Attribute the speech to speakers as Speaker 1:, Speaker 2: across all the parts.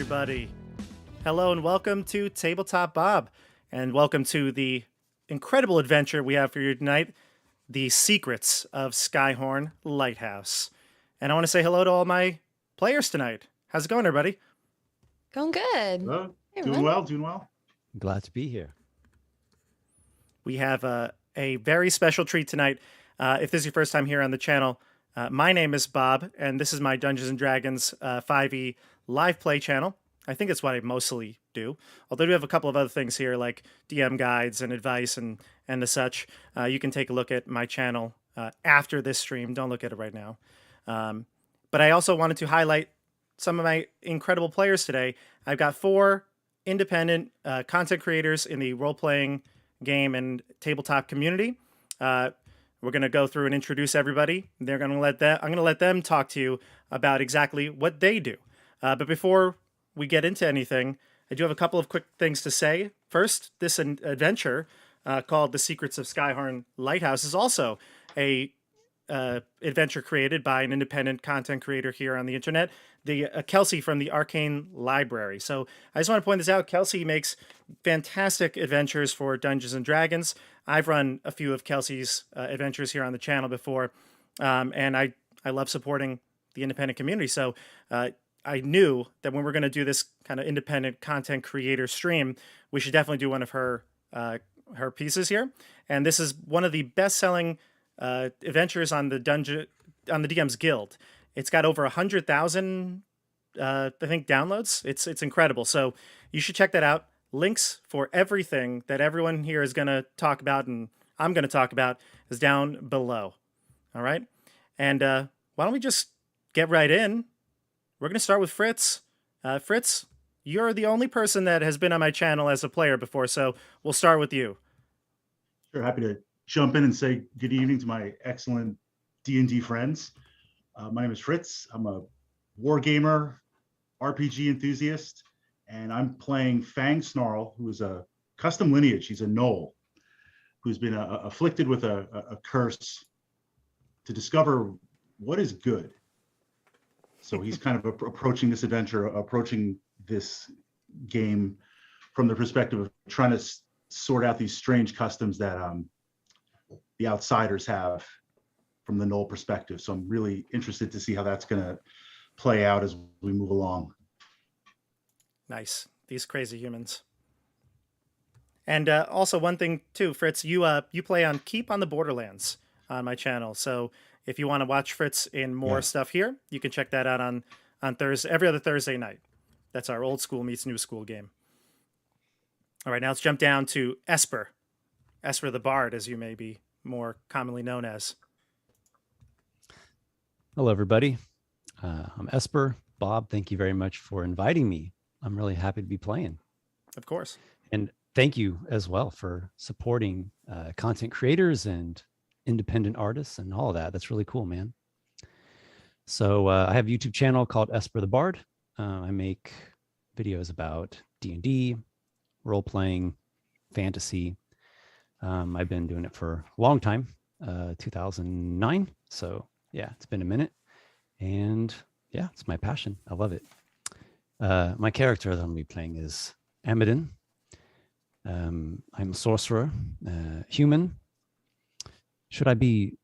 Speaker 1: everybody. Hello and welcome to Tabletop Bob, and welcome to the incredible adventure we have for you tonight, The Secrets of Skyhorn Lighthouse. And I want to say hello to all my players tonight. How's it going, everybody?
Speaker 2: Going good.
Speaker 3: Hello.
Speaker 2: Hey,
Speaker 3: Doing
Speaker 2: everyone.
Speaker 3: well, doing well.
Speaker 4: Glad to be here.
Speaker 1: We have a very special treat tonight. If this is your first time here on the channel, my name is Bob, and this is my Dungeons & Dragons 5e live play channel. I think it's what I mostly do. Although we have a couple of other things here, like DM guides and advice and the such. You can take a look at my channel after this stream. Don't look at it right now. But I also wanted to highlight some of my incredible players today. I've got 4 independent content creators in the role-playing game and tabletop community. We're going to go through and introduce everybody. I'm going to let them talk to you about exactly what they do. But before we get into anything, I do have a couple of quick things to say. First, this adventure called The Secrets of Skyhorn Lighthouse is also a adventure created by an independent content creator here on the internet, Kelsey from the Arcane Library. So I just want to point this out. Kelsey makes fantastic adventures for Dungeons and Dragons. I've run a few of Kelsey's adventures here on the channel before, and I love supporting the independent community. So I knew that when we're going to do this kind of independent content creator stream, we should definitely do one of her pieces here. And this is one of the best-selling adventures on the DM's Guild. It's got over 100,000 I think downloads. It's incredible. So you should check that out. Links for everything that everyone here is going to talk about and I'm going to talk about is down below. All right. And why don't we just get right in? We're going to start with Fritz. Fritz, you're the only person that has been on my channel as a player before, so we'll start with you.
Speaker 3: Sure, happy to jump in and say good evening to my excellent D&D friends. My name is Fritz. I'm a Wargamer RPG enthusiast, and I'm playing Fang Snarl, who is a custom lineage. He's a gnoll who's been afflicted with a curse to discover what is good. So he's kind of approaching this adventure, approaching this game from the perspective of trying to sort out these strange customs that the outsiders have from the Knoll perspective. So I'm really interested to see how that's going to play out as we move along.
Speaker 1: Nice. These crazy humans. And also one thing too, Fritz, you play on Keep on the Borderlands on my channel. So if you want to watch Fritz in more stuff here, you can check that out on Thursday, every other Thursday night. That's our old school meets new school game. All right, now let's jump down to Esper the Bard, as you may be more commonly known as.
Speaker 4: Hello, everybody. I'm Esper. Bob, thank you very much for inviting me. I'm really happy to be playing.
Speaker 1: Of course.
Speaker 4: And thank you as well for supporting content creators and independent artists and all of that. That's really cool, man. So I have a YouTube channel called Esper the Bard. I make videos about D&D, role-playing, fantasy. I've been doing it for a long time, 2009. So yeah, it's been a minute. And yeah, it's my passion. I love it. My character that I'm going to be playing is Amadin. I'm a sorcerer, human. Should I be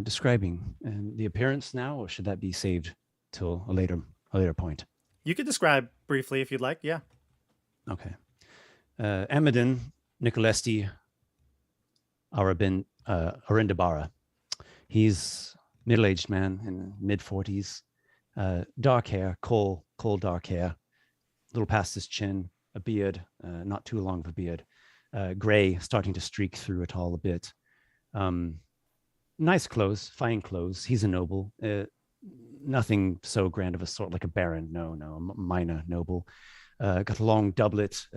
Speaker 4: describing the appearance now, or should that be saved till a later point?
Speaker 1: You could describe briefly if you'd like. Yeah.
Speaker 4: Okay. Amadin Nicolesti Arendabara. He's middle-aged man in mid-40s, dark hair, coal dark hair, a little past his chin, a beard, not too long of a beard, gray, starting to streak through it all a bit. Nice clothes, fine clothes. He's a noble. Nothing so grand of a sort like a baron. No, a minor noble. Got a long doublet,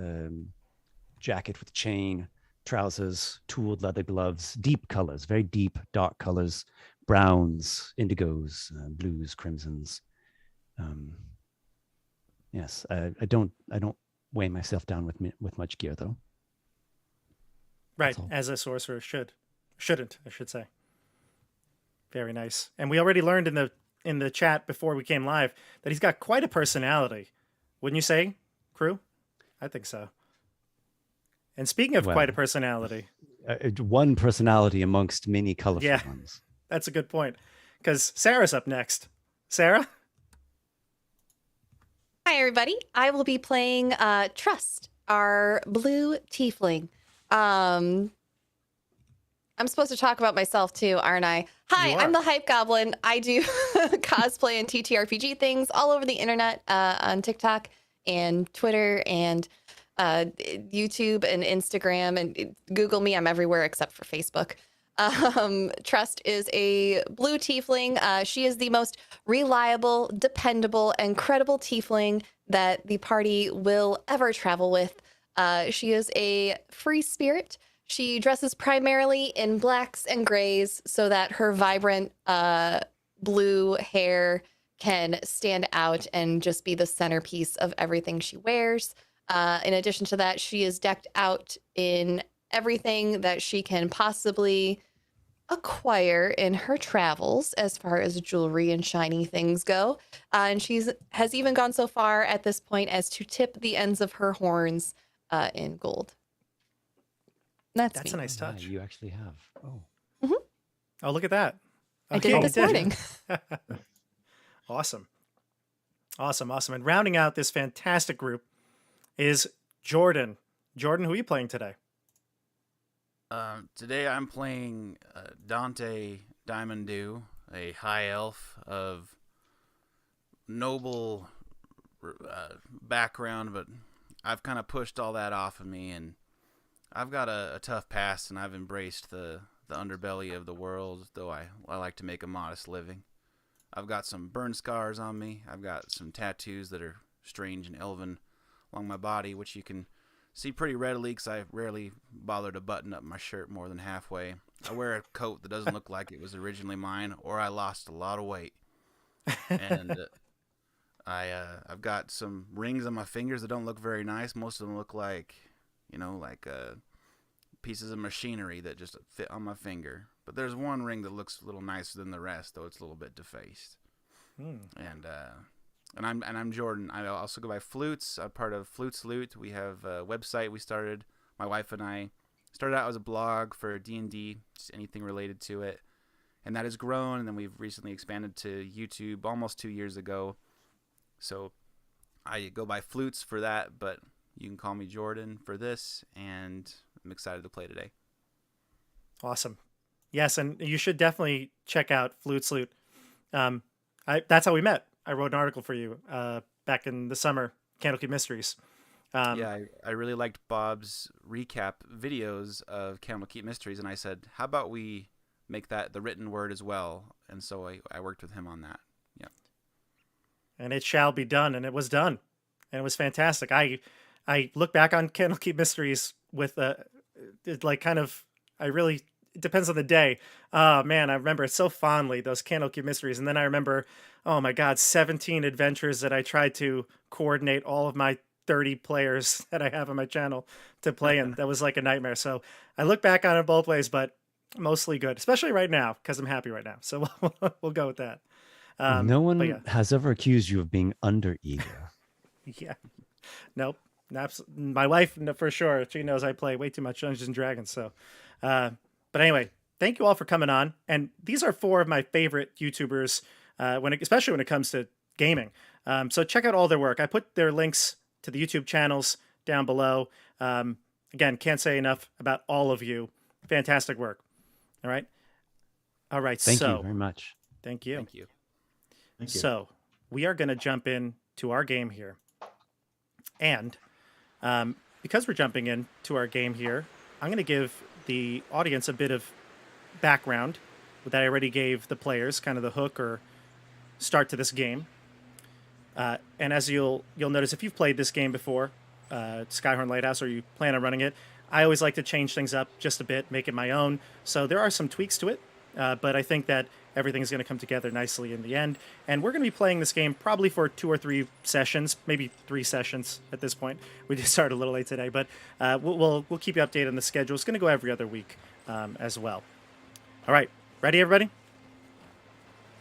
Speaker 4: jacket with chain, trousers, tooled leather gloves, deep colors, very deep, dark colors, browns, indigos, blues, crimsons. Yes, I don't weigh myself down with much gear though.
Speaker 1: Right, as a sorcerer shouldn't, I should say. Very nice. And we already learned in the chat before we came live that he's got quite a personality. Wouldn't you say, crew? I think so. And speaking of quite a
Speaker 4: Well,
Speaker 1: personality,
Speaker 4: one personality amongst many colorful
Speaker 1: Yeah.
Speaker 4: ones.
Speaker 1: that's a good point. Because Sarah's up next. Sarah?
Speaker 2: Hi, everybody. I will be playing Trust, our blue tiefling. I'm supposed to talk about myself too, aren't I? Hi,
Speaker 1: You are.
Speaker 2: I'm the Hype Goblin. I do cosplay and TTRPG things all over the internet, on TikTok and Twitter and YouTube and Instagram and Google me. I'm everywhere except for Facebook. Trust is a blue tiefling. She is the most reliable, dependable, and credible tiefling that the party will ever travel with. She is a free spirit. She dresses primarily in blacks and grays so that her vibrant blue hair can stand out and just be the centerpiece of everything she wears. In addition to that, she is decked out in everything that she can possibly acquire in her travels as far as jewelry and shiny things go. And has even gone so far at this point as to tip the ends of her horns in gold. That's
Speaker 1: That's
Speaker 2: me.
Speaker 1: a nice touch.
Speaker 4: You actually have. Oh.
Speaker 1: Oh, look at that.
Speaker 2: I did it this
Speaker 1: you
Speaker 2: morning.
Speaker 1: Awesome. Awesome. And rounding out this fantastic group is Jordan. Jordan, who are you playing today?
Speaker 5: Today I'm playing Dante Diamond Dew, a high elf of noble background, but I've kind of pushed all that off of me, and I've got a tough past, and I've embraced the underbelly of the world, though I like to make a modest living. I've got some burn scars on me. I've got some tattoos that are strange and elven along my body, which you can see pretty readily because I rarely bother to button up my shirt more than halfway. I wear a coat that doesn't look like it was originally mine, or I lost a lot of weight. And I've got some rings on my fingers that don't look very nice. Most of them look like, pieces of machinery that just fit on my finger. But there's one ring that looks a little nicer than the rest, though it's a little bit defaced. And I'm Jordan. I also go by Flutes. I'm part of Flutes Loot. We have a website we started. My wife and I started out as a blog for D&D, just anything related to it. And that has grown, and then we've recently expanded to YouTube almost 2 years ago. So I go by Flutes for that, but you can call me Jordan for this, and I'm excited to play today.
Speaker 1: Awesome. Yes, and you should definitely check out Flutes Loot. That's how we met. I wrote an article for you back in the summer, Candlekeep Mysteries.
Speaker 5: I really liked Bob's recap videos of Candlekeep Mysteries, and I said, how about we make that the written word as well? And so I worked with him on that. Yeah.
Speaker 1: And it shall be done, and it was done. And it was fantastic. I look back on Candlekeep Mysteries with it depends on the day. Oh man, I remember it so fondly, those Candlekeep Mysteries. And then I remember, oh my God, 17 adventures that I tried to coordinate all of my 30 players that I have on my channel to play in. That was like a nightmare. So I look back on it both ways, but mostly good, especially right now, because I'm happy right now. So we'll go with that.
Speaker 4: No one
Speaker 1: yeah.
Speaker 4: has ever accused you of being under eager.
Speaker 1: Yeah. Nope. My wife, for sure, she knows I play way too much Dungeons and Dragons. So, but anyway, thank you all for coming on. And these are four of my favorite YouTubers, especially when it comes to gaming. So check out all their work. I put their links to the YouTube channels down below. Again, can't say enough about all of you. Fantastic work. All right.
Speaker 4: Thank you very much.
Speaker 1: Thank you.
Speaker 5: Thank you.
Speaker 3: Thank you.
Speaker 1: So we are going to jump in to our game here. And because we're jumping into our game here, I'm going to give the audience a bit of background that I already gave the players, kind of the hook or start to this game. And as you'll notice, if you've played this game before, Skyhorn Lighthouse, or you plan on running it, I always like to change things up just a bit, make it my own. So there are some tweaks to it, but I think that everything's going to come together nicely in the end. And we're going to be playing this game probably for 2 or 3 sessions, maybe 3 sessions at this point. We just started a little late today, but we'll keep you updated on the schedule. It's going to go every other week as well. All right, ready, everybody?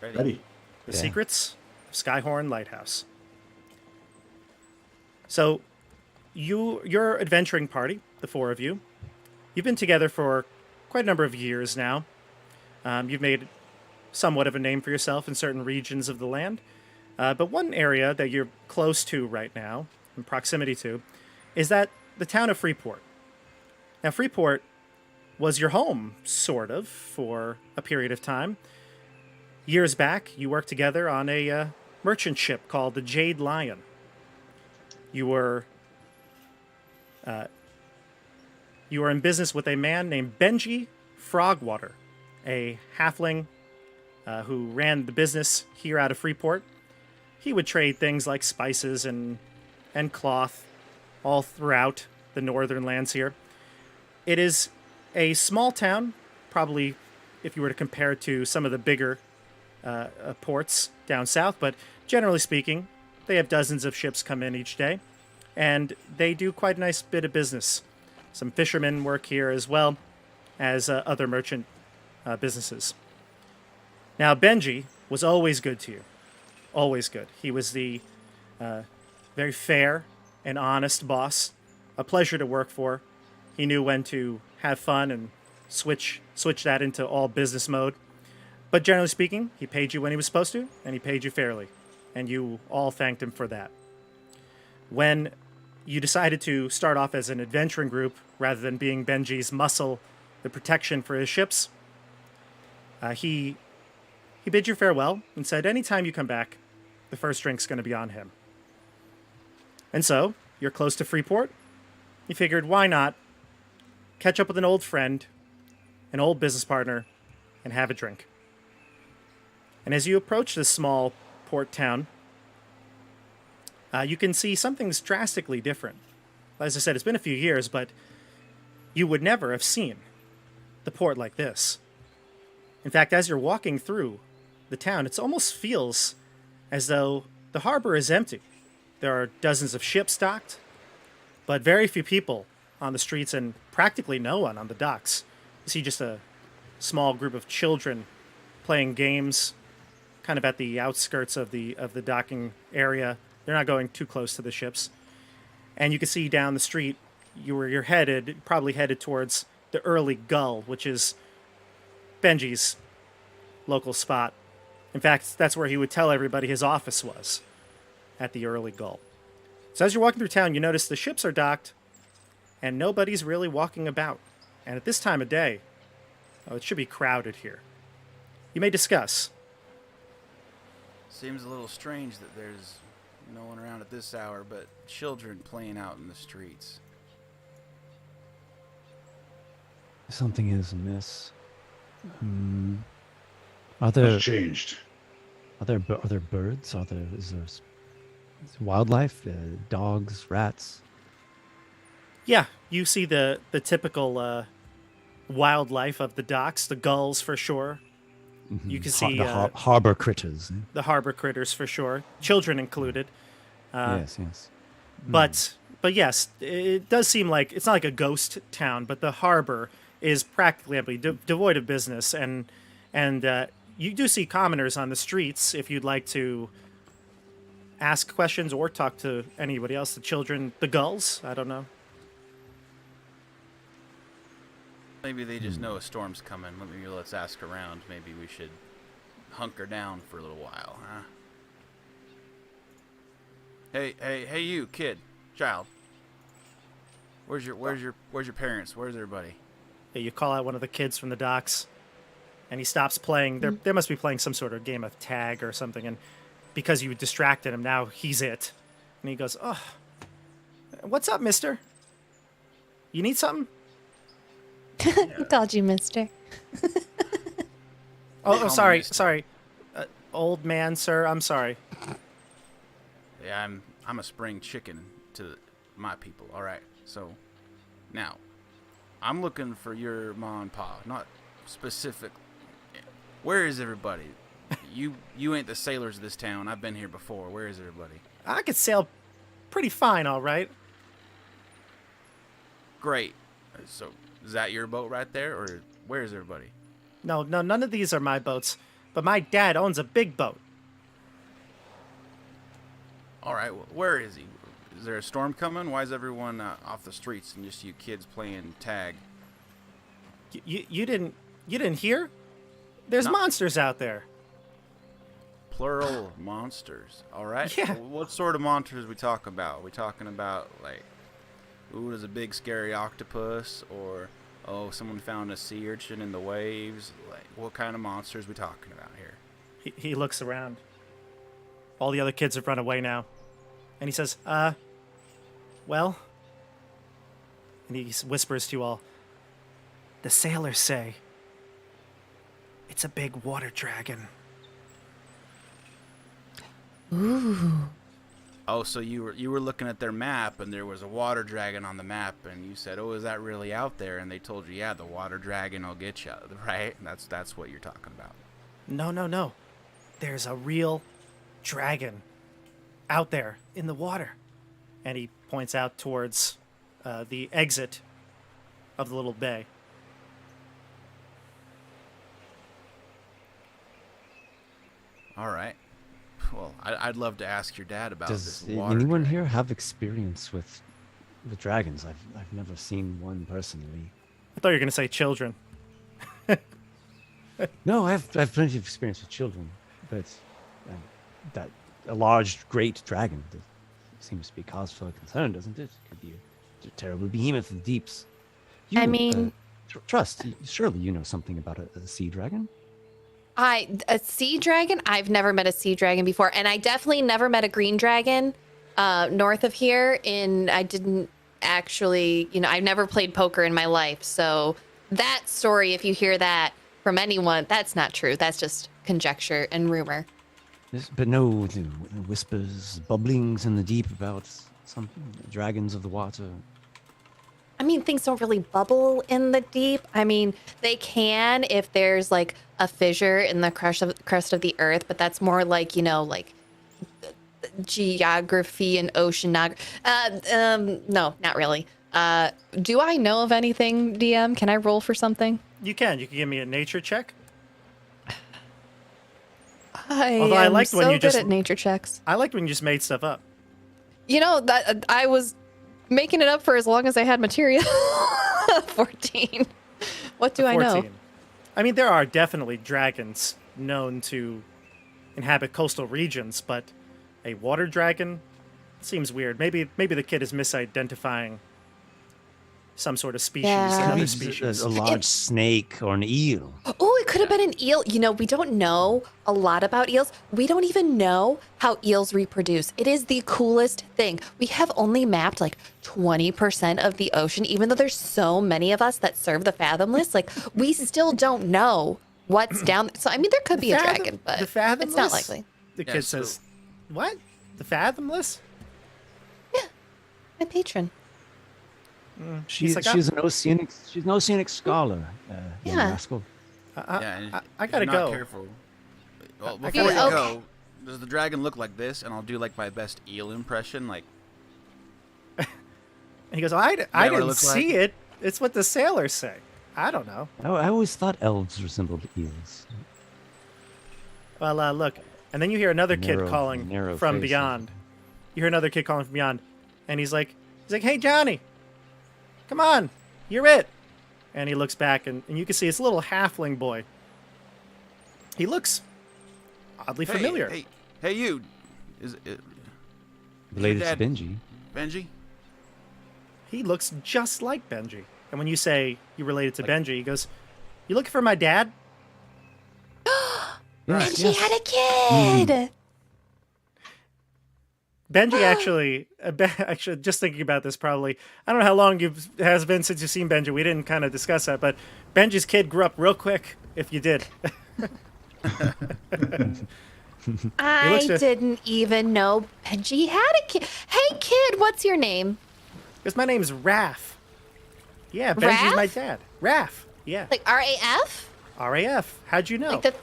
Speaker 3: Ready.
Speaker 1: The Secrets of Skyhorn Lighthouse. So your adventuring party, the four of you, you've been together for quite a number of years now. You've made somewhat of a name for yourself in certain regions of the land. But one area that you're close to right now, in proximity to, is that the town of Freeport. Now, Freeport was your home, sort of, for a period of time. Years back, you worked together on a merchant ship called the Jade Lion. You were in business with a man named Benji Frogwater, a halfling who ran the business here out of Freeport. He would trade things like spices and cloth all throughout the northern lands here. It is a small town, probably if you were to compare it to some of the bigger ports down south, but generally speaking, they have dozens of ships come in each day, and they do quite a nice bit of business. Some fishermen work here as well as other merchant businesses. Now, Benji was always good to you. Always good. He was the very fair and honest boss, a pleasure to work for. He knew when to have fun and switch that into all business mode. But generally speaking, he paid you when he was supposed to, and he paid you fairly. And you all thanked him for that. When you decided to start off as an adventuring group, rather than being Benji's muscle, the protection for his ships, he bid you farewell and said, anytime you come back, the first drink's going to be on him. And so, you're close to Freeport. You figured, why not catch up with an old friend, an old business partner, and have a drink. And as you approach this small port town, you can see something's drastically different. As I said, it's been a few years, but you would never have seen the port like this. In fact, as you're walking through the town, it almost feels as though the harbor is empty. There are dozens of ships docked, but very few people on the streets and practically no one on the docks. You see just a small group of children playing games kind of at the outskirts of the docking area. They're not going too close to the ships. And you can see down the street, you're probably headed towards the Early Gull, which is Benji's local spot. In fact, that's where he would tell everybody his office was, at the Early Gull. So as you're walking through town, you notice the ships are docked, and nobody's really walking about. And at this time of day, it should be crowded here. You may discuss.
Speaker 5: Seems a little strange that there's no one around at this hour, but children playing out in the streets.
Speaker 4: Something is amiss. Are there
Speaker 3: What's changed?
Speaker 4: Are there birds? Is there wildlife? Dogs, rats?
Speaker 1: Yeah, you see the typical wildlife of the docks, the gulls for sure.
Speaker 4: Mm-hmm.
Speaker 1: You can see
Speaker 4: the harbor critters.
Speaker 1: the harbor critters for sure, children included.
Speaker 4: Yes.
Speaker 1: But yes, it does seem like it's not like a ghost town, but the harbor is practically empty, devoid of business, and you do see commoners on the streets if you'd like to ask questions or talk to anybody else. The children, the gulls, I don't know.
Speaker 5: Maybe they just know a storm's coming. Maybe let's ask around. Maybe we should hunker down for a little while, huh? Hey, you kid, child. Where's your parents? Where's everybody?
Speaker 1: Yeah, you call out one of the kids from the docks, and he stops playing. They must be playing some sort of game of tag or something, and because you distracted him, now he's it. And he goes, "Oh, what's up, mister? You need something?"
Speaker 2: Who called you mister?
Speaker 1: Oh, sorry. Old man, sir, I'm sorry.
Speaker 5: Yeah, I'm a spring chicken to my people. All right, so now I'm looking for your ma and pa, not specific. Where is everybody? You ain't the sailors of this town. I've been here before. Where is everybody?
Speaker 1: I could sail pretty fine, all right.
Speaker 5: Great. So is that your boat right there, or where is everybody?
Speaker 1: No, none of these are my boats, but my dad owns a big boat.
Speaker 5: All right, where is he? Is there a storm coming? Why is everyone off the streets and just you kids playing tag?
Speaker 1: You didn't hear? There's
Speaker 5: No.
Speaker 1: monsters out there.
Speaker 5: Plural monsters. All right.
Speaker 1: Yeah.
Speaker 5: What sort of monsters are we talking about? Are we talking about like, ooh, there's a big scary octopus, or oh, someone found a sea urchin in the waves? Like, what kind of monsters are we talking about here?
Speaker 1: He looks around. All the other kids have run away now. And he says, well, and he whispers to you all, the sailors say it's a big water dragon.
Speaker 2: Ooh.
Speaker 5: Oh, so you were looking at their map, and there was a water dragon on the map, and you said, "Oh, is that really out there?" And they told you, "Yeah, the water dragon will get you." Right? That's what you're talking about.
Speaker 1: No. There's a real dragon out there in the water. And he points out towards the exit of the little bay.
Speaker 5: All right. Well, I'd love to ask your dad about
Speaker 4: Does
Speaker 5: this water
Speaker 4: anyone
Speaker 5: dragon.
Speaker 4: here have experience with dragons? I've never seen one personally.
Speaker 1: I thought you were going to say children.
Speaker 4: No, I have plenty of experience with children, but that a large, great dragon seems to be cause for concern, doesn't it? Could be a terrible behemoth of the deeps.
Speaker 2: I mean-
Speaker 4: Trust. Surely you know something about a sea dragon.
Speaker 2: A sea dragon? I've never met a sea dragon before, and I definitely never met a green dragon north of here. I didn't actually, I've never played poker in my life, so that story, if you hear that from anyone, that's not true. That's just conjecture and rumor.
Speaker 4: Yes, but no whispers, bubblings in the deep about some dragons of the water.
Speaker 2: I mean, things don't really bubble in the deep. I mean, they can if there's like a fissure in the crust of the earth, but that's more like, like geography and oceanography. No, not really. Do I know of anything, DM? Can I roll for something?
Speaker 1: You can give me a nature check.
Speaker 2: I
Speaker 1: Although I
Speaker 2: am
Speaker 1: liked when
Speaker 2: so
Speaker 1: you
Speaker 2: good
Speaker 1: just-
Speaker 2: at nature checks.
Speaker 1: I liked when you just made stuff up.
Speaker 2: That I was making it up for as long as I had material. 14. What do I know?
Speaker 1: 14. I mean, there are definitely dragons known to inhabit coastal regions, but a water dragon seems weird. Maybe the kid is misidentifying some sort of species,
Speaker 2: Yeah.
Speaker 1: another
Speaker 4: Maybe
Speaker 1: species.
Speaker 4: a large snake or an eel.
Speaker 2: Oh, it could have been an eel. We don't know a lot about eels. We don't even know how eels reproduce. It is the coolest thing. We have only mapped like 20% of the ocean, even though there's so many of us that serve the fathomless. Like, we still don't know what's down there. So, I mean, there could be a dragon, but
Speaker 1: the
Speaker 2: it's
Speaker 1: fathomless?
Speaker 2: not likely.
Speaker 1: The
Speaker 5: Yeah,
Speaker 1: kid
Speaker 5: so-
Speaker 1: says, "What? The fathomless?"
Speaker 2: My patron.
Speaker 4: She's
Speaker 1: like,
Speaker 4: an oceanic scholar. Young
Speaker 2: Yeah.
Speaker 4: rascal.
Speaker 5: Yeah, and
Speaker 1: I
Speaker 5: if
Speaker 1: gotta
Speaker 5: you're not
Speaker 1: go.
Speaker 5: Careful. Well,
Speaker 1: I
Speaker 5: before
Speaker 1: gotta
Speaker 5: you
Speaker 2: go.
Speaker 5: go, does the dragon look like this? And I'll do like my best eel impression. Like,
Speaker 1: And he goes, I
Speaker 5: what it
Speaker 1: didn't
Speaker 5: looks
Speaker 1: see
Speaker 5: like?
Speaker 1: it. It's what the sailors say. I don't know.
Speaker 4: I always thought elves resembled eels.
Speaker 1: Well, look. And then you hear another kid calling
Speaker 4: narrow
Speaker 1: from
Speaker 4: face.
Speaker 1: beyond. You hear another kid calling from beyond. And he's like, "Hey, Johnny, come on. You're it." And he looks back, and you can see it's a little halfling boy. He looks oddly familiar.
Speaker 5: Hey, you. Is it
Speaker 4: Related to
Speaker 5: dad-
Speaker 4: Benji.
Speaker 5: Benji?
Speaker 1: He looks just like Benji. And when you say you related to Benji, he goes, "You looking for my dad?"
Speaker 2: And she had a kid.
Speaker 1: Benji actually, just thinking about this, probably I don't know how long it has been since you've seen Benji. We didn't kind of discuss that, but Benji's kid grew up real quick. If you did,
Speaker 2: I
Speaker 1: looks just-
Speaker 2: didn't even know Benji had a kid. Hey, kid, what's your name?
Speaker 1: because my name's Raph. Yeah, Benji's my
Speaker 2: Raph?
Speaker 1: dad. Raph. Yeah,
Speaker 2: Like RAF?
Speaker 1: RAF. How'd you know?
Speaker 2: Like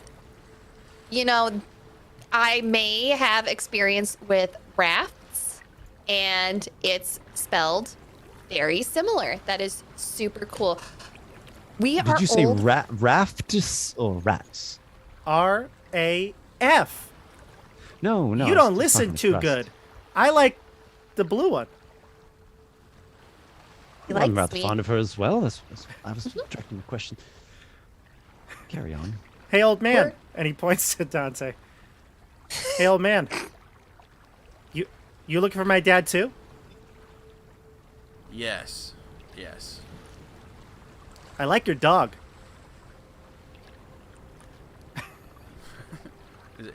Speaker 2: I may have experience with rafts, and it's spelled very similar. That is super cool. We are
Speaker 4: Did you say
Speaker 2: old.
Speaker 4: rafts or rats?
Speaker 1: RAF.
Speaker 4: No.
Speaker 1: You
Speaker 4: it's
Speaker 1: don't
Speaker 4: not
Speaker 1: listen
Speaker 4: gonna
Speaker 1: too
Speaker 4: trust.
Speaker 1: good. I like the blue one.
Speaker 2: He
Speaker 4: I'm
Speaker 2: likes
Speaker 4: rather
Speaker 2: me.
Speaker 4: fond of her as well. I was directing the question. Carry on.
Speaker 1: Hey, old man.
Speaker 2: Where-
Speaker 1: And he points to Dante. Hey, old man. You looking for my dad too?
Speaker 5: Yes. Yes.
Speaker 1: I like your dog.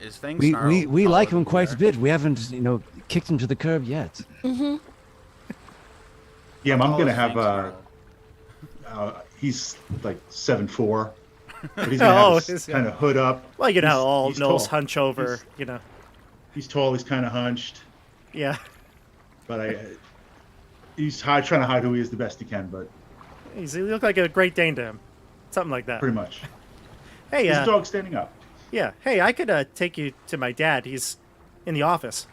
Speaker 5: Is things
Speaker 4: We like him quite a bit. We haven't, kicked him to the curb yet.
Speaker 3: Yeah, I'm gonna have he's like 7'4", but he's gonna
Speaker 1: Oh,
Speaker 3: have
Speaker 1: he's-
Speaker 3: kind of hood up.
Speaker 1: Well, you know how
Speaker 3: He's-
Speaker 1: all
Speaker 3: he's
Speaker 1: gnolls
Speaker 3: tall.
Speaker 1: hunch over, you know.
Speaker 3: He's tall. He's kind of hunched,
Speaker 1: Yeah.
Speaker 3: but he's trying to hide who he is the best he can, but
Speaker 1: He look like a Great Dane to him. Something like that.
Speaker 3: pretty much.
Speaker 1: Hey,
Speaker 3: He's a dog standing up.
Speaker 1: yeah. Hey, I could take you to my dad. He's in the office.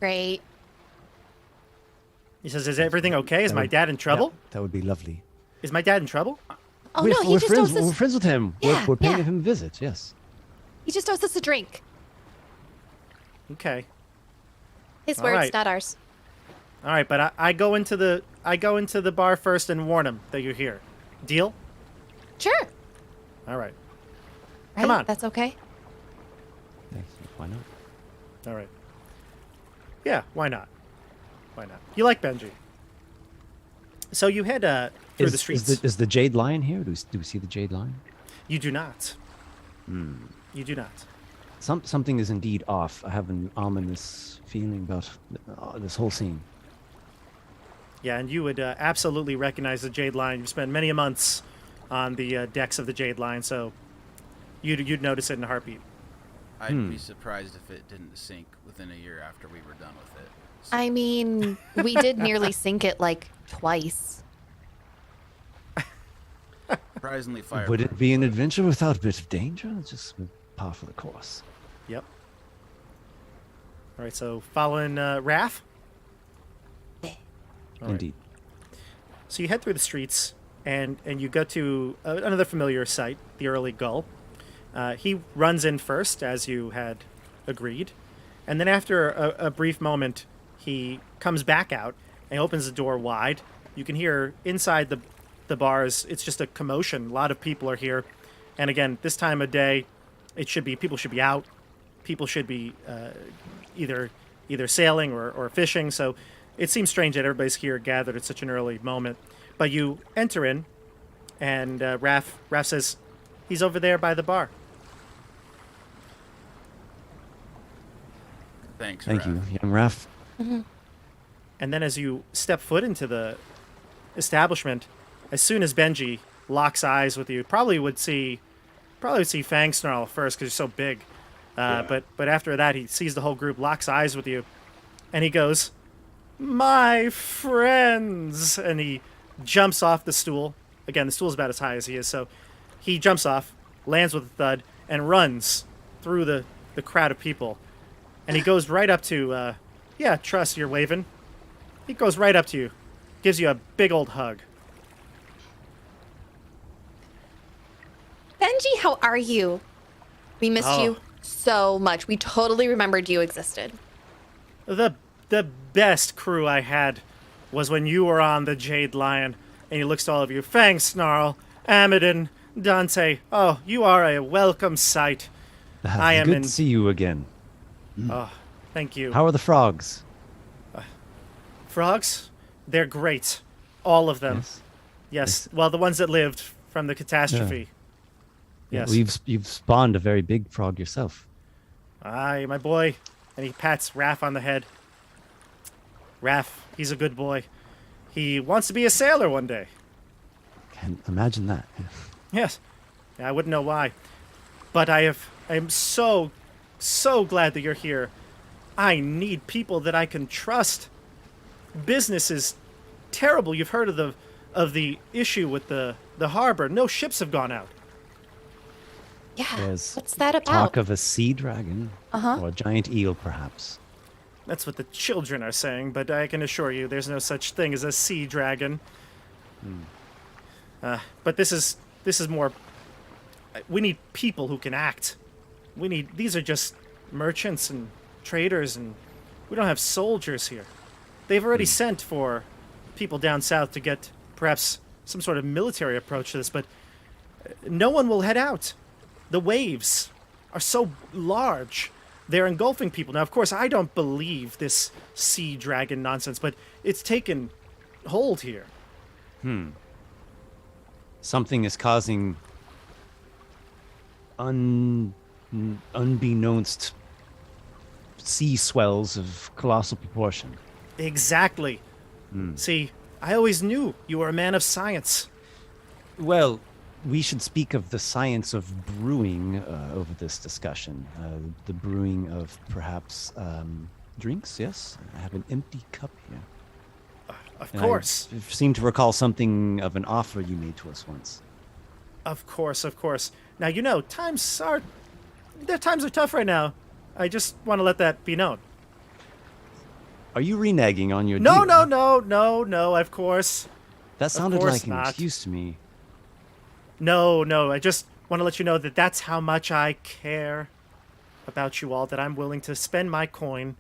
Speaker 2: Great.
Speaker 1: He says, "Is everything okay? Is my dad in trouble?
Speaker 4: That would be lovely.
Speaker 1: Is my dad in trouble?"
Speaker 2: Oh
Speaker 4: we're,
Speaker 2: no, he
Speaker 4: we're
Speaker 2: just
Speaker 4: friends.
Speaker 2: owes us.
Speaker 4: We're friends with him.
Speaker 2: Yeah,
Speaker 4: we're paying
Speaker 2: yeah.
Speaker 4: him a visit. Yes.
Speaker 2: He just owes us a drink.
Speaker 1: Okay.
Speaker 2: His
Speaker 1: All
Speaker 2: words,
Speaker 1: right.
Speaker 2: not ours.
Speaker 1: All right, but I go into the bar first and warn him that you're here. Deal?
Speaker 2: Sure.
Speaker 1: All right.
Speaker 2: Right?
Speaker 1: Come on.
Speaker 2: That's okay.
Speaker 4: Yes, why not?
Speaker 1: All right. Yeah, why not? Why not? You like Benji. So you head through the streets.
Speaker 4: Is the Jade Lion here? Do we see the Jade Lion?
Speaker 1: You do not. You do not.
Speaker 4: Something is indeed off. I have an ominous feeling about this whole scene.
Speaker 1: Yeah, and you would absolutely recognize the Jade Line. You've spent many months on the decks of the Jade Line, so you'd notice it in a heartbeat.
Speaker 5: I'd be surprised if it didn't sink within a year after we were done with it. So,
Speaker 2: I mean, we did nearly sink it like twice.
Speaker 5: surprisingly fireproof.
Speaker 4: Would it be an adventure without a bit of danger? Just par for the course.
Speaker 1: Yep. All right, so following Raph. All right.
Speaker 4: Indeed.
Speaker 1: So you head through the streets, and you go to another familiar sight, the Early Gull. He runs in first, as you had agreed, and then after a brief moment, he comes back out and opens the door wide. You can hear inside the bars, it's just a commotion. A lot of people are here, and again, this time of day, people should be out. People should be either sailing or fishing. So it seems strange that everybody's here gathered at such an early moment. But you enter in, and Raph says, he's over there by the bar.
Speaker 5: Thanks,
Speaker 4: Thank
Speaker 5: Raph.
Speaker 4: you, young Raph.
Speaker 1: And then as you step foot into the establishment, as soon as Benji locks eyes with you, probably would see Fang Snarl first because you're so big.
Speaker 3: Yeah.
Speaker 1: But after that, he sees the whole group, locks eyes with you, and he goes, "My friends!" And he jumps off the stool. Again, the stool's about as high as he is, so he jumps off, lands with a thud, and runs through the crowd of people. And he goes right up to, Truss, you're waving. He goes right up to you, gives you a big old hug.
Speaker 2: Benji, how are you? We missed
Speaker 1: Oh.
Speaker 2: you so much. We totally remembered you existed.
Speaker 1: The best crew I had was when you were on the Jade Lion, and he looks to all of you. Fang Snarl, Amidon, Dante. Oh, you are a welcome sight. I am
Speaker 4: Good
Speaker 1: in.
Speaker 4: to see you again.
Speaker 1: Oh, thank you.
Speaker 4: How are the frogs?
Speaker 1: Frogs? They're great. All of them. Yes. Well, the ones that lived from the catastrophe. Yes.
Speaker 4: Well, you've spawned a very big frog yourself.
Speaker 1: Aye, my boy. And he pats Raph on the head. Raph, he's a good boy. He wants to be a sailor one day.
Speaker 4: Can imagine that.
Speaker 1: Yes. I wouldn't know why. But I'm so glad that you're here. I need people that I can trust. Business is terrible. You've heard of the issue with the harbor. No ships have gone out.
Speaker 2: Yeah.
Speaker 4: There's
Speaker 2: What's that about?
Speaker 4: talk of a sea dragon
Speaker 2: Uh-huh.
Speaker 4: or a giant eel, perhaps.
Speaker 1: That's what the children are saying, but I can assure you there's no such thing as a sea dragon. But this is more. We need people who can act. These are just merchants and traders and We don't have soldiers here. They've already sent for people down south to get perhaps some sort of military approach to this, but no one will head out. The waves are so large. They're engulfing people. Now, of course, I don't believe this sea dragon nonsense, but it's taken hold here.
Speaker 4: Something is causing unbeknownst sea swells of colossal proportion.
Speaker 1: Exactly. See, I always knew you were a man of science.
Speaker 4: Well, we should speak of the science of brewing over this discussion. The brewing of perhaps drinks, yes? I have an empty cup here.
Speaker 1: Of
Speaker 4: And
Speaker 1: course.
Speaker 4: I seem to recall something of an offer you made to us once.
Speaker 1: Of course, of course. Now, you know, times are tough right now. I just want to let that be known.
Speaker 4: Are you reneging on your
Speaker 1: No,
Speaker 4: deal?
Speaker 1: no, of course.
Speaker 4: That sounded
Speaker 1: course
Speaker 4: like an
Speaker 1: not.
Speaker 4: excuse to me.
Speaker 1: No, I just want to let you know that that's how much I care about you all, that I'm willing to spend my coin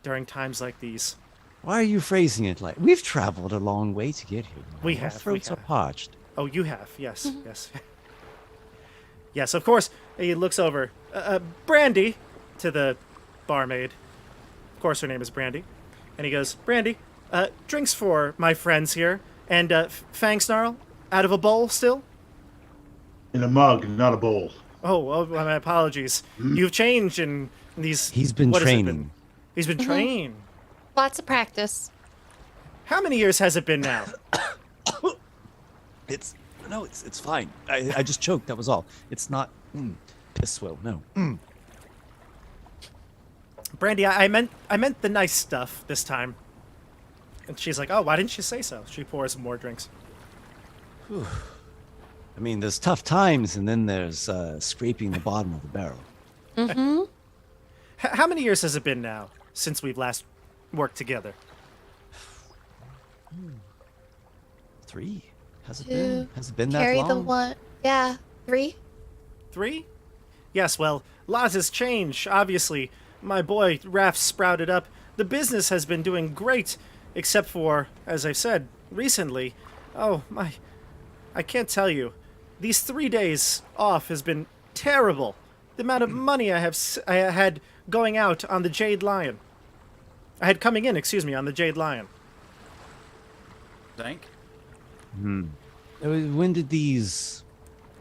Speaker 1: during times like these.
Speaker 4: Why are you phrasing it like we've traveled a long way to get here?
Speaker 1: We
Speaker 4: Our
Speaker 1: have, we
Speaker 4: throats are
Speaker 1: have.
Speaker 4: parched.
Speaker 1: Oh, you have. Yes, yes. Yes, of course. He looks over. Brandy, to the barmaid. Of course, her name is Brandy. And he goes, Brandy, drinks for my friends here. And Fang Snarl, out of a bowl still?
Speaker 3: In a mug, not a bowl.
Speaker 1: Oh, my apologies. You've changed in these...
Speaker 4: He's been
Speaker 1: what has it
Speaker 4: training.
Speaker 1: He's been trained.
Speaker 2: Lots of practice.
Speaker 1: How many years has it been now?
Speaker 4: It's fine. I just choked. That was all. It's not piss swill. No.
Speaker 1: Brandy, I meant the nice stuff this time. And she's like, oh, why didn't you say so? She pours some more drinks.
Speaker 4: I mean, there's tough times, and then there's scraping the bottom of the barrel.
Speaker 2: Mm-hmm.
Speaker 1: How many years has it been now since we've last worked together?
Speaker 4: 3. Has it
Speaker 2: Two.
Speaker 4: been? Has it been that
Speaker 2: Carry
Speaker 4: long?
Speaker 2: the one. Yeah, 3.
Speaker 1: 3? Yes, well, lots has changed, obviously. My boy, Raph, sprouted up. The business has been doing great, except for, as I've said, recently. Oh, I can't tell you. These 3 days off has been terrible. The amount of money I had going out on the Jade Lion. I had coming in, on the Jade Lion.
Speaker 5: Dank?
Speaker 4: When did these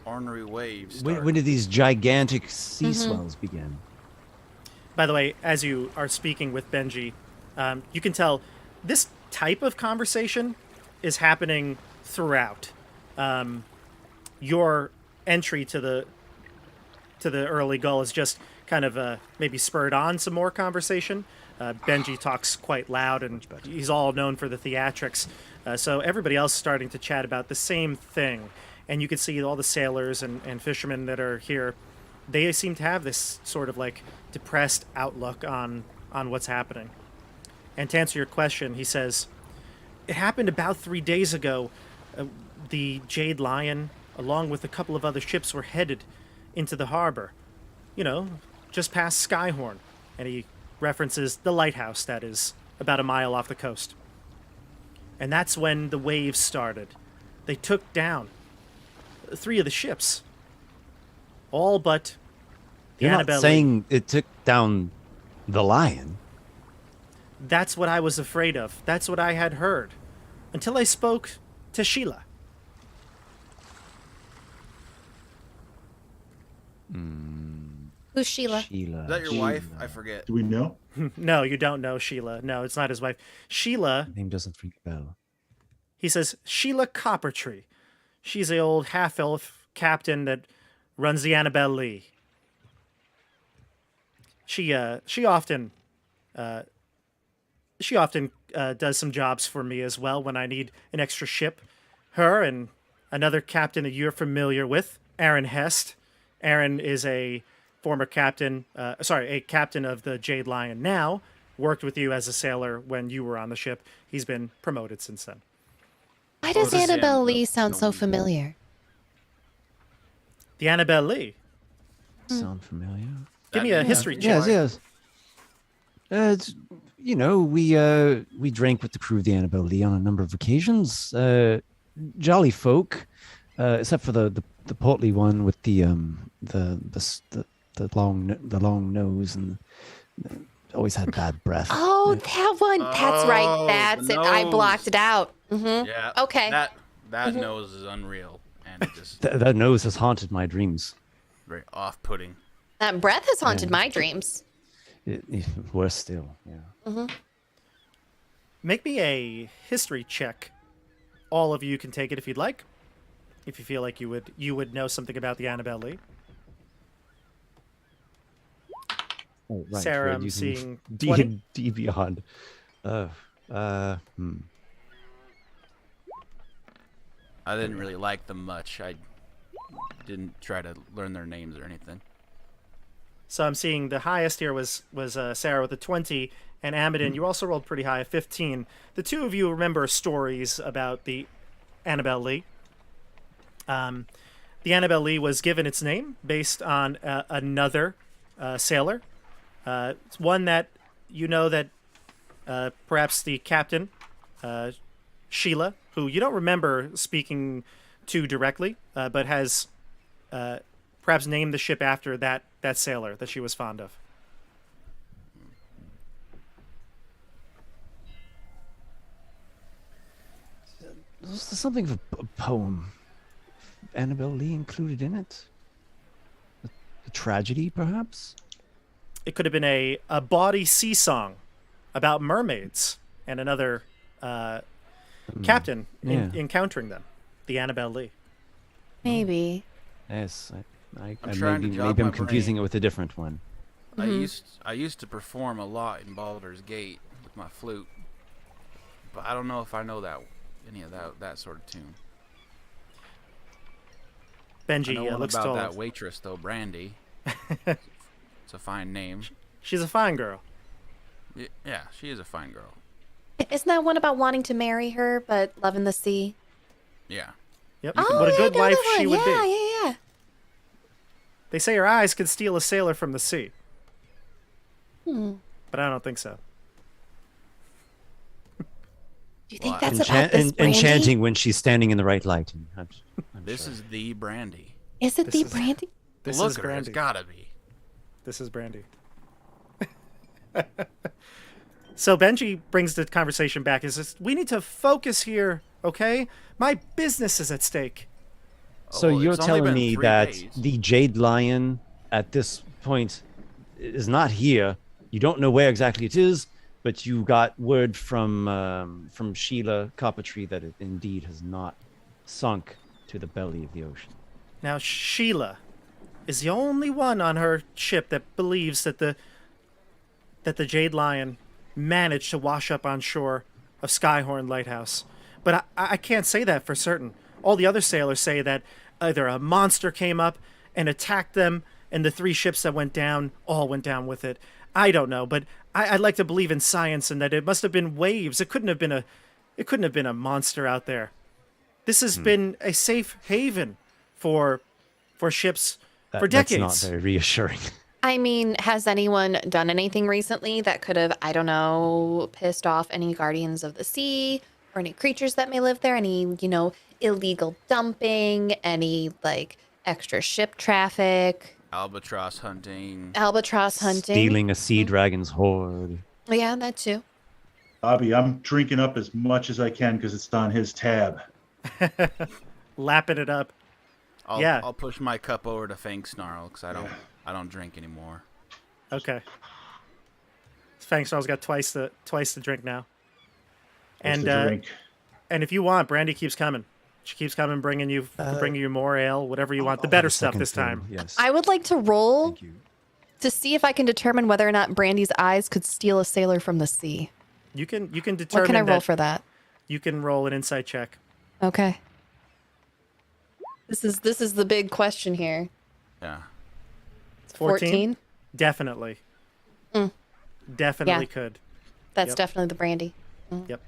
Speaker 5: Ornery waves start.
Speaker 4: when did these gigantic sea swells begin?
Speaker 1: By the way, as you are speaking with Benji, you can tell this type of conversation is happening throughout. Your entry to the early gull is just kind of maybe spurred on some more conversation. Benji talks quite loud, and he's all known for the theatrics. So everybody else is starting to chat about the same thing. And you can see all the sailors and fishermen that are here. They seem to have this sort of like depressed outlook on what's happening. And to answer your question, he says, it happened about 3 days ago. The Jade Lion, along with a couple of other ships, were headed into the harbor. You know, just past Skyhorn. And he references the lighthouse that is about a mile off the coast. And that's when the waves started. They took down 3 of the ships. All but the
Speaker 4: You're
Speaker 1: Annabelle.
Speaker 4: not saying it took down the lion.
Speaker 1: That's what I was afraid of. That's what I had heard. Until I spoke to Sheila.
Speaker 2: Who's Sheila?
Speaker 4: Sheila.
Speaker 5: Is that your wife? I forget.
Speaker 3: Do we know?
Speaker 1: No, you don't know Sheila. No, it's not his wife. Sheila,
Speaker 4: Name doesn't ring a bell.
Speaker 1: he says, Sheila Coppertree. She's the old half-elf captain that runs the Annabelle Lee. She often does some jobs for me as well when I need an extra ship. Her and another captain that you're familiar with, Aaron Hest. Aaron is a former captain, a captain of the Jade Lion now, worked with you as a sailor when you were on the ship. He's been promoted since then.
Speaker 2: Why does
Speaker 5: does
Speaker 2: Annabelle
Speaker 5: Annabelle
Speaker 2: Lee sound so
Speaker 5: know?
Speaker 2: familiar?
Speaker 1: The Annabelle Lee.
Speaker 4: Sound familiar?
Speaker 1: Give me a history check.
Speaker 4: Yes. We drank with the crew of the Annabelle Lee on a number of occasions. Jolly folk, except for the portly one with the long nose and always had bad breath.
Speaker 2: Oh, that one. That's right.
Speaker 5: Oh,
Speaker 2: That's
Speaker 5: the
Speaker 2: it. I
Speaker 5: nose.
Speaker 2: blocked it out.
Speaker 5: Yeah.
Speaker 2: Okay.
Speaker 5: That nose is unreal, and it just
Speaker 4: That nose has haunted my dreams.
Speaker 5: very off-putting.
Speaker 2: That breath has haunted my dreams.
Speaker 4: Worse still, yeah.
Speaker 1: Make me a history check. All of you can take it if you'd like. If you feel like you would know something about the Annabelle Lee.
Speaker 4: Oh, right.
Speaker 1: Sarah,
Speaker 4: we're
Speaker 1: I'm
Speaker 4: using
Speaker 1: seeing
Speaker 4: D
Speaker 1: 20.
Speaker 4: and D Beyond.
Speaker 5: I didn't really like them much. I didn't try to learn their names or anything.
Speaker 1: So I'm seeing the highest here was Sarah with a 20, and Amadin, you also rolled pretty high, a 15. The two of you remember stories about the Annabelle Lee. The Annabelle Lee was given its name based on another sailor. It's one that you know that perhaps the captain, Sheila, who you don't remember speaking to directly, but has perhaps named the ship after that sailor that she was fond of.
Speaker 4: Was there something of a poem? Annabelle Lee included in it? A tragedy, perhaps?
Speaker 1: It could have been a bawdy sea song about mermaids and another captain encountering them, the Annabelle Lee.
Speaker 2: Maybe.
Speaker 4: Yes,
Speaker 5: I'm trying to jog
Speaker 4: maybe I'm
Speaker 5: my
Speaker 4: confusing
Speaker 5: brain.
Speaker 4: it with a different one.
Speaker 5: I used to perform a lot in Baldur's Gate with my flute, but I don't know if I know any of that sort of tune. I
Speaker 1: Benji
Speaker 5: know one
Speaker 1: looks
Speaker 5: about
Speaker 1: tall.
Speaker 5: that waitress though, Brandy. It's a fine name.
Speaker 1: She's a fine girl.
Speaker 5: Yeah, she is a fine girl.
Speaker 2: Isn't that one about wanting to marry her but loving the sea?
Speaker 5: Yeah.
Speaker 1: Yep.
Speaker 2: Oh,
Speaker 1: what a
Speaker 2: yeah,
Speaker 1: good
Speaker 2: I know
Speaker 1: wife
Speaker 2: that
Speaker 1: she
Speaker 2: one.
Speaker 1: would be.
Speaker 2: Yeah.
Speaker 1: They say her eyes could steal a sailor from the sea,
Speaker 2: Hmm.
Speaker 1: but I don't think so.
Speaker 2: Do you think
Speaker 5: Well,
Speaker 2: that's about this Brandy?
Speaker 4: Enchanting when she's standing in the right light. I'm
Speaker 5: This
Speaker 4: sure.
Speaker 5: is the Brandy.
Speaker 2: Is it
Speaker 1: This
Speaker 2: the
Speaker 1: is-
Speaker 2: Brandy?
Speaker 1: This
Speaker 5: Look
Speaker 1: is
Speaker 5: at her. It's
Speaker 1: Brandy.
Speaker 5: gotta be.
Speaker 1: This is Brandy. So Benji brings the conversation back. Is this, we need to focus here, okay? My business is at stake.
Speaker 4: So
Speaker 5: well,
Speaker 4: you're
Speaker 5: it's only
Speaker 4: telling
Speaker 5: been
Speaker 4: me
Speaker 5: 3
Speaker 4: that
Speaker 5: days.
Speaker 4: the Jade Lion at this point is not here. You don't know where exactly it is, but you got word from Sheila Coppertree that it indeed has not sunk to the belly of the ocean.
Speaker 1: Now Sheila is the only one on her ship that believes that the Jade Lion managed to wash up on shore of Skyhorn Lighthouse. But I can't say that for certain. All the other sailors say that either a monster came up and attacked them, and the 3 ships that went down all went down with it. I don't know, but I'd like to believe in science and that it must have been waves. It couldn't have been a monster out there. This has been a safe haven for ships for decades.
Speaker 4: That's not very reassuring.
Speaker 2: I mean, has anyone done anything recently that could have, I don't know, pissed off any guardians of the sea or any creatures that may live there? Any, illegal dumping? Any, extra ship traffic?
Speaker 5: Albatross hunting.
Speaker 2: Albatross hunting?
Speaker 4: Stealing a sea dragon's hoard.
Speaker 2: Yeah, that too.
Speaker 3: Bobby, I'm drinking up as much as I can because it's on his tab.
Speaker 1: Lapping it up. Yeah.
Speaker 5: I'll push my cup over to Fang Snarl because I don't drink anymore.
Speaker 1: Okay. Fang Snarl's got twice the drink now.
Speaker 3: What's
Speaker 1: And
Speaker 3: the drink?
Speaker 1: and if you want, Brandy keeps coming. She keeps coming, bringing you more ale, whatever you want. The better stuff this time.
Speaker 4: Yes.
Speaker 2: I would like to roll
Speaker 4: Thank you.
Speaker 2: to see if I can determine whether or not Brandy's eyes could steal a sailor from the sea.
Speaker 1: You can determine
Speaker 2: What can I roll
Speaker 1: that
Speaker 2: for that?
Speaker 1: you can roll an insight check.
Speaker 2: Okay. This is the big question here.
Speaker 5: Yeah.
Speaker 1: 14? Definitely. Definitely
Speaker 2: Yeah.
Speaker 1: could.
Speaker 2: That's
Speaker 1: Yep.
Speaker 2: definitely the Brandy.
Speaker 1: Yep.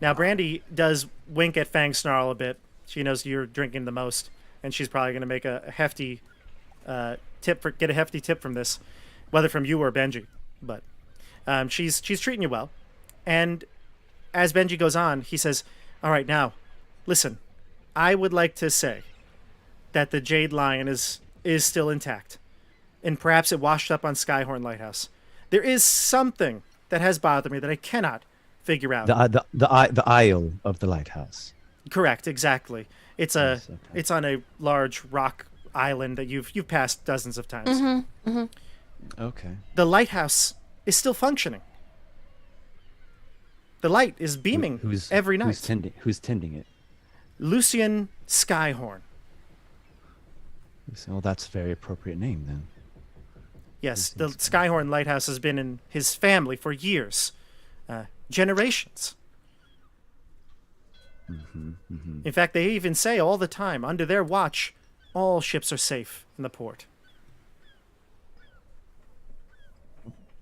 Speaker 1: Now Brandy does wink at Fang Snarl a bit. She knows you're drinking the most, and she's probably going to make a hefty get a hefty tip from this, whether from you or Benji. But She's treating you well. And as Benji goes on, he says, all right, now, listen, I would like to say that the Jade Lion is still intact. And perhaps it washed up on Skyhorn Lighthouse. There is something that has bothered me that I cannot figure out.
Speaker 4: The Isle of the Lighthouse.
Speaker 1: Correct, exactly. It's
Speaker 4: Yes, okay.
Speaker 1: it's on a large rock island that you've passed dozens of times.
Speaker 2: Mm-hmm, mm-hmm.
Speaker 4: Okay.
Speaker 1: The lighthouse is still functioning. The light is beaming every night.
Speaker 4: Who's tending it?
Speaker 1: Lucian Skyhorn.
Speaker 4: Well, that's a very appropriate name then.
Speaker 1: Yes, the Skyhorn Lighthouse has been in his family for years, generations. In fact, they even say all the time, under their watch, all ships are safe in the port.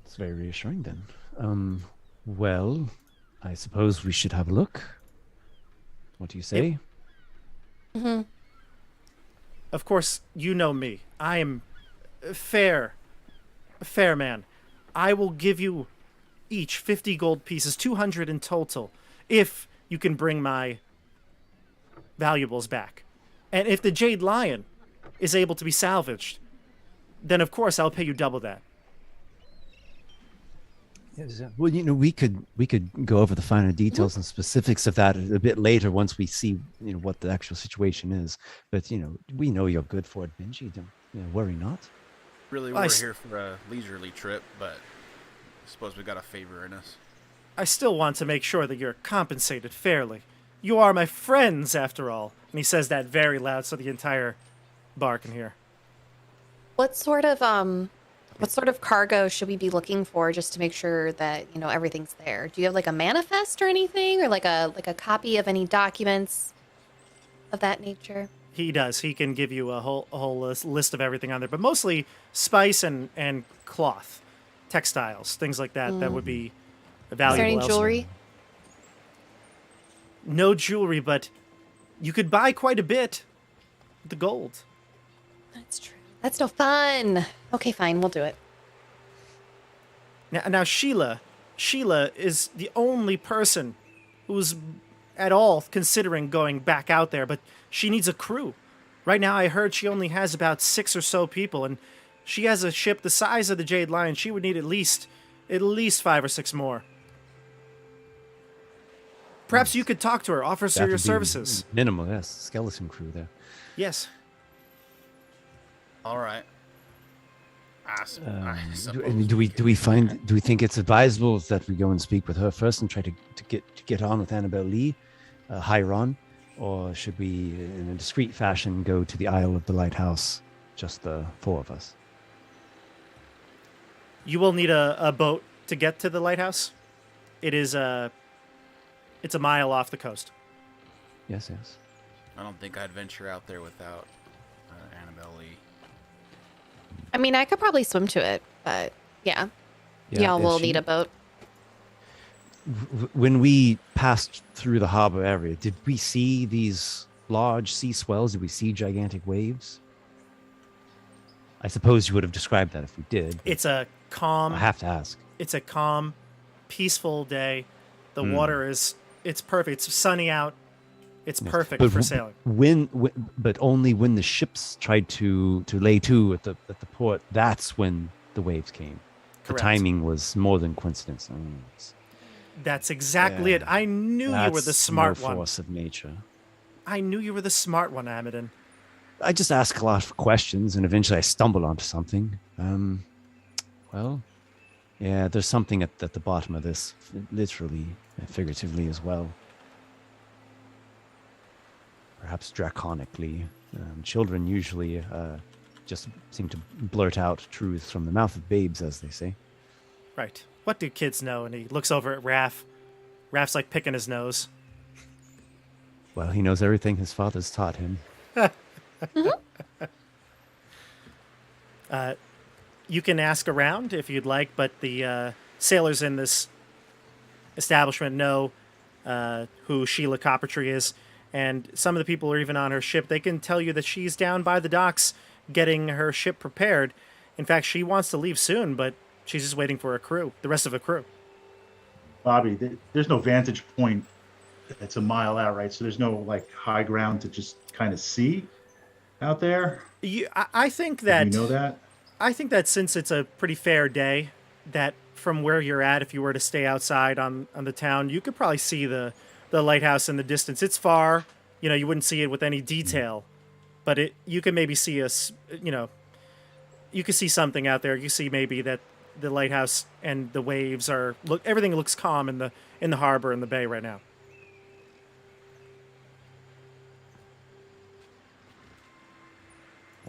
Speaker 4: It's very reassuring then. Well, I suppose we should have a look. What do you say?
Speaker 2: Mm-hmm.
Speaker 1: Of course, you know me. I am a fair man. I will give you each 50 gold pieces, 200 in total, if you can bring my valuables back. And if the Jade Lion is able to be salvaged, then of course I'll pay you double that.
Speaker 4: Well, we could go over the finer details and specifics of that a bit later once we see, what the actual situation is. But we know you're good for it, Benji. Don't worry not.
Speaker 5: Really, we're here for a leisurely trip, but I suppose we got a favor in us.
Speaker 1: I still want to make sure that you're compensated fairly. You are my friends, after all. And he says that very loud so the entire bar can hear.
Speaker 2: What sort of cargo should we be looking for just to make sure that everything's there? Do you have like a manifest or anything, or like a copy of any documents of that nature?
Speaker 1: He does. He can give you a whole list of everything on there, but mostly spice and cloth, textiles, things like that. That would be valuable.
Speaker 2: Is there any
Speaker 1: elsewhere.
Speaker 2: jewelry?
Speaker 1: No jewelry, but you could buy quite a bit with the gold.
Speaker 2: That's true. That's no fun. Okay, fine. We'll do it.
Speaker 1: Now Sheila is the only person who's at all considering going back out there, but she needs a crew. Right now, I heard she only has about 6 or so people, and she has a ship the size of the Jade Lion. She would need at least 5 or 6 more. Perhaps you could talk to her, offer her your services.
Speaker 4: Minimal, yes. Skeleton crew there.
Speaker 1: Yes.
Speaker 5: All right.
Speaker 4: Do we think it's advisable that we go and speak with her first and try to get on with Annabelle Lee, Hyron, or should we, in a discreet fashion, go to the Isle of the Lighthouse, just the 4 of us?
Speaker 1: You will need a boat to get to the lighthouse. It's a mile off the coast.
Speaker 4: Yes.
Speaker 5: I don't think I'd venture out there without Annabelle Lee.
Speaker 2: I mean, I could probably swim to it, but yeah. Y'all will need a boat.
Speaker 4: When we passed through the harbor area, did we see these large sea swells? Did we see gigantic waves? I suppose you would have described that if we did.
Speaker 1: It's a calm...
Speaker 4: I have to ask.
Speaker 1: It's a calm, peaceful day. The water it's perfect. It's sunny out. It's perfect for sailing.
Speaker 4: But only when the ships tried to lay to at the port, that's when the waves came.
Speaker 1: Correct.
Speaker 4: The timing was more than coincidence.
Speaker 1: That's exactly it. I knew you were the smart one.
Speaker 4: Force of nature.
Speaker 1: I knew you were the smart one, Amadon.
Speaker 4: I just ask a lot of questions, and eventually I stumble onto something. Well, yeah, there's something at the bottom of this, literally and figuratively as well. Perhaps draconically. Children usually just seem to blurt out truths from the mouth of babes, as they say.
Speaker 1: Right. What do kids know? And he looks over at Raph. Raph's like picking his nose.
Speaker 4: Well, he knows everything his father's taught him.
Speaker 1: You can ask around if you'd like, but the sailors in this establishment know who Sheila Coppertree is. And some of the people are even on her ship. They can tell you that she's down by the docks getting her ship prepared. In fact, she wants to leave soon, but she's just waiting for the rest of a crew.
Speaker 3: Bobby, there's no vantage point that's a mile out, right? So there's no like high ground to just kind of see out there.
Speaker 1: I think that
Speaker 3: You know that.
Speaker 1: I think that since it's a pretty fair day, that from where you're at, if you were to stay outside on the town, you could probably see the lighthouse in the distance. It's far, you wouldn't see it with any detail, but you can maybe see you could see something out there. You see maybe that the lighthouse and the waves everything looks calm in the harbor and the bay right now.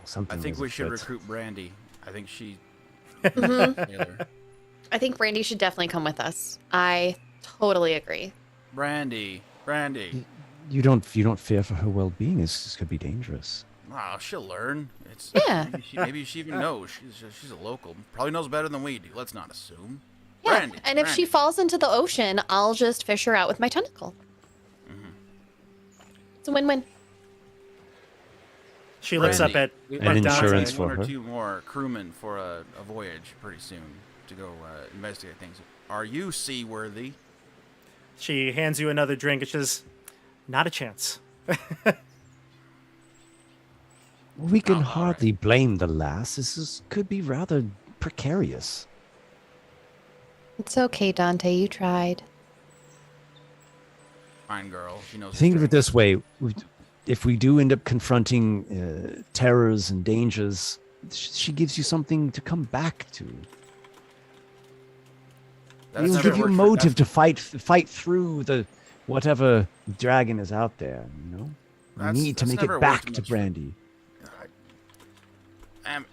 Speaker 4: Something
Speaker 5: I think
Speaker 4: was
Speaker 5: we should
Speaker 4: afoot.
Speaker 5: recruit Brandy. I think she.
Speaker 2: I think Brandy should definitely come with us. I totally agree.
Speaker 5: Brandy.
Speaker 4: You don't fear for her well-being. This could be dangerous.
Speaker 5: Oh, she'll learn. It's
Speaker 2: Yeah.
Speaker 5: Maybe she even knows. She's a local. Probably knows better than we do. Let's not assume.
Speaker 2: Yeah,
Speaker 5: Brandy,
Speaker 2: and if she
Speaker 5: Brandy.
Speaker 2: falls into the ocean, I'll just fish her out with my tentacle. It's a win-win.
Speaker 1: She looks up
Speaker 5: Brandy,
Speaker 1: at
Speaker 5: we
Speaker 1: at
Speaker 5: might
Speaker 4: And
Speaker 1: Dante.
Speaker 4: insurance
Speaker 5: need
Speaker 4: for
Speaker 5: one
Speaker 4: her.
Speaker 5: or two more crewmen for a voyage pretty soon to go investigate things. Are you seaworthy?
Speaker 1: She hands you another drink. It's just not a chance.
Speaker 4: We can
Speaker 5: all right.
Speaker 4: hardly blame the lass. Could be rather precarious.
Speaker 2: It's okay, Dante. You tried.
Speaker 5: Fine girl. She knows.
Speaker 4: Think
Speaker 5: her
Speaker 4: of it this way: if we do end up confronting terrors and dangers, she gives you something to come back to.
Speaker 5: That's
Speaker 4: It'll
Speaker 5: never
Speaker 4: give you a
Speaker 5: worked for-
Speaker 4: motive to fight through the whatever dragon is out there. You
Speaker 5: That's-
Speaker 4: need to
Speaker 5: that's
Speaker 4: make
Speaker 5: never
Speaker 4: it back
Speaker 5: worked
Speaker 4: to
Speaker 5: much for-
Speaker 4: Brandy.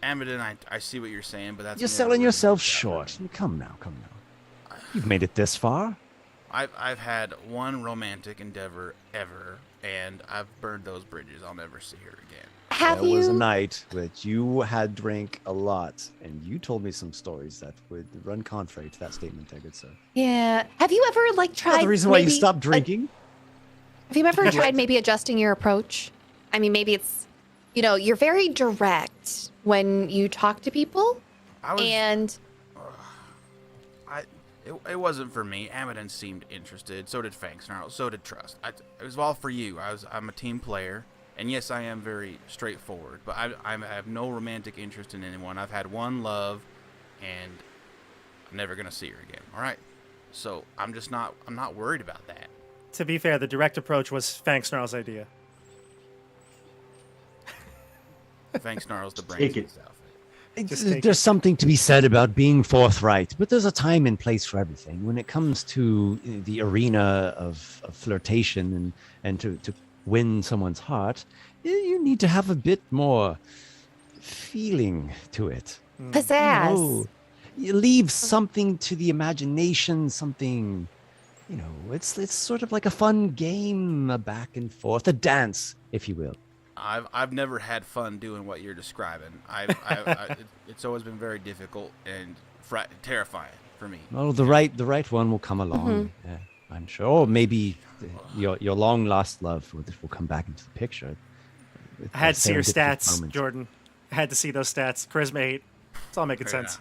Speaker 5: Amidon, I see what you're saying, but that's
Speaker 4: You're
Speaker 5: never
Speaker 4: selling
Speaker 5: worked
Speaker 4: yourself
Speaker 5: much out.
Speaker 4: short. Come now. You've made it this far.
Speaker 5: I've had one romantic endeavor ever, and I've burned those bridges. I'll never see her again.
Speaker 2: Have
Speaker 4: There was a
Speaker 2: you?
Speaker 4: night that you had drank a lot, and you told me some stories that would run contrary to that statement, I good sir.
Speaker 2: Yeah. Have you ever tried?
Speaker 4: That's the reason why you
Speaker 2: maybe
Speaker 4: stopped drinking.
Speaker 2: Have you ever tried maybe adjusting your approach? I mean, maybe it's, you're very direct when you talk to people,
Speaker 5: I was.
Speaker 2: and
Speaker 5: It wasn't for me. Amidon seemed interested. So did Fang Snarl. So did Trust. It was all for you. I'm a team player, and yes, I am very straightforward. But I have no romantic interest in anyone. I've had one love, and I'm never gonna see her again. All right. So I'm not worried about that.
Speaker 1: To be fair, the direct approach was Fang Snarl's idea.
Speaker 5: Fang Snarl's the brains
Speaker 3: Take
Speaker 5: of
Speaker 3: it.
Speaker 5: this outfit.
Speaker 1: Just take
Speaker 4: There's something to be said about being forthright, but there's a time and place for everything. When it comes to the arena of flirtation and to win someone's heart, you need to have a bit more feeling to it.
Speaker 2: pizzazz.
Speaker 4: You leave something to the imagination, something, it's sort of like a fun game, a back and forth, a dance, if you will.
Speaker 5: I've never had fun doing what you're describing. It's always been very difficult and terrifying for me.
Speaker 4: Well, the right one will come along. Yeah, I'm sure. Or maybe your long lost love will come back into the picture.
Speaker 1: I had to see your
Speaker 4: Serendipitous
Speaker 1: stats,
Speaker 4: moment.
Speaker 1: Jordan. I had to see those stats. Charisma 8. It's all making sense.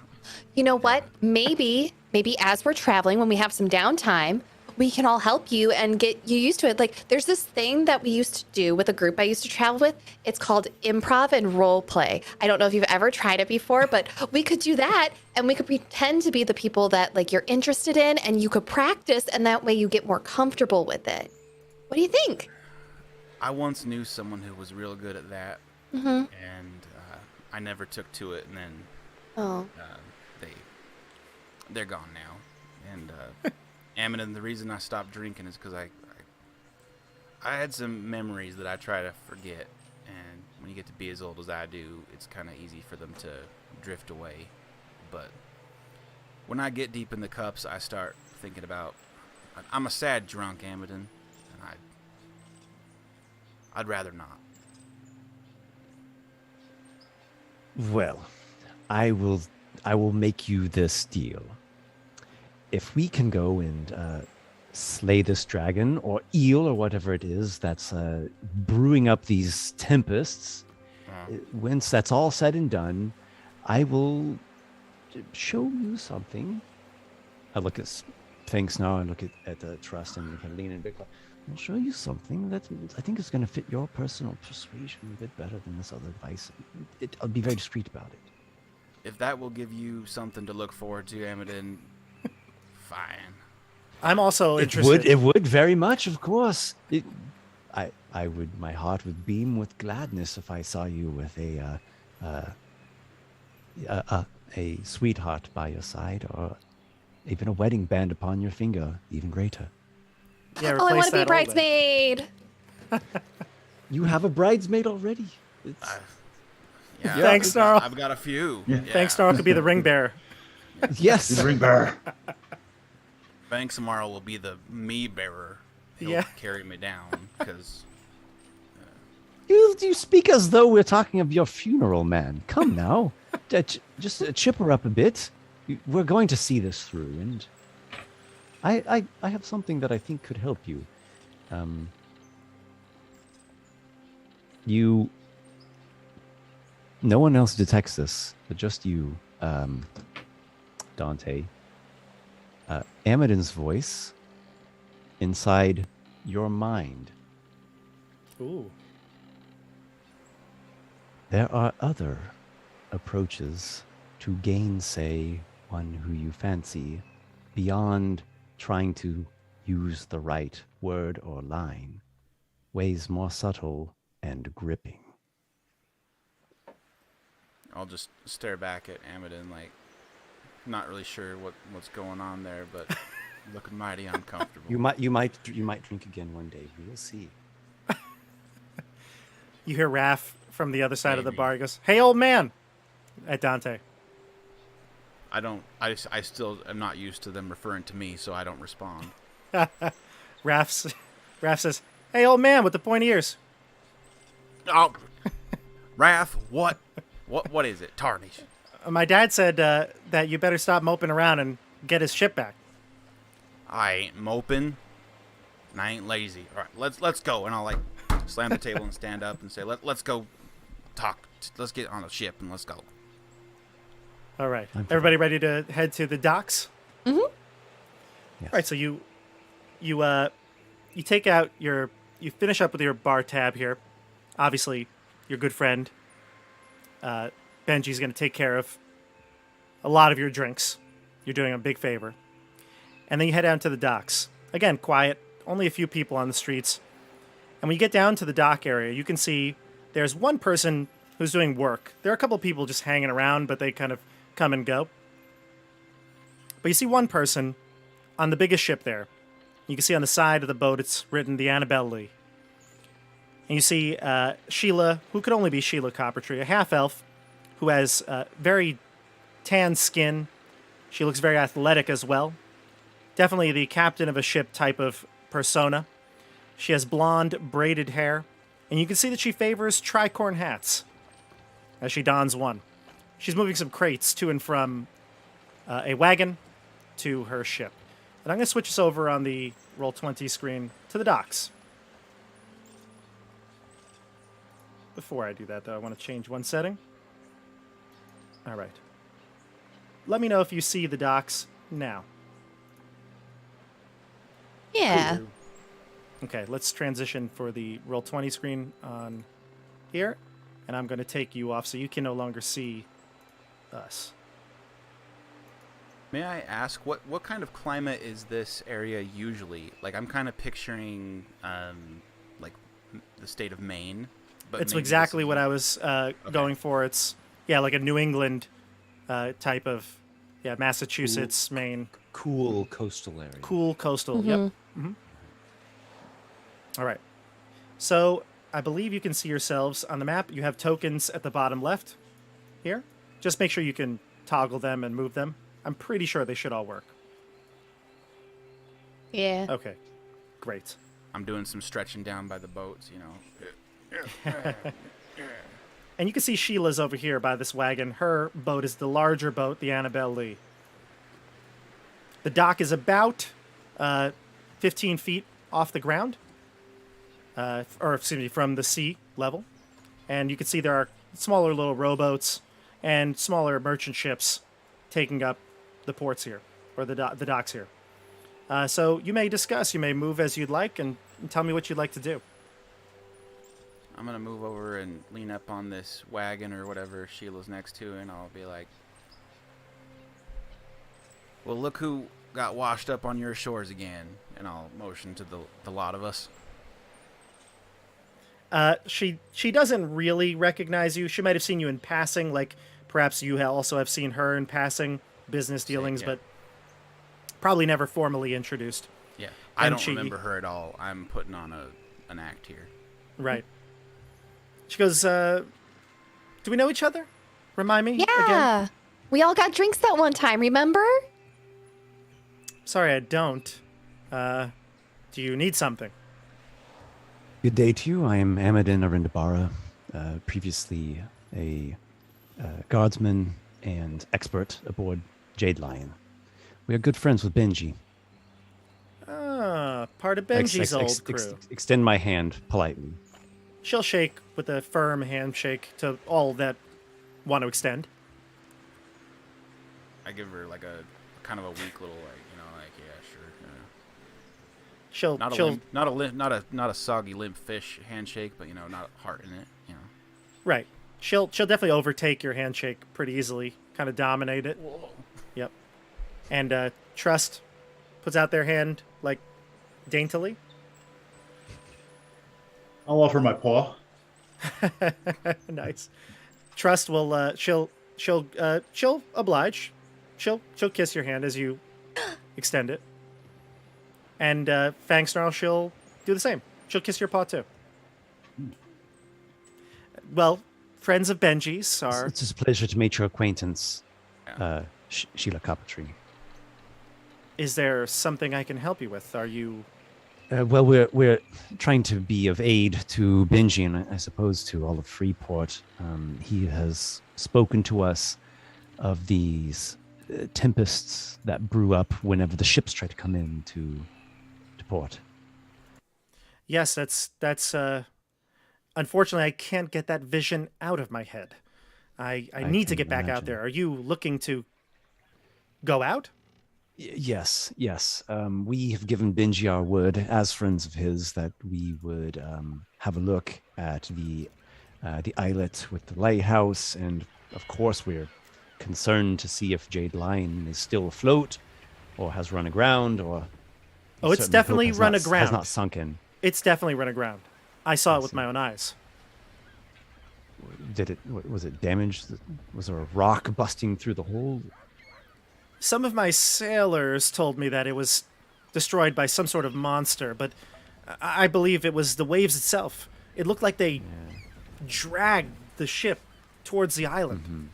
Speaker 2: You know what? Maybe as we're traveling, when we have some downtime, we can all help you and get you used to it. Like, there's this thing that we used to do with a group I used to travel with. It's called improv and role play. I don't know if you've ever tried it before, but we could do that, and we could pretend to be the people that you're interested in, and you could practice, and that way you get more comfortable with it. What do you think?
Speaker 5: I once knew someone who was real good at that,
Speaker 2: Mm-hmm.
Speaker 5: and I never took to it. And then
Speaker 2: Oh,
Speaker 5: they're gone now. And Amidon, the reason I stopped drinking is because I had some memories that I try to forget. And when you get to be as old as I do, it's kind of easy for them to drift away. But when I get deep in the cups, I start thinking about. I'm a sad drunk, Amidon, and I'd rather not.
Speaker 4: Well, I will make you this deal. If we can go and slay this dragon or eel or whatever it is that's brewing up these tempests, once that's all said and done, I will show you something. I look at Finks now. I look at the trust and kind of lean in a bit. I'll show you something that I think is going to fit your personal persuasion a bit better than this other advice. I'll be very discreet about it.
Speaker 5: If that will give you something to look forward to, Amadin, fine.
Speaker 1: I'm also interested.
Speaker 4: It would very much, of course. I would. My heart would beam with gladness if I saw you with a sweetheart by your side, or even a wedding band upon your finger. Even greater.
Speaker 1: Yeah,
Speaker 2: Oh, I want to be
Speaker 1: replace that old
Speaker 2: bridesmaid.
Speaker 4: You have a bridesmaid already.
Speaker 5: Yeah,
Speaker 1: Thanks, Snarl.
Speaker 5: I've got a few.
Speaker 3: Yeah.
Speaker 1: Thanks, Snarl could be the ring bearer.
Speaker 4: Yes.
Speaker 3: He's a ring bearer.
Speaker 5: Banks tomorrow will be the me bearer. He'll
Speaker 1: Yeah.
Speaker 5: carry me down because
Speaker 4: You speak as though we're talking of your funeral, man. Come now. Just chipper up a bit. We're going to see this through, and I have something that I think could help you. No one else detects this, but just you, Dante. Amadin's voice inside your mind.
Speaker 1: Ooh.
Speaker 4: There are other approaches to gainsay one who you fancy beyond trying to use the right word or line, ways more subtle and gripping.
Speaker 5: I'll just stare back at Amadin like not really sure what's going on there, but looking mighty uncomfortable.
Speaker 4: You might drink again one day. We will see.
Speaker 1: You hear Raph from the other side of the
Speaker 5: Maybe.
Speaker 1: bar. He goes, "Hey, old man," at Dante.
Speaker 5: I still am not used to them referring to me, so I don't respond.
Speaker 1: Raph says, "Hey, old man with the pointy ears."
Speaker 5: Oh, Raph, what is it? Tarnish.
Speaker 1: My dad said that you better stop moping around and get his ship back.
Speaker 5: I ain't moping, and I ain't lazy. All right, let's go. And I'll like slam the table and stand up and say, let's go talk. Let's get on a ship and let's go.
Speaker 1: All right. Everybody ready to head to the docks?
Speaker 2: Mm-hmm.
Speaker 4: Yes.
Speaker 1: All right, so you take out you finish up with your bar tab here. Obviously, your good friend Benji's going to take care of a lot of your drinks. You're doing a big favor. And then you head down to the docks. Again, quiet, only a few people on the streets. And when you get down to the dock area, you can see there's one person who's doing work. There are a couple of people just hanging around, but they kind of come and go. But you see one person on the biggest ship there. You can see on the side of the boat, it's written the Annabelle Lee. And you see Sheila, who could only be Sheila Coppertree, a half-elf who has very tan skin. She looks very athletic as well. Definitely the captain of a ship type of persona. She has blonde, braided hair. And you can see that she favors tricorn hats as she dons one. She's moving some crates to and from a wagon to her ship. And I'm going to switch us over on the Roll20 screen to the docks. Before I do that, though, I want to change one setting. All right. Let me know if you see the docks now.
Speaker 2: Yeah.
Speaker 1: Okay, let's transition for the Roll20 screen on here. And I'm going to take you off so you can no longer see us.
Speaker 5: May I ask what kind of climate is this area usually? Like I'm kind of picturing like the state of Maine. But
Speaker 1: It's
Speaker 5: maybe
Speaker 1: exactly
Speaker 5: this is-
Speaker 1: what I was going for. It's, like a New England type of, Massachusetts, Maine.
Speaker 4: Cool coastal area.
Speaker 1: Cool coastal. Yep. Mm-hmm. All right. So I believe you can see yourselves on the map. You have tokens at the bottom left here. Just make sure you can toggle them and move them. I'm pretty sure they should all work.
Speaker 2: Yeah.
Speaker 1: Okay. Great.
Speaker 5: I'm doing some stretching down by the boats, you know.
Speaker 1: And you can see Sheila's over here by this wagon. Her boat is the larger boat, the Annabelle Lee. The dock is about 15 feet off the ground, from the sea level. And you can see there are smaller little rowboats and smaller merchant ships taking up the ports here, or the docks here. So you may discuss, you may move as you'd like, and tell me what you'd like to do.
Speaker 5: I'm gonna move over and lean up on this wagon or whatever Sheila's next to, and I'll be like, well, look who got washed up on your shores again. And I'll motion to the lot of us.
Speaker 1: She doesn't really recognize you. She might have seen you in passing, like perhaps you also have seen her in passing, business dealings,
Speaker 5: yeah.
Speaker 1: but probably never formally introduced.
Speaker 5: Yeah, I
Speaker 1: And
Speaker 5: don't
Speaker 1: she-
Speaker 5: remember her at all. I'm putting on an act here.
Speaker 1: Right. She goes, do we know each other? Remind me
Speaker 2: Yeah.
Speaker 1: again.
Speaker 2: We all got drinks that one time, remember?
Speaker 1: Sorry, I don't. Do you need something?
Speaker 4: Good day to you. I am Amadin Arindabara, previously a guardsman and expert aboard Jade Lion. We are good friends with Benji.
Speaker 1: Ah, part of Benji's old crew.
Speaker 4: Extend my hand politely.
Speaker 1: She'll shake with a firm handshake to all that want to extend.
Speaker 5: I give her like a kind of a weak little yeah, sure.
Speaker 1: She'll
Speaker 5: Not a soggy limp fish handshake, but not heart in it.
Speaker 1: right. She'll definitely overtake your handshake pretty easily, kind of dominate it.
Speaker 5: Whoa.
Speaker 1: Yep. And Trust puts out their hand like daintily.
Speaker 3: I'll offer my paw.
Speaker 1: Nice. Trust will she'll oblige. She'll kiss your hand as you extend it. And Fang Snarl, she'll do the same. She'll kiss your paw too. Well, friends of Benji's are
Speaker 4: It's just a pleasure to meet your acquaintance,
Speaker 5: Yeah.
Speaker 4: Sheila Carpentry.
Speaker 1: Is there something I can help you with? Are you
Speaker 4: Well, we're trying to be of aid to Benji and I suppose to all of Freeport. He has spoken to us of these tempests that brew up whenever the ships try to come in to port.
Speaker 1: Yes, that's unfortunately I can't get that vision out of my head. I need to
Speaker 4: can
Speaker 1: get back out
Speaker 4: imagine.
Speaker 1: there. Are you looking to go out?
Speaker 4: Yes. We have given Benji our word as friends of his that we would have a look at the islet with the lighthouse, and of course we're concerned to see if Jade Lion is still afloat or has run aground, or
Speaker 1: Oh, it's
Speaker 4: certainly hope
Speaker 1: definitely
Speaker 4: has
Speaker 1: run
Speaker 4: not-
Speaker 1: aground.
Speaker 4: Has not sunken.
Speaker 1: It's definitely run aground. I saw
Speaker 4: I
Speaker 1: it with
Speaker 4: see.
Speaker 1: my own eyes.
Speaker 4: Was it damaged? Was there a rock busting through the hole?
Speaker 1: Some of my sailors told me that it was destroyed by some sort of monster, but I believe it was the waves itself. It looked like they dragged the ship towards the island.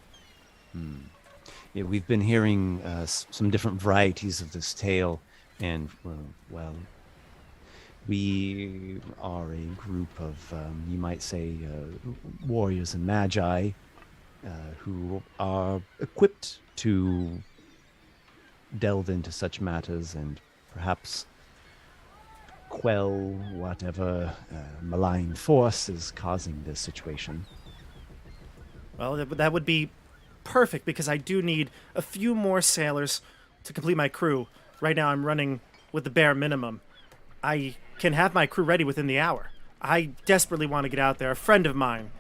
Speaker 4: Yeah, we've been hearing some different varieties of this tale, and well, we are a group of, you might say, warriors and magi who are equipped to delve into such matters and perhaps quell whatever malign force is causing this situation.
Speaker 1: Well, that would be perfect because I do need a few more sailors to complete my crew. Right now I'm running with the bare minimum. I can have my crew ready within the hour. I desperately want to get out there. A friend of mine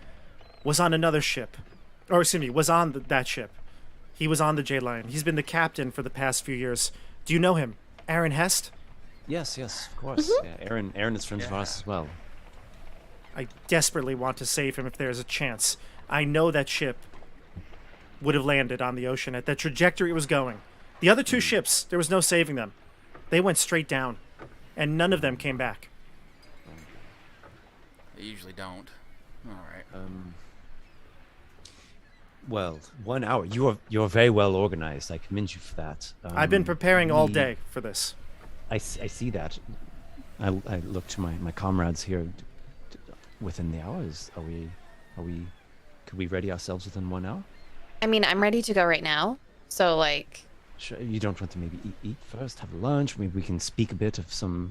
Speaker 1: was on another ship. Or excuse me, was on that ship. He was on the Jade Lion. He's been the captain for the past few years. Do you know him? Aaron Hest?
Speaker 4: Yes, of course. Yeah, Aaron is friends of ours as well.
Speaker 1: I desperately want to save him if there's a chance. I know that ship would have landed on the ocean at the trajectory it was going. The other two ships, there was no saving them. They went straight down, and none of them came back.
Speaker 5: They usually don't. All right.
Speaker 4: Well, 1 hour. You're very well organized. I commend you for that.
Speaker 1: I've been preparing all
Speaker 4: we-
Speaker 1: day for this.
Speaker 4: I see that. I look to my comrades here. Within the hours, are we? Could we ready ourselves within 1 hour?
Speaker 2: I mean, I'm ready to go right now. So, like,
Speaker 4: Sure. You don't want to maybe eat first, have lunch. Maybe we can speak a bit of some,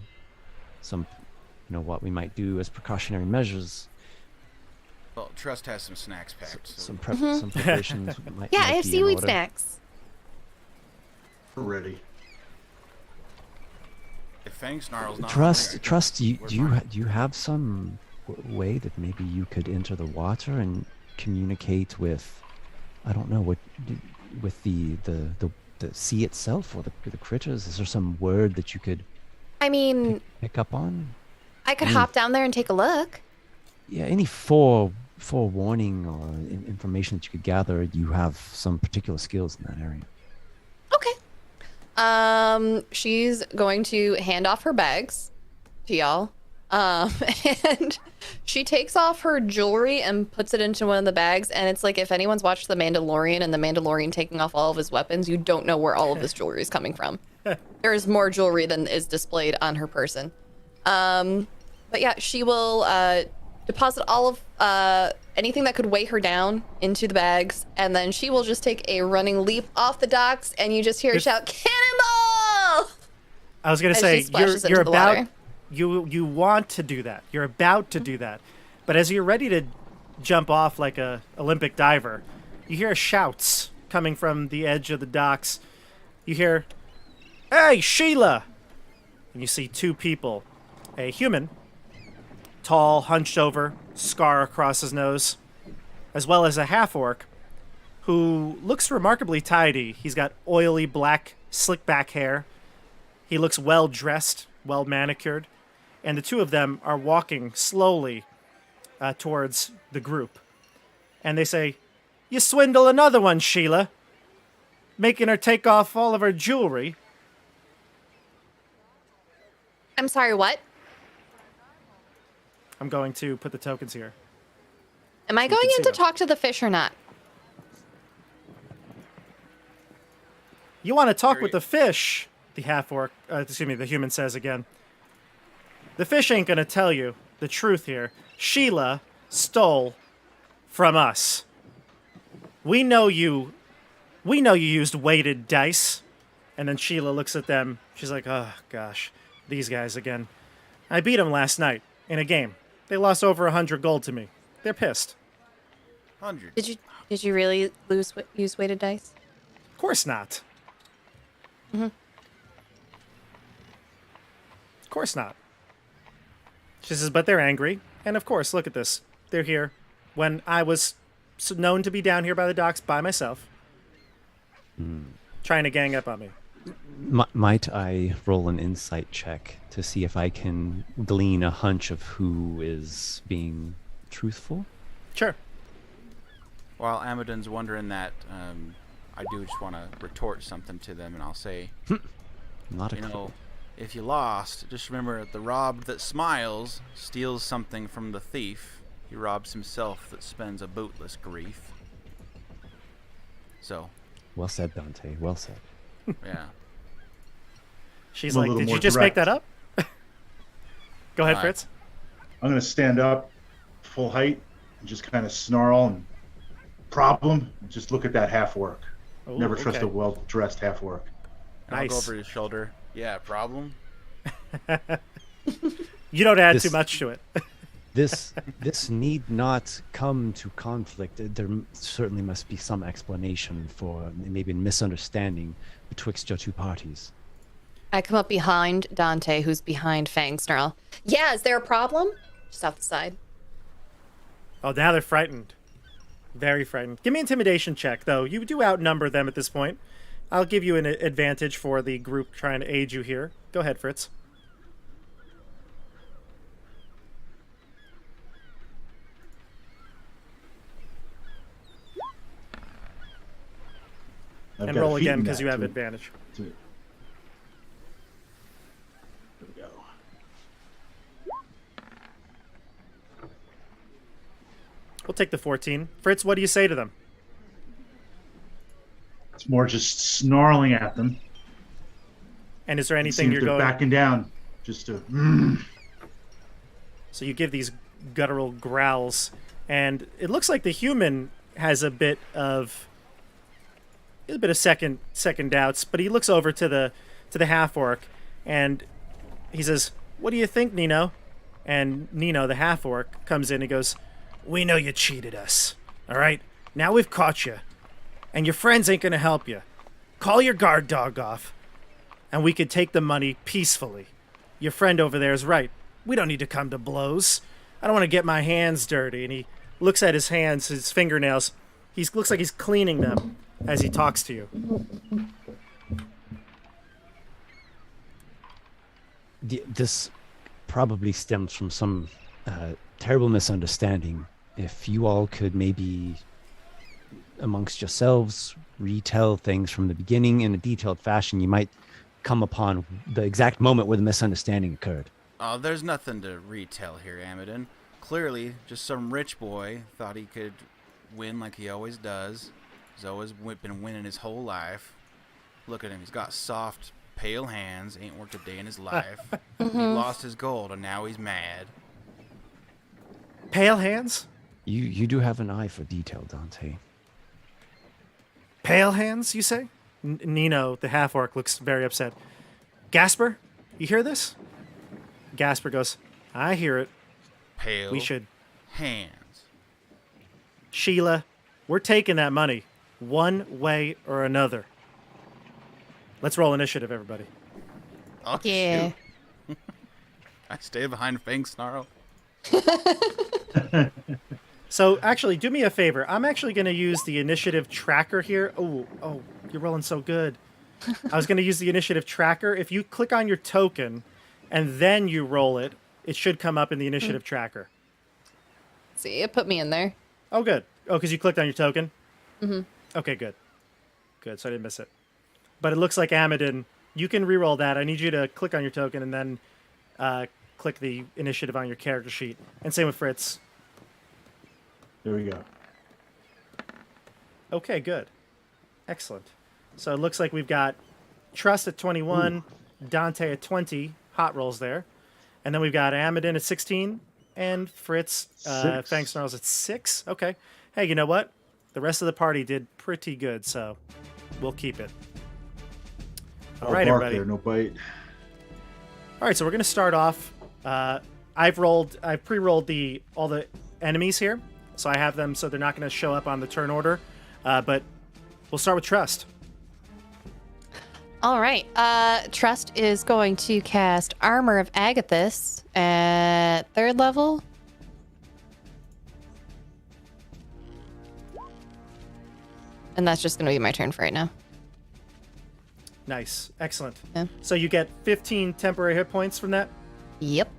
Speaker 4: what we might do as precautionary measures.
Speaker 5: Well, Trust has some snacks packed. So
Speaker 4: Some preparations.
Speaker 2: yeah, I
Speaker 4: might
Speaker 2: have
Speaker 4: be in
Speaker 2: seaweed
Speaker 4: order.
Speaker 2: snacks.
Speaker 3: We're ready.
Speaker 5: If Fang Snarl's not
Speaker 4: Trust. Do
Speaker 5: we're
Speaker 4: you
Speaker 5: fine.
Speaker 4: do you have some way that maybe you could enter the water and communicate with, I don't know, with the sea itself or the critters? Is there some word that you could
Speaker 2: I mean,
Speaker 4: pick up on?
Speaker 2: I could hop down there and take a look.
Speaker 4: Yeah, any forewarning or information that you could gather, you have some particular skills in that area.
Speaker 2: Okay. She's going to hand off her bags to y'all. And she takes off her jewelry and puts it into one of the bags. And it's like if anyone's watched The Mandalorian and the Mandalorian taking off all of his weapons, you don't know where all of this jewelry is coming from. There's more jewelry than is displayed on her person. But yeah, she will deposit all of anything that could weigh her down into the bags, and then she will just take a running leap off the docks, and you just hear her shout, "Cannonball!"
Speaker 1: I was gonna
Speaker 2: As
Speaker 1: say
Speaker 2: she splashes
Speaker 1: you're
Speaker 2: into the
Speaker 1: about
Speaker 2: water.
Speaker 1: you want to do that. You're about to do that, but as you're ready to jump off like a Olympic diver, you hear shouts coming from the edge of the docks. You hear, "Hey, Sheila!" And you see two people, a human, tall, hunched over, scar across his nose, as well as a half-orc who looks remarkably tidy. He's got oily black slick back hair. He looks well dressed, well manicured, and the two of them are walking slowly towards the group. And they say, "You swindle another one, Sheila, making her take off all of her jewelry."
Speaker 2: I'm sorry, what?
Speaker 1: I'm going to put the tokens here.
Speaker 2: Am I
Speaker 1: You
Speaker 2: going
Speaker 1: can see
Speaker 2: in to
Speaker 1: them.
Speaker 2: talk to the fish or not?
Speaker 1: "You want to talk with the fish?" The the human says again. "The fish ain't gonna tell you the truth here. Sheila stole from us. We know you used weighted dice." And then Sheila looks at them. She's like, "Oh gosh, these guys again. I beat them last night in a game. They lost over 100 gold to me. They're pissed."
Speaker 5: 100.
Speaker 2: Did you really use weighted dice?
Speaker 1: Of course not.
Speaker 2: Mm-hmm.
Speaker 1: Of course not. She says, "But they're angry. And of course, look at this. They're here when I was known to be down here by the docks by myself, trying to gang up on me."
Speaker 4: Might I roll an insight check to see if I can glean a hunch of who is being truthful?
Speaker 1: Sure.
Speaker 5: While Amadon's wondering that, I do just want to retort something to them, and I'll say,
Speaker 4: Not a
Speaker 5: you
Speaker 4: clue.
Speaker 5: know, if you lost, just remember the robbed that smiles steals something from the thief. He robs himself that spends a bootless grief. So,
Speaker 4: Well said, Dante. Well said.
Speaker 5: yeah.
Speaker 1: She's
Speaker 3: I'm a
Speaker 1: like,
Speaker 3: little
Speaker 1: "Did you
Speaker 3: more
Speaker 1: just make
Speaker 3: direct.
Speaker 1: that up?" Go ahead,
Speaker 5: Alright.
Speaker 1: Fritz.
Speaker 3: I'm gonna stand up, full height, and just kind of snarl and problem. Just look at that half orc.
Speaker 1: Ooh,
Speaker 3: Never trust
Speaker 1: okay.
Speaker 3: a well-dressed half orc.
Speaker 5: And I'll go
Speaker 1: Nice.
Speaker 5: over his shoulder. Yeah, problem?
Speaker 1: You don't add
Speaker 4: This-
Speaker 1: too much to it.
Speaker 4: This need not come to conflict. There certainly must be some explanation for maybe a misunderstanding betwixt your two parties.
Speaker 2: I come up behind Dante, who's behind Fang Snarl. Yeah, is there a problem? Just off the side.
Speaker 1: Oh, now they're frightened. Very frightened. Give me an intimidation check, though. You do outnumber them at this point. I'll give you an advantage for the group trying to aid you here. Go ahead, Fritz.
Speaker 3: I've
Speaker 1: And
Speaker 3: got a
Speaker 1: roll
Speaker 3: feat
Speaker 1: again
Speaker 3: in
Speaker 1: because
Speaker 3: that
Speaker 1: you have
Speaker 3: to-
Speaker 1: advantage.
Speaker 3: There we go.
Speaker 1: We'll take the 14. Fritz, what do you say to them?
Speaker 3: It's more just snarling at them.
Speaker 1: And is there
Speaker 3: See
Speaker 1: anything
Speaker 3: if
Speaker 1: you're
Speaker 3: they're
Speaker 1: going...
Speaker 3: backing down. Just to.
Speaker 1: So you give these guttural growls, and it looks like the human has a bit of second doubts, but he looks over to the half orc, and he says, "What do you think, Nino?" And Nino, the half orc, comes in and goes, "We know you cheated us. All right, now we've caught you, and your friends ain't gonna help you. call your guard dog off, and we could take the money peacefully. Your friend over there is right. We don't need to come to blows. I don't want to get my hands dirty. And he looks at his hands, his fingernails. He looks like he's cleaning them as he talks to you.
Speaker 4: This probably stems from some terrible misunderstanding. If you all could maybe, amongst yourselves, retell things from the beginning in a detailed fashion, you might come upon the exact moment where the misunderstanding occurred.
Speaker 5: Oh, there's nothing to retell here, Amadon. Clearly, just some rich boy thought he could win like he always does. He's always been winning his whole life. Look at him. He's got soft, pale hands. Ain't worked a day in his life. He lost his gold, and now he's mad.
Speaker 1: Pale hands?
Speaker 4: You do have an eye for detail, Dante.
Speaker 1: Pale hands, you say? Nino, the half-orc, looks very upset. Gasper, you hear this? Gasper goes, I hear it.
Speaker 5: Pale
Speaker 1: We should.
Speaker 5: hands.
Speaker 1: Sheila, we're taking that money one way or another. Let's roll initiative, everybody.
Speaker 5: Oh,
Speaker 2: Yeah.
Speaker 5: shoot. I stay behind Fang Snarl.
Speaker 1: So, actually, do me a favor. I'm actually going to use the initiative tracker here. Oh, you're rolling so good. I was going to use the initiative tracker. If you click on your token and then you roll it, it should come up in the initiative tracker.
Speaker 2: See, it put me in there.
Speaker 1: Oh, good. Oh, because you clicked on your token? Mm-hmm. Okay, good. Good, so I didn't miss it. But it looks like Amadon, you can re-roll that. I need you to click on your token and then click the initiative on your character sheet. And same with Fritz.
Speaker 3: There we go.
Speaker 1: Okay, good. Excellent. So it looks like we've got Trust at 21, Dante at 20, hot rolls there. And then we've got Amadon at 16, and Fritz,
Speaker 3: Six.
Speaker 1: Fang Snarls at 6. Okay. Hey, you know what? The rest of the party did pretty good, so we'll keep it. All right,
Speaker 3: bark
Speaker 1: everybody.
Speaker 3: there, no bite.
Speaker 1: All right, so we're going to start off. I've pre-rolled all the enemies here, so I have them so they're not going to show up on the turn order. But we'll start with Trust.
Speaker 2: All right. Trust is going to cast Armor of Agathis at 3rd level. And that's just going to be my turn for right now.
Speaker 1: Nice, excellent.
Speaker 2: Yeah.
Speaker 1: So you get 15 temporary hit points from that.
Speaker 2: Yep.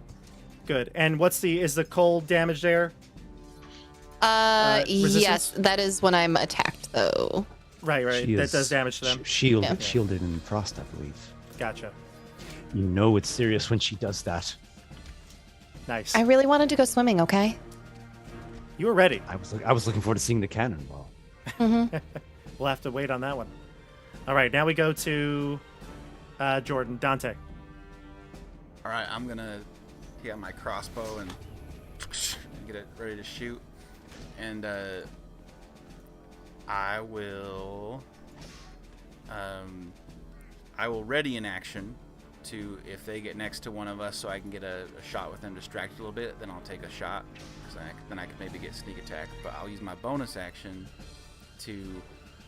Speaker 1: Good. And is the cold damage there?
Speaker 2: Yes,
Speaker 1: resistance?
Speaker 2: that is when I'm attacked, though.
Speaker 1: Right.
Speaker 4: She
Speaker 1: That
Speaker 4: is
Speaker 1: does damage to them.
Speaker 4: Shielded in frost, I believe.
Speaker 1: Gotcha.
Speaker 4: You know it's serious when she does that.
Speaker 1: Nice.
Speaker 2: I really wanted to go swimming, okay?
Speaker 1: You were ready.
Speaker 4: I was looking forward to seeing the cannonball.
Speaker 1: We'll have to wait on that one. All right, now we go to Jordan, Dante.
Speaker 5: All right, I'm going to get my crossbow and get it ready to shoot. And I will ready in action to, if they get next to one of us so I can get a shot with them distracted a little bit, then I'll take a shot. Then I can maybe get sneak attack. But I'll use my bonus action to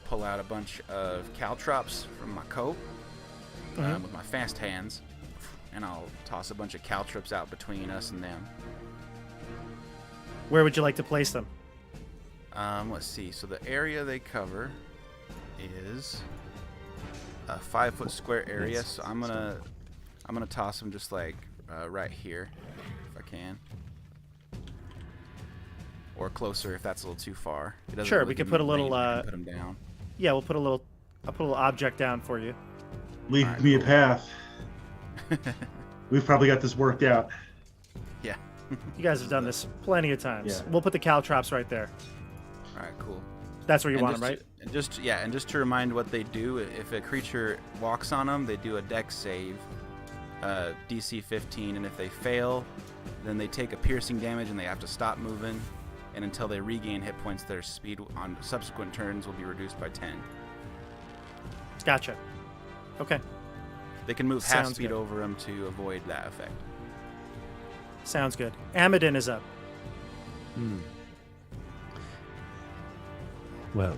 Speaker 5: pull out a bunch of caltrops from my coat with my fast hands, and I'll toss a bunch of caltrops out between us and them.
Speaker 1: Where would you like to place them?
Speaker 5: Let's see. So the area they cover is a 5-foot square area.
Speaker 4: Nice.
Speaker 5: So I'm gonna toss them just like right here, if I can, or closer if that's a little too far. It doesn't
Speaker 1: Sure,
Speaker 5: really
Speaker 1: we could
Speaker 5: give
Speaker 1: put
Speaker 5: me
Speaker 1: a little,
Speaker 5: range, I can put them down.
Speaker 1: Yeah, I'll put a little object down for you.
Speaker 3: Leave
Speaker 5: Alright,
Speaker 3: me
Speaker 5: cool.
Speaker 3: a path. We've probably got this worked out.
Speaker 5: Yeah.
Speaker 1: You guys have done this plenty of times.
Speaker 3: Yeah.
Speaker 1: We'll put the caltrops right there.
Speaker 5: All right. Cool.
Speaker 1: That's where you
Speaker 5: And
Speaker 1: want them, right?
Speaker 5: And just to remind what they do, if a creature walks on them, they do a dex save, DC 15, and if they fail, then they take a piercing damage and they have to stop moving, and until they regain hit points, their speed on subsequent turns will be reduced by 10.
Speaker 1: Gotcha. Okay.
Speaker 5: They can move half
Speaker 1: Sounds
Speaker 5: speed
Speaker 1: good.
Speaker 5: over them to avoid that effect.
Speaker 1: Sounds good. Amadon is up.
Speaker 4: Well,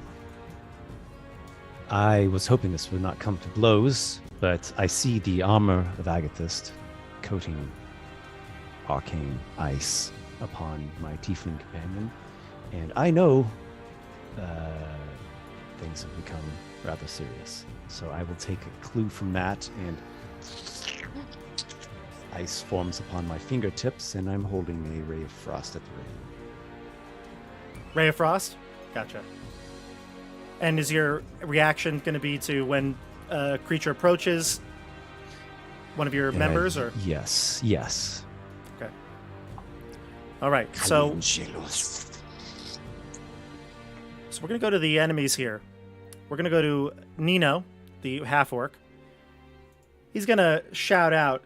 Speaker 4: I was hoping this would not come to blows, but I see the armor of Agathist coating arcane ice upon my tiefling companion, and I know things have become rather serious. So I will take a clue from that, and ice forms upon my fingertips, and I'm holding a ray of frost at the ready.
Speaker 1: Ray of Frost? Gotcha. And is your reaction going to be to when a creature approaches one of your members, or?
Speaker 4: Yes.
Speaker 1: Okay. All right, so we're going to go to the enemies here. We're going to go to Nino, the half-orc. He's going to shout out.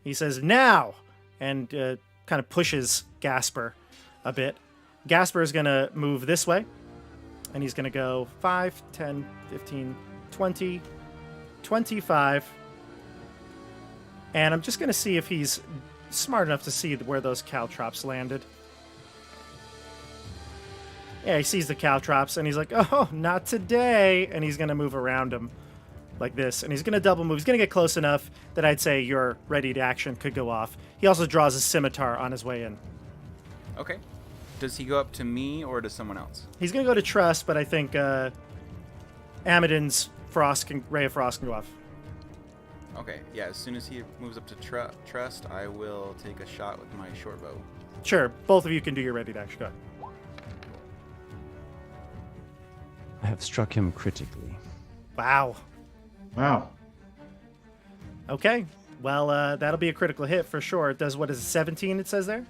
Speaker 1: He says, now! And kind of pushes Gasper a bit. Gasper is going to move this way. And he's going to go 5, 10, 15, 20, 25. And I'm just going to see if he's smart enough to see where those caltrops landed. Yeah, he sees the caltrops, and he's like, oh, not today. And he's going to move around him like this. And he's going to double move. He's going to get close enough that I'd say your ready to action could go off. He also draws a scimitar on his way in.
Speaker 5: Okay. Does he go up to me or to someone else?
Speaker 1: He's going to go to Trust, but I think Amadin's Ray of Frost can go off.
Speaker 5: Okay, yeah, as soon as he moves up to Trust, I will take a shot with my short bow.
Speaker 1: Sure, both of you can do your ready to action. Go ahead.
Speaker 4: I have struck him critically.
Speaker 1: Wow. Okay, well, that'll be a critical hit for sure. It does, what is it, 17 it says there?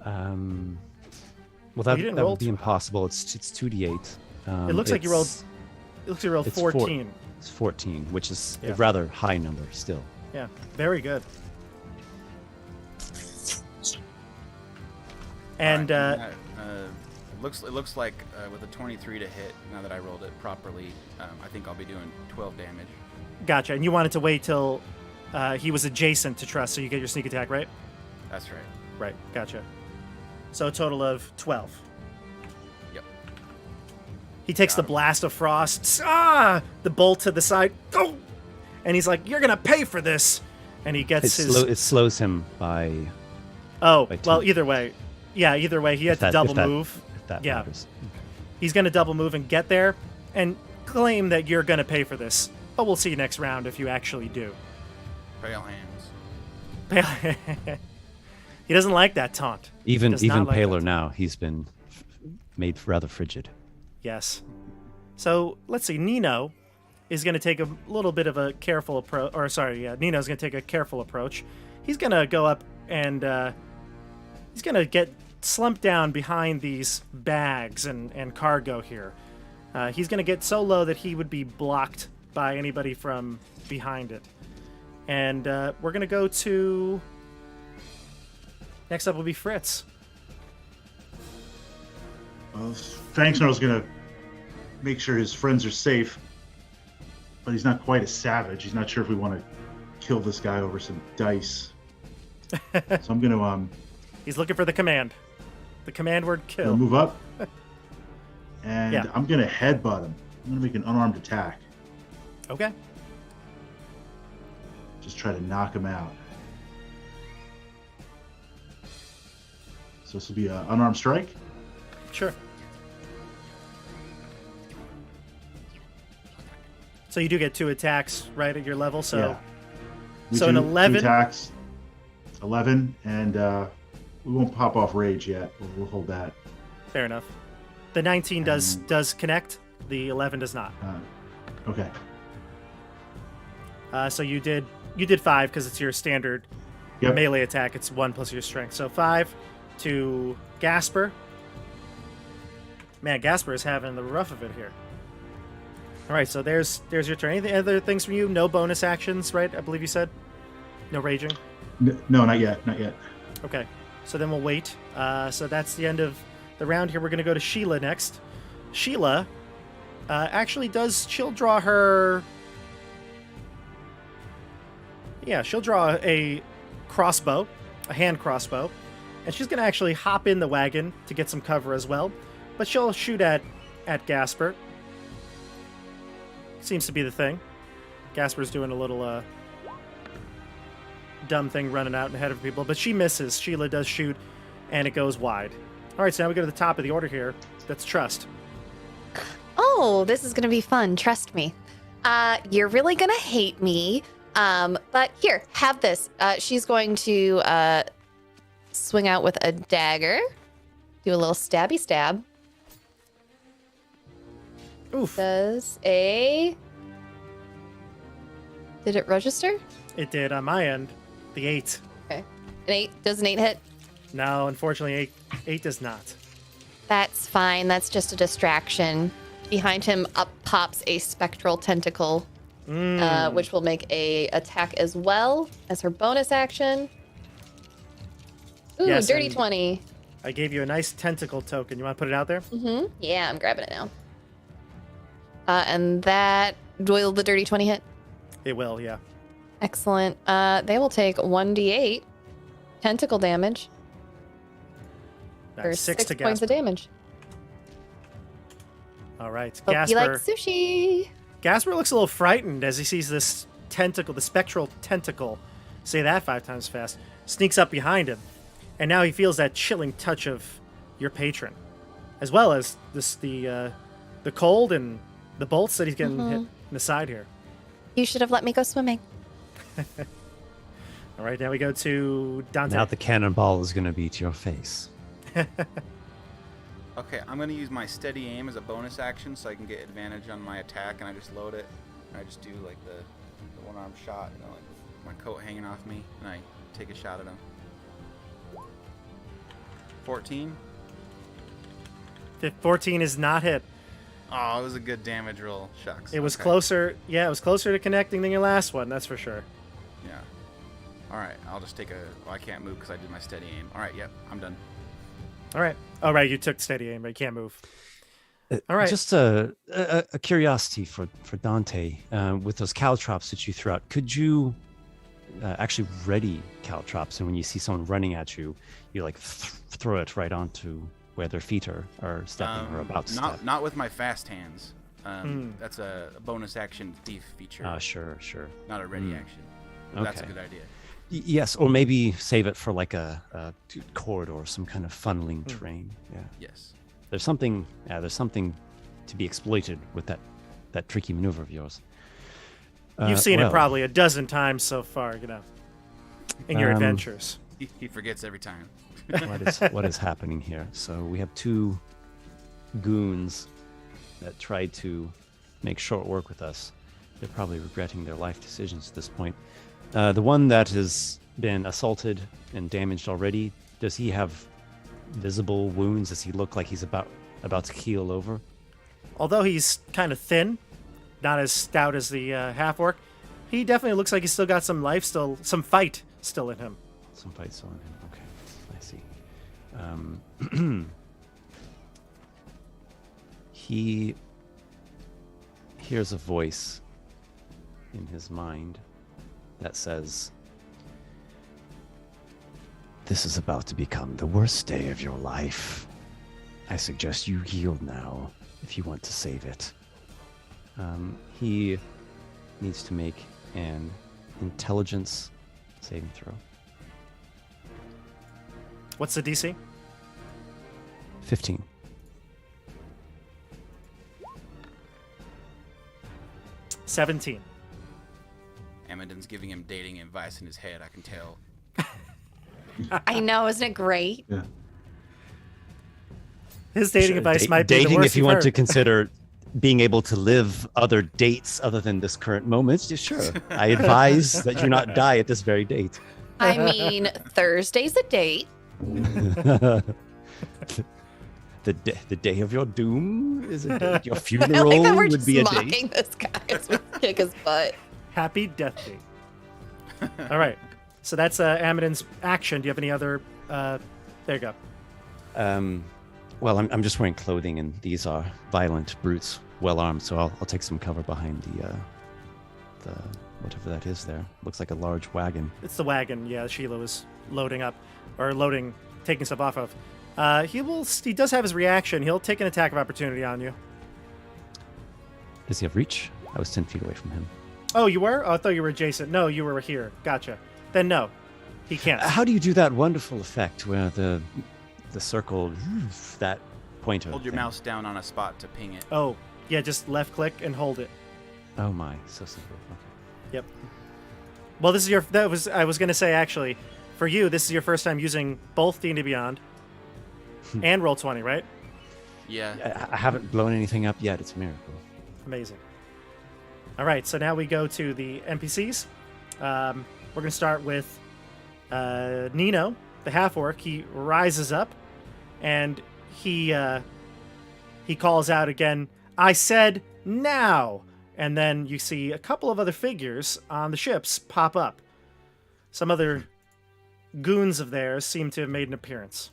Speaker 4: Well, that
Speaker 1: roll
Speaker 4: would be impossible. It's 2d8.
Speaker 1: It looks like you rolled. It looks like you rolled 14.
Speaker 4: It's 14, which is
Speaker 1: Yeah.
Speaker 4: a rather high number still.
Speaker 1: Yeah, very good. And
Speaker 5: it looks like with a 23 to hit, now that I rolled it properly, I think I'll be doing 12 damage.
Speaker 1: gotcha. And you wanted to wait till he was adjacent to Trust, so you get your sneak attack, right?
Speaker 5: That's right.
Speaker 1: Right. Gotcha. So a total of 12.
Speaker 5: Yep.
Speaker 1: He takes the blast of frost. The bolt to the side. Oh! And he's like, "You're gonna pay for this." And he gets
Speaker 4: It slows him by.
Speaker 1: Oh,
Speaker 4: by
Speaker 1: well,
Speaker 4: 2.
Speaker 1: either way. Yeah, either way, he had to double move.
Speaker 4: If that
Speaker 1: Yeah.
Speaker 4: matters.
Speaker 1: He's going to double move and get there and claim that you're going to pay for this. But we'll see next round if you actually do.
Speaker 5: Pale hands.
Speaker 1: He doesn't like that taunt.
Speaker 4: Even
Speaker 1: Does not like
Speaker 4: paler
Speaker 1: that.
Speaker 4: now. He's been made rather frigid.
Speaker 1: Yes. So let's see. Nino is going to take a little bit of a careful approach. Or sorry, yeah, Nino's going to take a careful approach. He's going to go up and he's going to get slumped down behind these bags and cargo here. He's going to get so low that he would be blocked by anybody from behind it. And we're going to go to... Next up will be Fritz.
Speaker 3: Well, Fangsnarl's gonna make sure his friends are safe, but he's not quite a savage. He's not sure if we want to kill this guy over some dice. So I'm gonna
Speaker 1: He's looking for the command. The command word kill.
Speaker 3: gonna move up, and
Speaker 1: Yeah.
Speaker 3: I'm gonna headbutt him. I'm gonna make an unarmed attack.
Speaker 1: Okay.
Speaker 3: Just try to knock him out. So this will be an unarmed strike.
Speaker 1: Sure. So you do get 2 attacks right at your level. So
Speaker 3: Yeah. We
Speaker 1: So an
Speaker 3: do
Speaker 1: 11?
Speaker 3: 2 attacks. 11, and we won't pop off rage yet. We'll hold that.
Speaker 1: fair enough. The 19 does connect. The 11 does not.
Speaker 3: Okay.
Speaker 1: So you did 5 because it's your standard
Speaker 3: Yep.
Speaker 1: melee attack. It's 1 plus your strength. So 5 to Gasper. Man, Gasper is having the rough of it here. All right, so there's your turn. Any other things from you? No bonus actions, right? I believe you said. No raging.
Speaker 3: No, not yet. Not yet.
Speaker 1: Okay, so then we'll wait. So that's the end of the round here. We're going to go to Sheila next. Sheila actually she'll draw her... Yeah, she'll draw a crossbow, a hand crossbow, and she's going to actually hop in the wagon to get some cover as well. But she'll shoot at Gasper. seems to be the thing. Gasper's doing a little dumb thing running out ahead of people, but she misses. Sheila does shoot, and it goes wide. All right, so now we go to the top of the order here. That's Trust.
Speaker 2: Oh, this is going to be fun. Trust me. You're really going to hate me. But here, have this. She's going to swing out with a dagger. Do a little stabby stab.
Speaker 1: Oof.
Speaker 2: Does a... Did it register?
Speaker 1: It did on my end. The 8.
Speaker 2: Okay. An 8. Does an 8 hit?
Speaker 1: No, unfortunately, 8 does not.
Speaker 2: That's fine. That's just a distraction. Behind him, up pops a spectral tentacle, which will make a attack as well as her bonus action. Ooh,
Speaker 1: Yes,
Speaker 2: dirty
Speaker 1: and-
Speaker 2: 20.
Speaker 1: I gave you a nice tentacle token. You want to put it out there?
Speaker 2: Mm-hmm. Yeah, I'm grabbing it now. And that, will the dirty 20 hit?
Speaker 1: It will, yeah.
Speaker 2: Excellent. They will take 1d8 tentacle damage for
Speaker 1: Nice. 6 to
Speaker 2: points
Speaker 1: Gasper.
Speaker 2: of damage.
Speaker 1: All right,
Speaker 2: Hope you like
Speaker 1: Gasper.
Speaker 2: sushi.
Speaker 1: Gasper looks a little frightened as he sees this tentacle, the spectral tentacle. Say that 5 times fast. Sneaks up behind him, and now he feels that chilling touch of your patron, as well as the cold and the bolts that he's getting hit in the side here.
Speaker 2: You should have let me go swimming.
Speaker 1: All right, now we go to Dante.
Speaker 4: Now the cannonball is going to be to your face.
Speaker 5: Okay, I'm gonna use my steady aim as a bonus action so I can get advantage on my attack, and I just load it. And I just do like the one-arm shot, you know, like with my coat hanging off me, and I take a shot at him. 14.
Speaker 1: 14 is not hit.
Speaker 5: Oh, it was a good damage roll. Shucks.
Speaker 1: It was
Speaker 5: Okay.
Speaker 1: closer. Yeah, it was closer to connecting than your last one. That's for sure.
Speaker 5: Yeah. All right, I'll just take a. Well, I can't move because I did my steady aim. All right, yep, I'm done.
Speaker 1: All right. All right, you took steady aim, but you can't move. All right.
Speaker 4: Just a curiosity for Dante. With those caltrops that you threw out, could you actually ready caltrops, and when you see someone running at you, you like throw it right onto where their feet are stepping or about to step?
Speaker 5: Not with my fast hands. That's a bonus action thief feature.
Speaker 4: Sure.
Speaker 5: Not a ready action. That's a
Speaker 4: Okay.
Speaker 5: good idea.
Speaker 4: Yes, or maybe save it for like a corridor, some kind of funneling terrain. Yeah,
Speaker 5: Yes.
Speaker 4: there's something to be exploited with that tricky maneuver of yours.
Speaker 1: You've seen it
Speaker 4: well,
Speaker 1: probably a dozen times so far, in your
Speaker 4: Um,
Speaker 1: adventures.
Speaker 5: He forgets every time.
Speaker 4: what is happening here? So we have 2 goons that tried to make short work with us. They're probably regretting their life decisions at this point. The one that has been assaulted and damaged already, does he have visible wounds? Does he look like he's about to keel over?
Speaker 1: Although he's kind of thin, not as stout as the half-orc, he definitely looks like he's still got some life, some fight still in him.
Speaker 4: Some fights on him. Okay, I see. He hears a voice in his mind that says, "This is about to become the worst day of your life. I suggest you yield now if you want to save it." He needs to make an intelligence saving throw.
Speaker 1: What's the DC?
Speaker 4: 15.
Speaker 1: 17.
Speaker 5: Amundsen's giving him dating advice in his head, I can tell.
Speaker 2: I know, isn't it great?
Speaker 3: Yeah.
Speaker 1: His dating advice might be
Speaker 4: dating
Speaker 1: the worst
Speaker 4: if you
Speaker 1: you've
Speaker 4: want
Speaker 1: heard.
Speaker 4: to consider being able to live other dates other than this current moment. Yeah, sure. I advise that you not die at this very date.
Speaker 2: I mean, Thursday's a date.
Speaker 4: The day of your doom is a date. Your
Speaker 2: I
Speaker 4: funeral
Speaker 2: like that we're
Speaker 4: would
Speaker 2: just
Speaker 4: be a
Speaker 2: mocking
Speaker 4: date.
Speaker 2: this guy as we kick his butt.
Speaker 1: Happy death date. All right. So that's Amidon's action. Do you have any other? There you go.
Speaker 4: Well, I'm just wearing clothing, and these are violent brutes, well armed. So I'll take some cover behind the whatever that is there. Looks like a large wagon.
Speaker 1: It's the wagon. Yeah, Sheila was loading up, or taking stuff off of. He does have his reaction. He'll take an attack of opportunity on you.
Speaker 4: Does he have reach? I was 10 feet away from him.
Speaker 1: Oh, you were? Oh, I thought you were adjacent. No, you were here. Gotcha. Then no, he can't.
Speaker 4: How do you do that wonderful effect where the circle, that pointer?
Speaker 5: Hold your
Speaker 4: thing?
Speaker 5: mouse down on a spot to ping it.
Speaker 1: Oh, yeah, just left click and hold it.
Speaker 4: Oh my, so simple. Okay.
Speaker 1: Yep. Well, this is your. I was gonna say actually, for you, this is your first time using both D&D Beyond and Roll20, right?
Speaker 5: Yeah.
Speaker 4: I haven't blown anything up yet. It's a miracle.
Speaker 1: Amazing. All right, so now we go to the NPCs. We're gonna start with Nino, the half orc. He rises up, and he calls out again. I said now. And then you see a couple of other figures on the ships pop up. Some other goons of theirs seem to have made an appearance.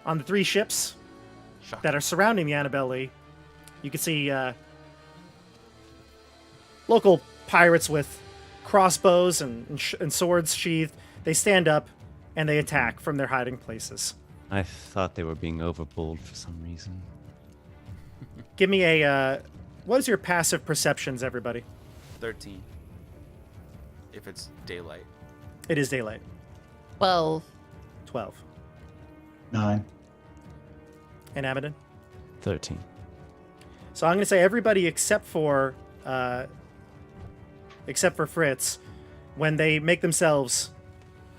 Speaker 1: On the 3 ships
Speaker 5: Shock.
Speaker 1: that are surrounding the Annabelle, you can see local pirates with crossbows and swords sheathed. They stand up and they attack from their hiding places.
Speaker 4: I thought they were being overbold for some reason.
Speaker 1: Give me a, what is your passive perceptions, everybody?
Speaker 5: 13. If it's daylight.
Speaker 1: It is daylight.
Speaker 2: 12.
Speaker 1: 12.
Speaker 3: 9.
Speaker 1: And Abaddon?
Speaker 4: 13.
Speaker 1: So I'm going to say everybody except for Fritz, when they make themselves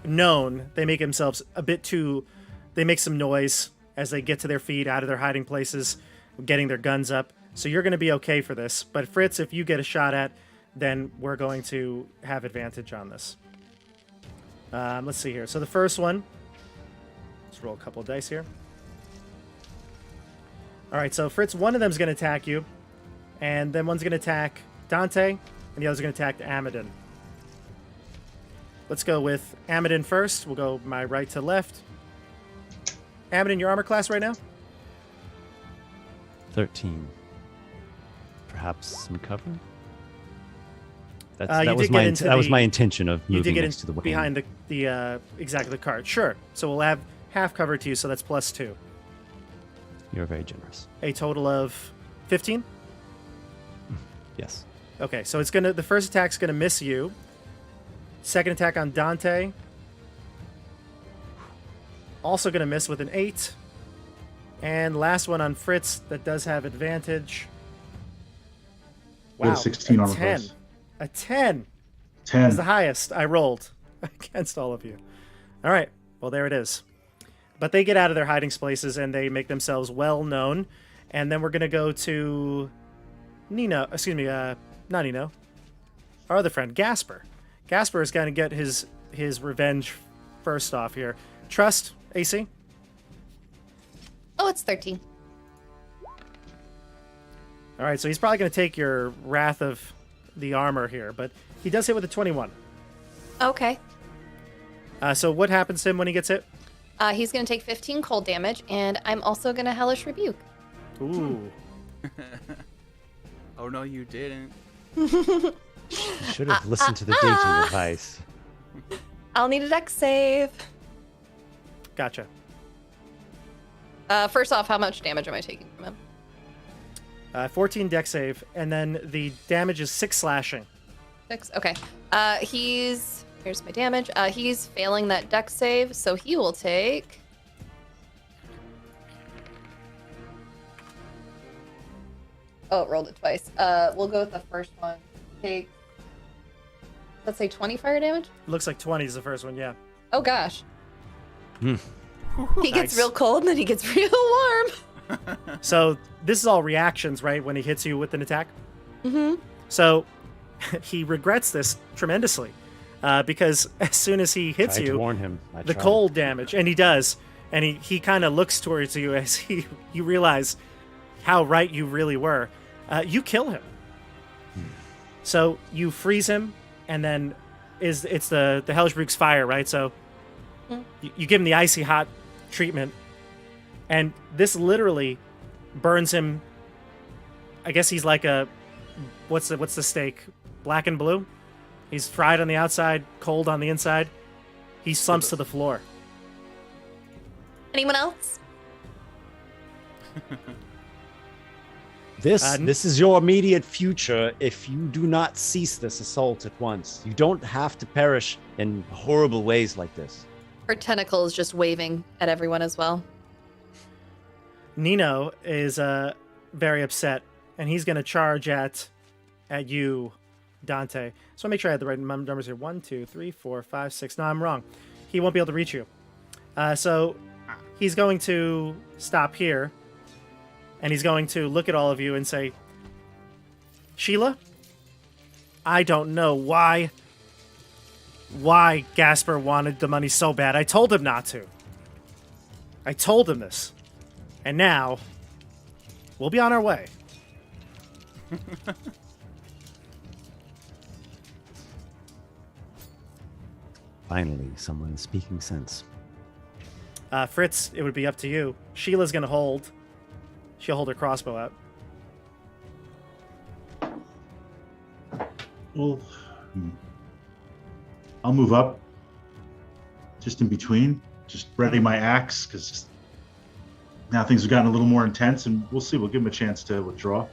Speaker 1: known, they make themselves a bit too, they make some noise as they get to their feet out of their hiding places, getting their guns up. So you're going to be okay for this. But Fritz, if you get a shot at, then we're going to have advantage on this. Let's see here. So the first one, let's roll a couple of dice here. All right, so Fritz, one of them is going to attack you, and then one's going to attack Dante, and the other's going to attack Amadin. Let's go with Amadin first. We'll go my right to left. Amadin, your armor class right now?
Speaker 4: 13. Perhaps some cover?
Speaker 1: You
Speaker 4: That was
Speaker 1: did get into
Speaker 4: my
Speaker 1: the-
Speaker 4: intention of
Speaker 1: You
Speaker 4: moving
Speaker 1: did get
Speaker 4: next to the wing.
Speaker 1: behind the exactly the card. Sure. So we'll have half cover to you, so that's +2.
Speaker 4: You're very generous.
Speaker 1: A total of 15?
Speaker 4: Yes.
Speaker 1: Okay, so it's gonna, the first attack's gonna miss you. Second attack on Dante. Also gonna miss with an 8. And last one on Fritz that does have advantage.
Speaker 3: We have
Speaker 1: Wow,
Speaker 3: 16
Speaker 1: a
Speaker 3: armor
Speaker 1: 10.
Speaker 3: class.
Speaker 1: A 10 is
Speaker 3: 10.
Speaker 1: the highest I rolled against all of you. All right, well there it is. But they get out of their hiding places and they make themselves well known. And then we're gonna go to Nino. Excuse me, not Nino. Our other friend, Gasper. Gasper is gonna get his revenge first off here. Trust, AC.
Speaker 2: Oh, it's 13.
Speaker 1: All right, so he's probably gonna take your Wrath of the Armor here, but he does hit with a 21.
Speaker 2: Okay.
Speaker 1: So what happens to him when he gets hit?
Speaker 2: He's going to take 15 cold damage, and I'm also going to Hellish Rebuke.
Speaker 1: Ooh.
Speaker 5: Oh no, you didn't.
Speaker 4: You should have listened to the dating advice.
Speaker 2: I'll need a dex save.
Speaker 1: Gotcha.
Speaker 2: First off, how much damage am I taking from him?
Speaker 1: 14 dex save, and then the damage is 6 slashing.
Speaker 2: 6? Okay. Here's my damage. He's failing that dex save, so he will take... Oh, it rolled it twice. We'll go with the first one. Take, let's say 20 fire damage?
Speaker 1: Looks like 20 is the first one, yeah.
Speaker 2: Oh, gosh.
Speaker 4: Hmm.
Speaker 2: He gets
Speaker 1: Nice.
Speaker 2: real cold, and then he gets real warm.
Speaker 1: So this is all reactions, right, when he hits you with an attack?
Speaker 2: Mm-hmm.
Speaker 1: So he regrets this tremendously because as soon as he hits
Speaker 4: Tried to
Speaker 1: you,
Speaker 4: warn him. I
Speaker 1: the
Speaker 4: tried.
Speaker 1: cold damage, and he does, and he kind of looks towards you as you realize how right you really were. You kill him. So you freeze him, and then it's the Hellish Rebuke's fire, right? So you give him the icy hot treatment, and this literally burns him. I guess he's like a what's the steak? Black and blue. He's fried on the outside, cold on the inside. He slumps to the floor.
Speaker 2: Anyone else?
Speaker 6: This is your immediate future if you do not cease this assault at once. You don't have to perish in horrible ways like this.
Speaker 2: Her tentacle is just waving at everyone as well.
Speaker 1: Nino is very upset, and he's going to charge at you, Dante. So I'll make sure I had the right numbers here. 1, 2, 3, 4, 5, 6. No, I'm wrong. He won't be able to reach you. So he's going to stop here, and he's going to look at all of you and say, Sheila, I don't know why Gasper wanted the money so bad. I told him not to. I told him this. And now, we'll be on our way.
Speaker 4: Finally, someone speaking sense.
Speaker 1: Fritz, it would be up to you. Sheila's going to hold. She'll hold her crossbow out.
Speaker 3: Well, I'll move up just in between, just ready my axe, because now things have gotten a little more intense, and we'll see. We'll give him a chance to withdraw.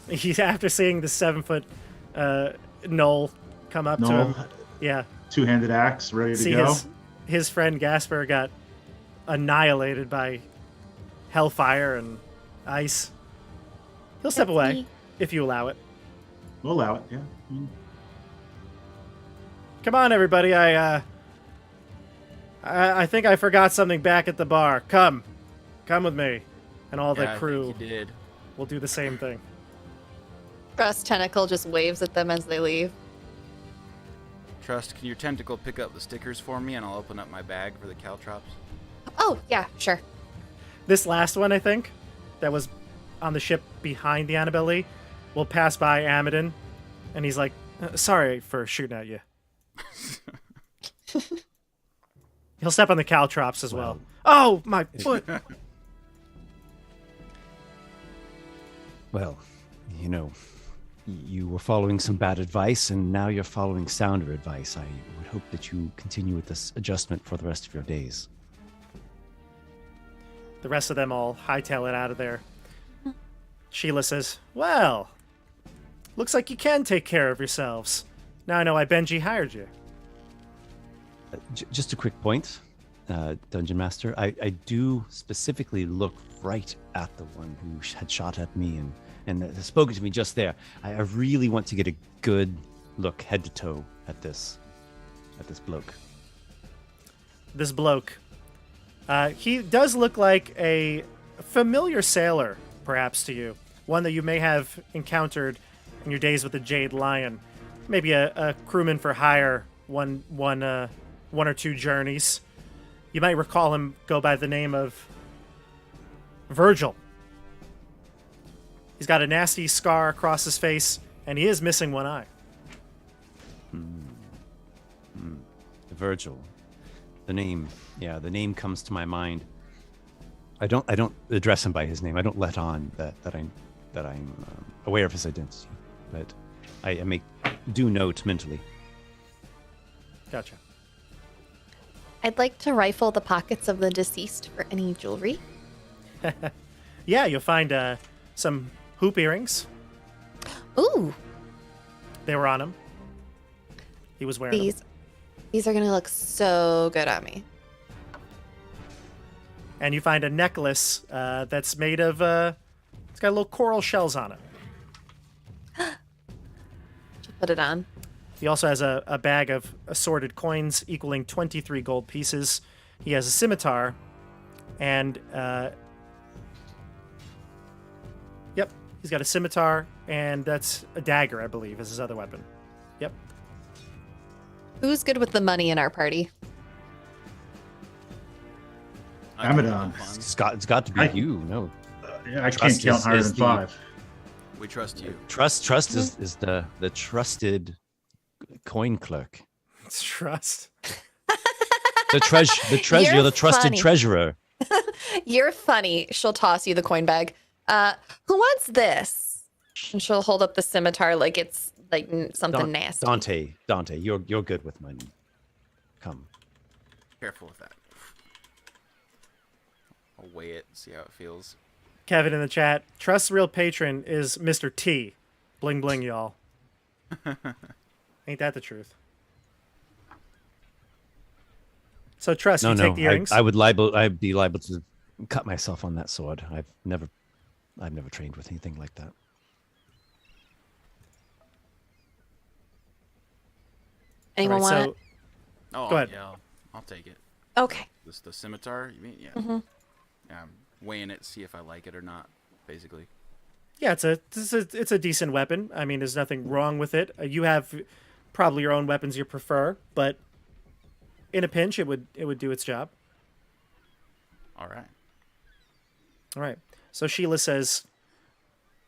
Speaker 1: He's after seeing the 7-foot Knoll come up to him. Yeah.
Speaker 3: Two-handed axe, ready to
Speaker 1: See,
Speaker 3: go.
Speaker 1: his friend Gasper got annihilated by hellfire and ice. He'll step away if you allow it.
Speaker 3: We'll allow it, yeah.
Speaker 1: Come on, everybody. I think I forgot something back at the bar. Come with me, and all the
Speaker 5: Yeah, I
Speaker 1: crew
Speaker 5: think you did.
Speaker 1: will do the same thing.
Speaker 2: Trust tentacle just waves at them as they leave.
Speaker 5: Trust, can your tentacle pick up the stickers for me, and I'll open up my bag for the caltrops?
Speaker 2: Oh, yeah, sure.
Speaker 1: This last one, I think, that was on the ship behind the Annabelle Lee, will pass by Amadon, and he's like, sorry for shooting at you. He'll step on the caltrops as well. Oh, my foot!
Speaker 4: Well, you know, you were following some bad advice, and now you're following sounder advice. I would hope that you continue with this adjustment for the rest of your days.
Speaker 1: The rest of them all hightail it out of there. Sheila says, well, looks like you can take care of yourselves. Now I know why Benji hired you.
Speaker 4: Just a quick point, Dungeon Master. I do specifically look right at the one who had shot at me and has spoken to me just there. I really want to get a good look head to toe at this bloke.
Speaker 1: This bloke. He does look like a familiar sailor, perhaps to you. One that you may have encountered in your days with the Jade Lion. Maybe a crewman for hire one or two journeys. You might recall him go by the name of Virgil. He's got a nasty scar across his face, and he is missing one eye.
Speaker 4: Virgil. The name comes to my mind. I don't address him by his name. I don't let on that I'm aware of his identity, but I make due note mentally.
Speaker 1: Gotcha.
Speaker 2: I'd like to rifle the pockets of the deceased for any jewelry.
Speaker 1: Yeah, you'll find some hoop earrings.
Speaker 2: Ooh,
Speaker 1: They were on him. He was wearing them.
Speaker 2: these are gonna look so good on me.
Speaker 1: And you find a necklace that's made of, it's got little coral shells on it.
Speaker 2: Put it on.
Speaker 1: He also has a bag of assorted coins equaling 23 gold pieces. He has a scimitar, and, yep, he's got a scimitar, and that's a dagger, I believe, is his other weapon. Yep.
Speaker 2: Who's good with the money in our party?
Speaker 3: Amadon.
Speaker 4: It's got to be you. No,
Speaker 3: Yeah, I
Speaker 4: Trust
Speaker 3: can't count higher
Speaker 4: is
Speaker 3: than
Speaker 4: the-
Speaker 3: 5.
Speaker 5: We trust you.
Speaker 4: trust is the trusted coin clerk.
Speaker 1: It's trust.
Speaker 4: The treasurer,
Speaker 2: You're
Speaker 4: you're the trusted
Speaker 2: funny.
Speaker 4: treasurer.
Speaker 2: You're funny. She'll toss you the coin bag. Who wants this? And she'll hold up the scimitar like it's like something nasty.
Speaker 4: Dante, you're good with money. Come.
Speaker 5: Careful with that. I'll weigh it, see how it feels.
Speaker 1: Kevin in the chat, Trust's real patron is Mr. T. Bling bling, y'all. Ain't that the truth? So Trust, you take the earrings?
Speaker 4: I'd be liable to cut myself on that sword. I've never trained with anything like that.
Speaker 2: Anyone
Speaker 1: All right,
Speaker 2: want
Speaker 5: Oh,
Speaker 1: Go ahead.
Speaker 5: yeah, I'll take it.
Speaker 2: it? Okay.
Speaker 5: The scimitar, you mean? Yeah.
Speaker 2: Mm-hmm.
Speaker 5: Yeah, I'm weighing it, see if I like it or not, basically.
Speaker 1: Yeah, it's a decent weapon. I mean, there's nothing wrong with it. You have probably your own weapons you prefer, but in a pinch, it would do its job.
Speaker 5: All right.
Speaker 1: All right. So Sheila says,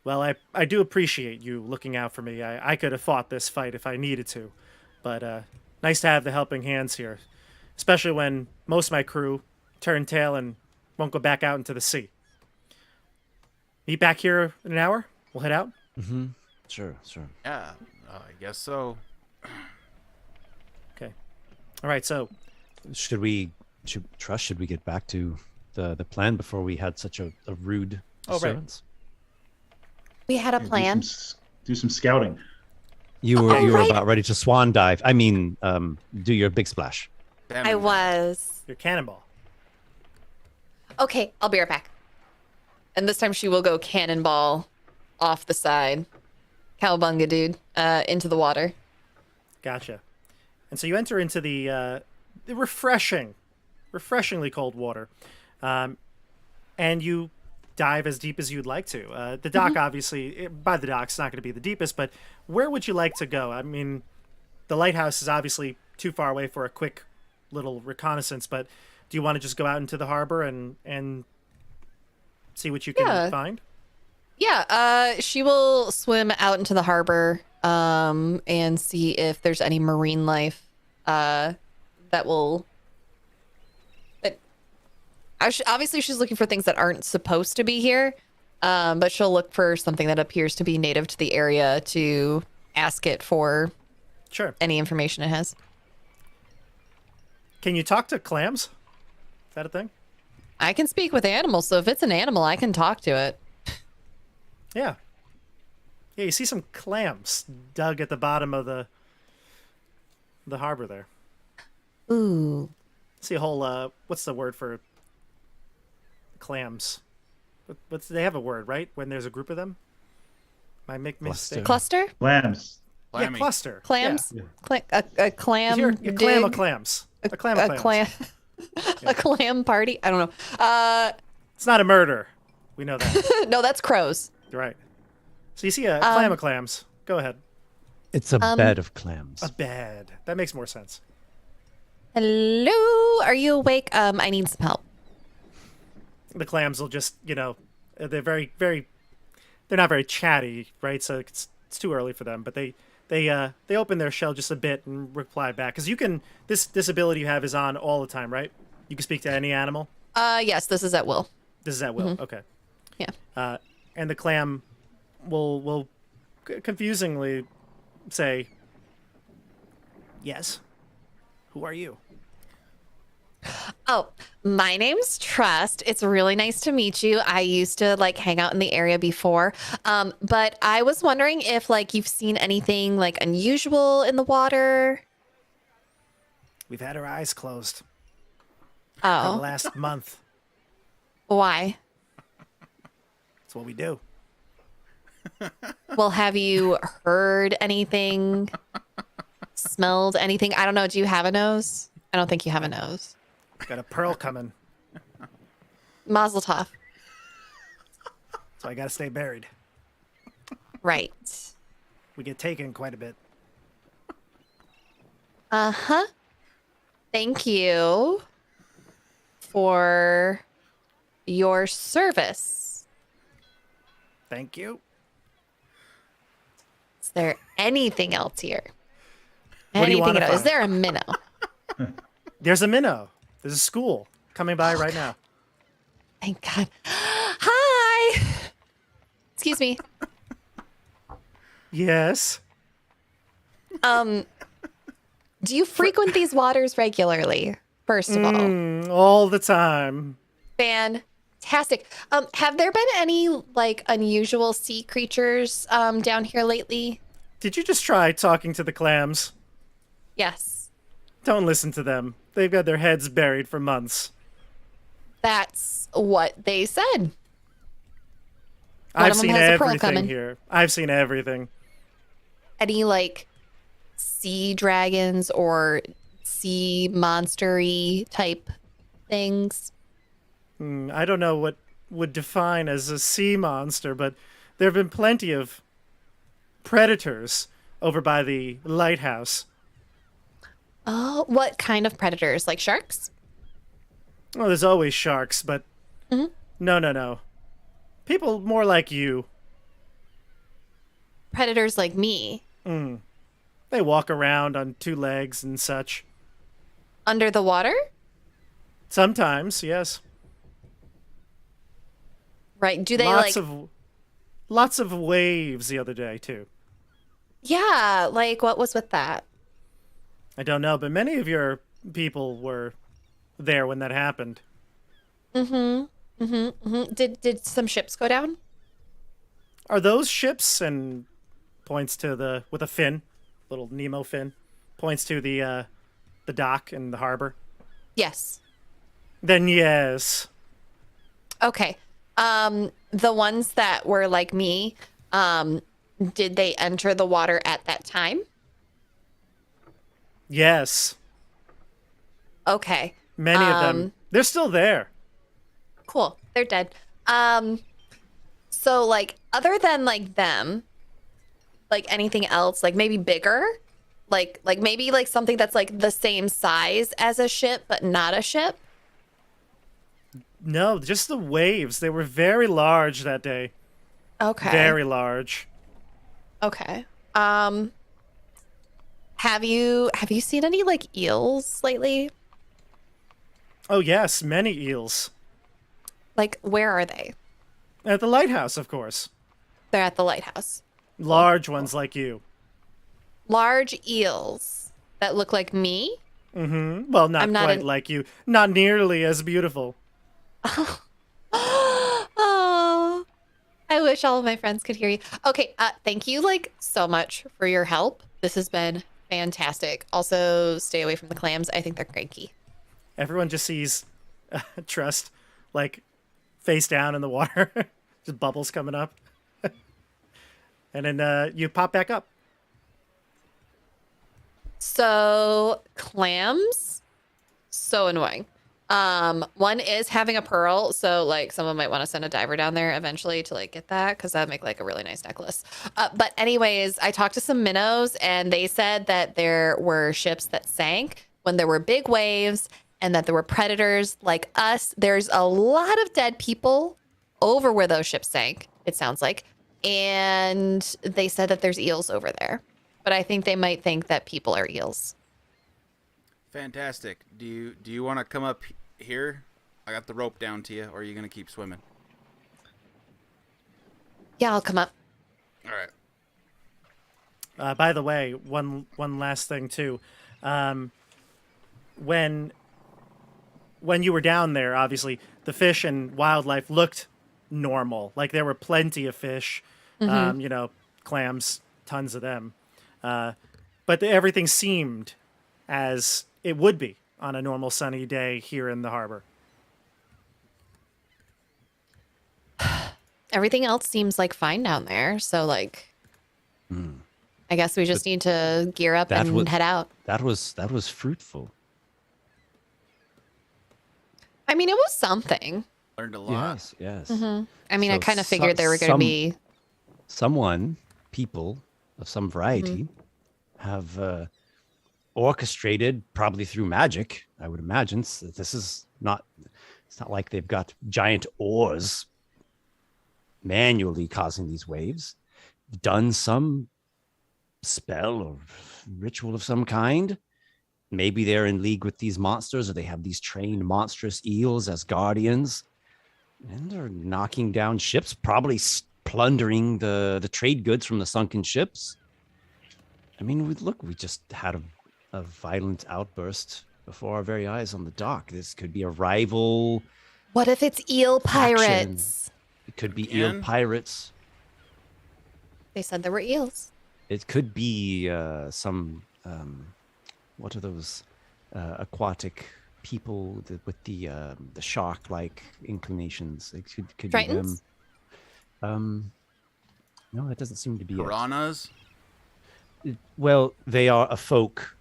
Speaker 1: "Well, I do appreciate you looking out for me. I could have fought this fight if I needed to, but nice to have the helping hands here, especially when most of my crew turn tail and won't go back out into the sea. Meet back here in an hour. We'll head out."
Speaker 4: Mm-hmm. Sure.
Speaker 5: Yeah, I guess so.
Speaker 1: Okay. All right. So
Speaker 4: Should we get back to the plan before we had such a rude
Speaker 1: Oh, right.
Speaker 4: disturbance?
Speaker 2: We had a
Speaker 3: Yeah,
Speaker 2: plan.
Speaker 3: Do some scouting.
Speaker 4: You were
Speaker 2: right.
Speaker 4: about ready to swan dive. I mean, do your big splash.
Speaker 5: Damn
Speaker 2: I
Speaker 5: it.
Speaker 2: was.
Speaker 1: your cannonball.
Speaker 2: Okay, I'll be right back. And this time she will go cannonball off the side. Cowabunga, dude. Into the water.
Speaker 1: Gotcha. And so you enter into the refreshingly cold water, and you dive as deep as you'd like to. The dock, obviously, by the dock, it's not going to be the deepest, but where would you like to go? I mean, the lighthouse is obviously too far away for a quick little reconnaissance, but do you want to just go out into the harbor and see what you can
Speaker 2: Yeah.
Speaker 1: find?
Speaker 2: Yeah, she will swim out into the harbor and see if there's any marine life that will. Obviously, she's looking for things that aren't supposed to be here, but she'll look for something that appears to be native to the area to ask it for
Speaker 1: Sure.
Speaker 2: any information it has.
Speaker 1: Can you talk to clams? Is that a thing?
Speaker 2: I can speak with animals, so if it's an animal, I can talk to it.
Speaker 1: Yeah. Yeah, you see some clams dug at the bottom of the harbor there.
Speaker 2: Ooh.
Speaker 1: See a whole what's the word for clams? They have a word, right? When there's a group of them? Am I make mistake?
Speaker 2: Cluster?
Speaker 3: Lambs.
Speaker 1: Yeah,
Speaker 5: Clammy.
Speaker 1: cluster.
Speaker 2: Clams?
Speaker 3: Yeah.
Speaker 2: A clam?
Speaker 1: Yeah. You're a clam of
Speaker 2: dig?
Speaker 1: clams. A clam of
Speaker 2: A
Speaker 1: clams.
Speaker 2: clam? A clam party? I don't know.
Speaker 1: It's not a murder. We know that.
Speaker 2: No, that's crows.
Speaker 1: You're right. So you see a clam of clams. Go ahead.
Speaker 4: It's a bed of clams.
Speaker 1: A bed. That makes more sense.
Speaker 2: Hello? Are you awake? I need some help.
Speaker 1: The clams will just, they're very, very, they're not very chatty, right? So it's too early for them, but they open their shell just a bit and reply back. Because you can, this ability you have is on all the time, right? You can speak to any animal.
Speaker 2: Yes, this is at will.
Speaker 1: This is at will. Okay.
Speaker 2: Yeah.
Speaker 1: And the clam will confusingly say, "Yes. Who are you?"
Speaker 2: Oh, my name's Trust. It's really nice to meet you. I used to hang out in the area before. But I was wondering if you've seen anything unusual in the water.
Speaker 1: We've had our eyes closed for the
Speaker 2: Oh,
Speaker 1: last month.
Speaker 2: why?
Speaker 1: That's what we do.
Speaker 2: Well, have you heard anything? Smelled anything? I don't know. Do you have a nose? I don't think you have a nose.
Speaker 1: Got a pearl coming,
Speaker 2: Mazel tov.
Speaker 1: so I got to stay buried.
Speaker 2: Right.
Speaker 1: We get taken quite a bit.
Speaker 2: Uh-huh. Thank you for your service.
Speaker 1: Thank you.
Speaker 2: Is there anything else here?
Speaker 1: What do you
Speaker 2: Anything
Speaker 1: wanna
Speaker 2: else? Is
Speaker 1: find?
Speaker 2: there a minnow?
Speaker 1: There's a minnow. There's a school coming by right now.
Speaker 2: Thank God. Hi. Excuse me.
Speaker 1: Yes.
Speaker 2: Do you frequent these waters regularly? First of all,
Speaker 1: All the time.
Speaker 2: Fantastic. Have there been any like unusual sea creatures down here lately?
Speaker 1: Did you just try talking to the clams?
Speaker 2: Yes.
Speaker 1: Don't listen to them. They've got their heads buried for months.
Speaker 2: That's what they said.
Speaker 1: I've
Speaker 2: of 'em
Speaker 1: seen
Speaker 2: has a pearl
Speaker 1: everything
Speaker 2: coming.
Speaker 1: here. I've seen everything.
Speaker 2: Any like sea dragons or sea monster-y type things?
Speaker 1: I don't know what would define as a sea monster, but there have been plenty of predators over by the lighthouse.
Speaker 2: Oh, what kind of predators? Like sharks?
Speaker 1: Oh, there's always sharks, but
Speaker 2: Mhm.
Speaker 1: no. People more like you.
Speaker 2: Predators like me
Speaker 1: They walk around on two legs and such.
Speaker 2: under the water?
Speaker 1: Sometimes, yes.
Speaker 2: Right. Do they
Speaker 1: Lots of waves the other day too.
Speaker 2: Yeah, like what was with that?
Speaker 1: I don't know, but many of your people were there when that happened.
Speaker 2: Did some ships go down?
Speaker 1: Are those ships? And points to the with a fin, little Nemo fin, points to the dock in the harbor.
Speaker 2: Yes.
Speaker 1: Then yes,
Speaker 2: Okay. The ones that were like me, did they enter the water at that time?
Speaker 1: yes,
Speaker 2: Okay.
Speaker 1: many of them. They're still there.
Speaker 2: Cool. They're dead. So like other than like them, like anything else, like maybe bigger, like maybe like something that's like the same size as a ship but not a ship.
Speaker 1: No, just the waves. They were very large that day.
Speaker 2: Okay.
Speaker 1: Very large.
Speaker 2: Okay. Have you seen any like eels lately?
Speaker 1: Oh yes, many eels.
Speaker 2: Like where are they?
Speaker 1: At the lighthouse, of course.
Speaker 2: They're at the lighthouse.
Speaker 1: Large ones like you.
Speaker 2: Large eels that look like me.
Speaker 1: Well, not
Speaker 2: I'm not
Speaker 1: quite
Speaker 2: an-
Speaker 1: like you. Not nearly as beautiful.
Speaker 2: Oh, I wish all of my friends could hear you. Okay, thank you like so much for your help. This has been fantastic. Also, stay away from the clams. I think they're cranky.
Speaker 1: Everyone just sees Trust, like, face down in the water. Just bubbles coming up. And then you pop back up.
Speaker 2: So, clams, so annoying. One is having a pearl, so like someone might want to send a diver down there eventually to like get that because that'd make like a really nice necklace. But anyways, I talked to some minnows and they said that there were ships that sank when there were big waves and that there were predators like us. There's a lot of dead people over where those ships sank, it sounds like. And they said that there's eels over there. But I think they might think that people are eels.
Speaker 5: Fantastic. Do you want to come up here? I got the rope down to you, or are you gonna keep swimming?
Speaker 2: Yeah, I'll come up.
Speaker 5: All right.
Speaker 1: By the way, one last thing too. When you were down there, obviously the fish and wildlife looked normal. Like there were plenty of fish, clams, tons of them. But everything seemed as it would be on a normal sunny day here in the harbor.
Speaker 2: Everything else seems like fine down there. So like, I guess we just need to gear up and head out.
Speaker 4: That was fruitful.
Speaker 2: I mean, it was something.
Speaker 5: Learned a lot.
Speaker 4: Yes.
Speaker 2: I mean, I
Speaker 4: So
Speaker 2: kind of figured there were going to be.
Speaker 4: People of some variety have orchestrated, probably through magic, I would imagine. This is not, it's not like they've got giant oars manually causing these waves. Done some spell or ritual of some kind. Maybe they're in league with these monsters, or they have these trained monstrous eels as guardians. And they're knocking down ships, probably plundering the trade goods from the sunken ships. I mean, we just had a violent outburst before our very eyes on the dock. This could be a rival
Speaker 2: What if it's eel
Speaker 4: faction.
Speaker 2: pirates?
Speaker 4: It could be eel
Speaker 5: Again?
Speaker 4: pirates.
Speaker 2: They said there were eels.
Speaker 4: It could be some what are those aquatic people with the shark-like inclinations? It could be them.
Speaker 2: Tritons?
Speaker 4: No, it doesn't seem to be it.
Speaker 5: Piranhas?
Speaker 4: Well, they are a folk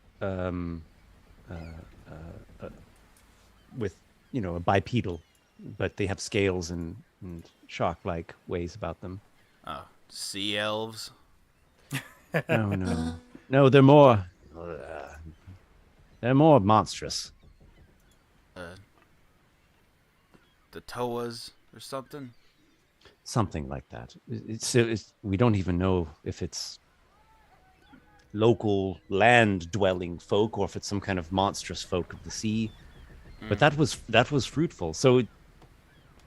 Speaker 4: with, a bipedal, but they have scales and shark-like ways about them.
Speaker 5: Oh, sea elves?
Speaker 4: No, they're more monstrous.
Speaker 5: The Toas or something?
Speaker 4: Something like that. We don't even know if it's local land-dwelling folk or if it's some kind of monstrous folk of the sea. But that was fruitful. So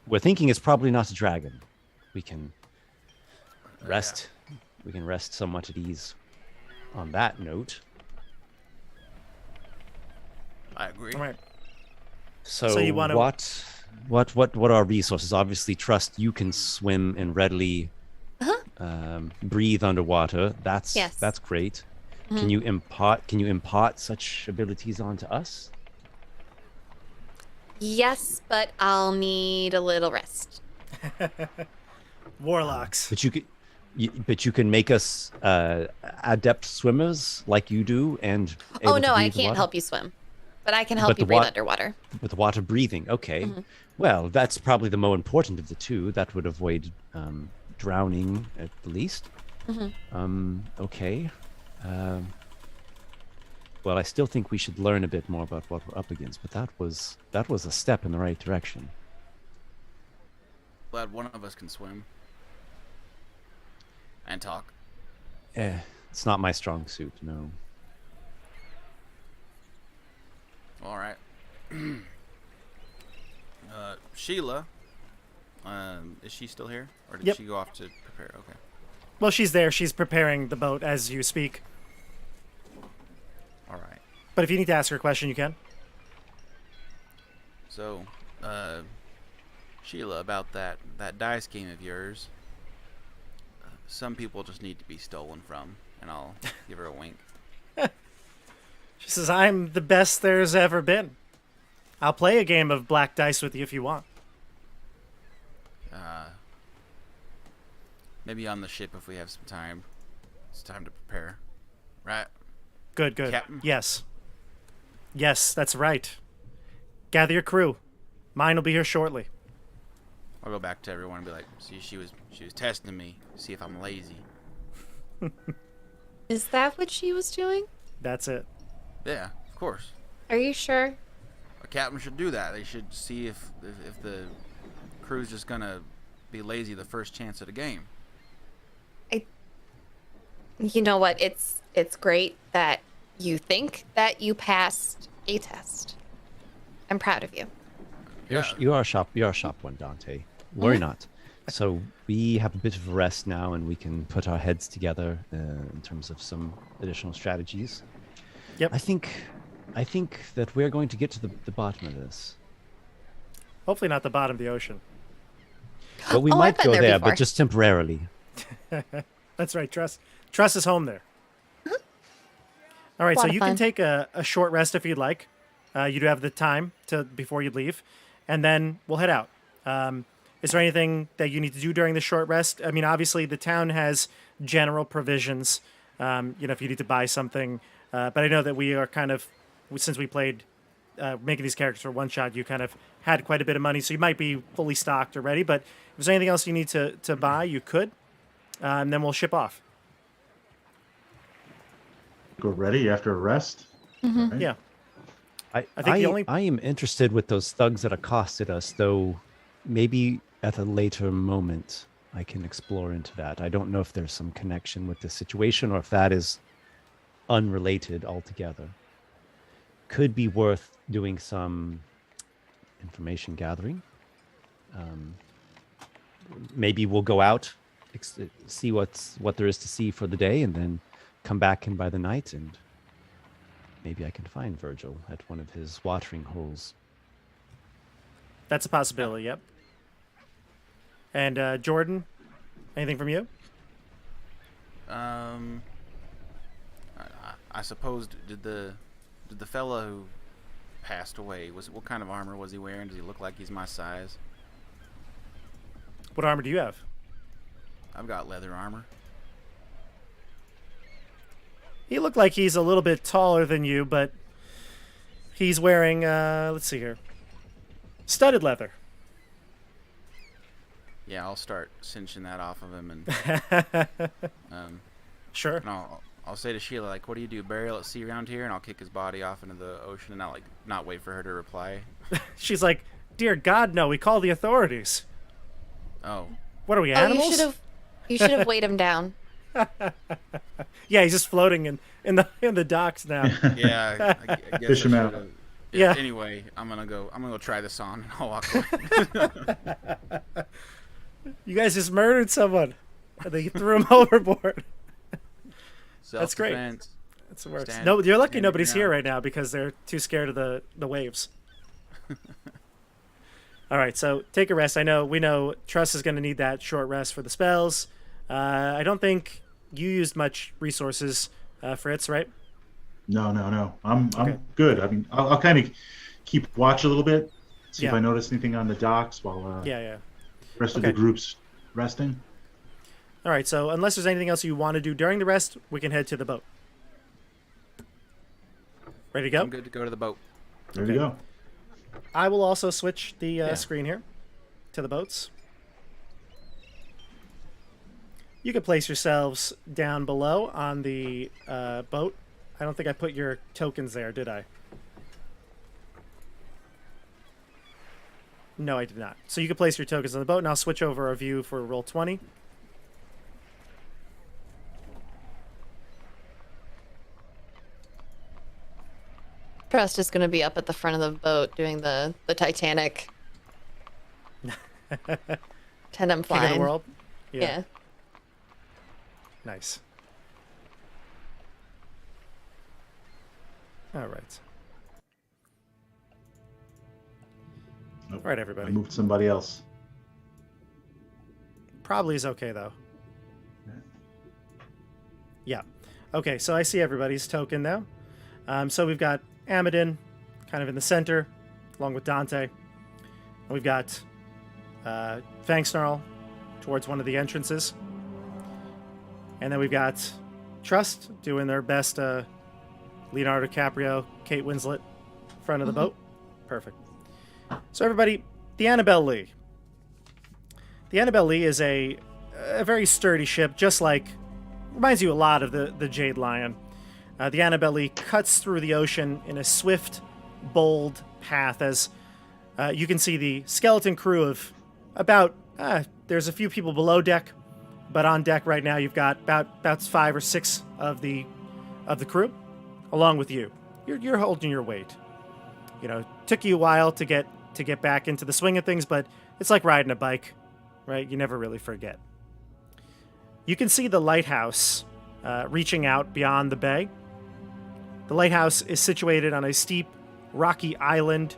Speaker 4: we're thinking it's probably not a dragon. We can rest. We can rest somewhat at ease on that note.
Speaker 5: I agree.
Speaker 1: All right.
Speaker 4: So
Speaker 1: you wanna-
Speaker 4: what are our resources? Obviously, trust you can swim and readily breathe underwater. That's great. Can you impart such abilities onto us?
Speaker 2: Yes, but I'll need a little rest.
Speaker 1: Warlocks.
Speaker 4: But you can make us adept swimmers like you do, and
Speaker 2: Oh no, I can't help you swim, but I can help you breathe underwater.
Speaker 4: With water breathing, okay. Well, that's probably the more important of the two. That would avoid drowning at the least. Okay. Well, I still think we should learn a bit more about what we're up against, but that was a step in the right direction.
Speaker 5: Glad one of us can swim. And talk.
Speaker 4: It's not my strong suit, no.
Speaker 5: All right. Sheila, is she still here? Or did
Speaker 1: Yep.
Speaker 5: she go off to prepare? Okay.
Speaker 1: Well, she's there. She's preparing the boat as you speak.
Speaker 5: All right.
Speaker 1: But if you need to ask her a question, you can.
Speaker 5: So, Sheila, about that dice game of yours, some people just need to be stolen from, and I'll give her a wink.
Speaker 1: She says, I'm the best there's ever been. I'll play a game of black dice with you if you want.
Speaker 5: Maybe on the ship if we have some time. It's time to prepare. Right?
Speaker 1: Good.
Speaker 5: Captain?
Speaker 1: Yes, that's right. Gather your crew. Mine will be here shortly.
Speaker 5: I'll go back to everyone and be like, see, she was testing me, see if I'm lazy.
Speaker 2: Is that what she was doing?
Speaker 1: That's it.
Speaker 5: Yeah, of course.
Speaker 2: Are you sure?
Speaker 5: A captain should do that. They should see if the crew's just gonna be lazy the first chance at a game.
Speaker 2: You know what? It's great that you think that you passed a test. I'm proud of you.
Speaker 4: You are a sharp one, Dante. Worry not. So we have a bit of a rest now, and we can put our heads together in terms of some additional strategies.
Speaker 1: Yep.
Speaker 4: I think that we're going to get to the bottom of this.
Speaker 1: Hopefully not the bottom of the ocean.
Speaker 4: But we
Speaker 2: Oh,
Speaker 4: might
Speaker 2: I've been
Speaker 4: go
Speaker 2: there
Speaker 4: there,
Speaker 2: before.
Speaker 4: but just temporarily.
Speaker 1: That's right, Truss. Truss is home there. All right, so
Speaker 2: Lot of
Speaker 1: you can
Speaker 2: fun.
Speaker 1: take a short rest if you'd like. You do have the time before you leave, and then we'll head out. Is there anything that you need to do during the short rest? I mean, obviously the town has general provisions. If you need to buy something, but I know that we are kind of, since we played making these characters for one shot, you kind of had quite a bit of money, so you might be fully stocked or ready. But if there's anything else you need to buy, you could, and then we'll ship off.
Speaker 3: Go ready after a rest. Right?
Speaker 1: Yeah.
Speaker 4: I
Speaker 1: think the only-
Speaker 4: I am interested with those thugs that accosted us, though. Maybe at a later moment I can explore into that. I don't know if there's some connection with this situation or if that is unrelated altogether. Could be worth doing some information gathering. Maybe we'll go out, see what there is to see for the day, and then come back in by the night, and maybe I can find Virgil at one of his watering holes.
Speaker 1: That's a possibility. Yep. And Jordan, anything from you?
Speaker 5: I suppose did the fella who passed away, what kind of armor was he wearing? Does he look like he's my size?
Speaker 1: What armor do you have?
Speaker 5: I've got leather armor.
Speaker 1: He looked like he's a little bit taller than you, but he's wearing, let's see here, studded leather.
Speaker 5: Yeah, I'll start cinching that off of him, and
Speaker 1: Sure.
Speaker 5: and I'll say to Sheila, like, what do you do, burial at sea around here? And I'll kick his body off into the ocean and not wait for her to reply.
Speaker 1: She's like, dear God, no, we call the authorities.
Speaker 5: Oh,
Speaker 1: What are we,
Speaker 2: Oh,
Speaker 1: animals?
Speaker 2: you should have weighed him down.
Speaker 1: Yeah, he's just floating in the docks now.
Speaker 5: yeah, I guess
Speaker 3: Fish
Speaker 5: I
Speaker 3: him out.
Speaker 5: should've.
Speaker 1: Yeah.
Speaker 5: Anyway, I'm gonna go try this on, and I'll walk away.
Speaker 1: You guys just murdered someone. And they threw him overboard. That's great.
Speaker 5: Self-defense.
Speaker 1: That's the worst.
Speaker 5: Stand-
Speaker 1: No, you're lucky
Speaker 5: stand your
Speaker 1: nobody's here
Speaker 5: ground.
Speaker 1: right now because they're too scared of the waves. All right, so take a rest. We know Truss is going to need that short rest for the spells. I don't think you used much resources, Fritz, right?
Speaker 3: No. I'm
Speaker 1: Okay.
Speaker 3: good. I mean, I'll kind of keep watch a little bit, see if
Speaker 1: Yeah.
Speaker 3: I notice anything on the docks while
Speaker 1: Yeah.
Speaker 3: the rest of
Speaker 1: Okay.
Speaker 3: the group's resting.
Speaker 1: All right, so unless there's anything else you want to do during the rest, we can head to the boat. Ready to go?
Speaker 5: I'm good to go to the boat.
Speaker 3: There you go.
Speaker 1: I will also switch the screen here to the boats. You can place yourselves down below on the boat. I don't think I put your tokens there, did I? No, I did not. So you can place your tokens on the boat, and I'll switch over a view for roll 20.
Speaker 2: Trust is going to be up at the front of the boat doing the Titanic. Pretend I'm
Speaker 1: King
Speaker 2: flying.
Speaker 1: of the world?
Speaker 2: Yeah.
Speaker 1: Nice. All right.
Speaker 3: Nope.
Speaker 1: All right,
Speaker 3: I
Speaker 1: everybody.
Speaker 3: moved somebody else.
Speaker 1: Probably is okay, though. Yeah. Okay, so I see everybody's token now. So we've got Amadin kind of in the center, along with Dante. And we've got Fangsnarl towards one of the entrances. And then we've got Trust doing their best Leonardo DiCaprio, Kate Winslet, front of the boat. Perfect. So everybody, the Annabelle Lee. The Annabelle Lee is a very sturdy ship, just like, reminds you a lot of the Jade Lion. The Annabelle Lee cuts through the ocean in a swift, bold path as you can see the skeleton crew of about, there's a few people below deck, but on deck right now you've got about 5 or 6 of the crew, along with you. You're holding your weight. You know, took you a while to get back into the swing of things, but it's like riding a bike, right? You never really forget. You can see the lighthouse reaching out beyond the bay. The lighthouse is situated on a steep, rocky island,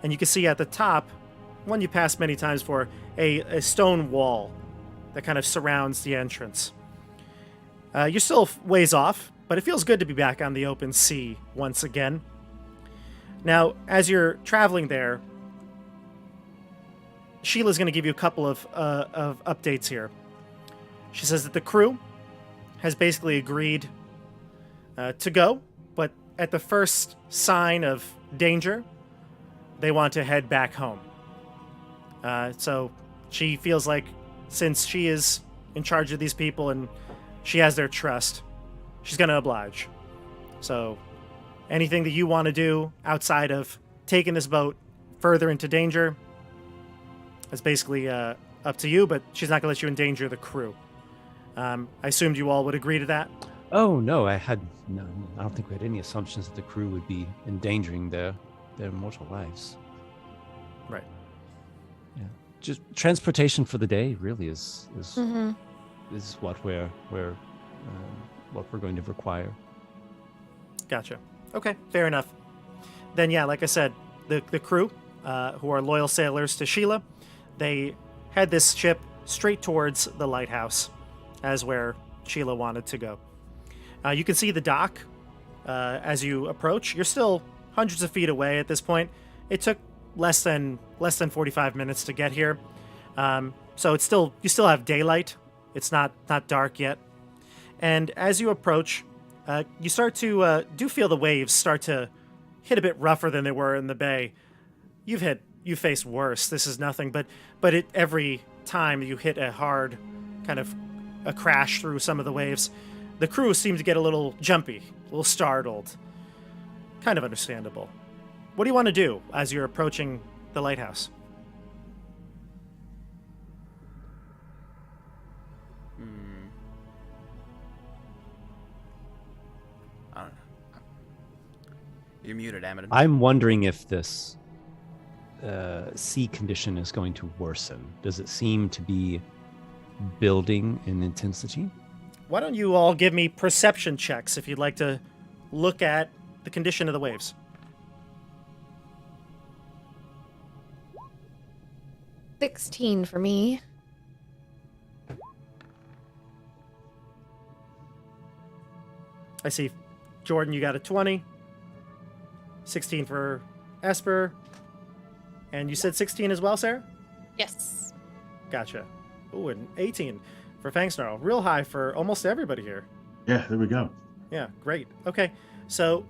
Speaker 1: and you can see at the top, one you passed many times before, a stone wall that kind of surrounds the entrance. You're still ways off, but it feels good to be back on the open sea once again. Now, as you're traveling there, Sheila's going to give you a couple of updates here. She says that the crew has basically agreed to go, but at the first sign of danger, they want to head back home. So she feels like since she is in charge of these people and she has their trust, she's going to oblige. So anything that you want to do outside of taking this boat further into danger is basically up to you, but she's not going to let you endanger the crew. I assumed you all would agree to that.
Speaker 4: Oh no, I don't think we had any assumptions that the crew would be endangering their mortal lives.
Speaker 1: Right.
Speaker 4: Yeah, just transportation for the day really is
Speaker 2: Mm-hmm.
Speaker 4: what we're going to require.
Speaker 1: Gotcha. Okay, fair enough. Then yeah, like I said, the crew who are loyal sailors to Sheila. They head this ship straight towards the lighthouse, as where Sheila wanted to go. You can see the dock as you approach. You're still hundreds of feet away at this point. It took less than 45 minutes to get here, so it's still you still have daylight. It's not dark yet. And as you approach, you start to do feel the waves start to hit a bit rougher than they were in the bay. You faced worse. This is nothing, but every time you hit a hard kind of a crash through some of the waves, the crew seem to get a little jumpy, a little startled. Kind of understandable. What do you want to do as you're approaching the lighthouse?
Speaker 5: I don't know. You're muted, Amadon.
Speaker 4: I'm wondering if this sea condition is going to worsen. Does it seem to be building in intensity?
Speaker 1: Why don't you all give me perception checks if you'd like to look at the condition of the waves?
Speaker 2: $16 for me.
Speaker 1: I see, Jordan, you got a 20. 16 for Esper. And you said 16 as well, Sarah?
Speaker 2: Yes.
Speaker 1: Gotcha. Ooh, and 18 for Fangsnarl. Real high for almost everybody here.
Speaker 3: Yeah, there we go.
Speaker 1: Yeah, great. Okay, so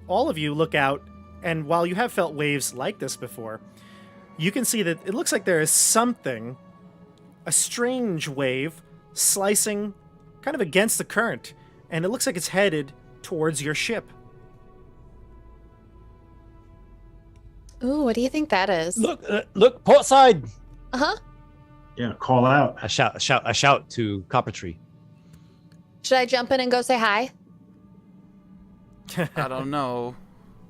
Speaker 1: all of you look out, and while you have felt waves like this before, you can see that it looks like there is something, a strange wave, slicing kind of against the current, and it looks like it's headed towards your ship.
Speaker 2: Ooh, what do you think that is?
Speaker 6: Look, port side.
Speaker 2: Uh-huh.
Speaker 3: Yeah, call out.
Speaker 6: I shout to Copper Tree.
Speaker 2: Should I jump in and go say hi?
Speaker 5: I don't know.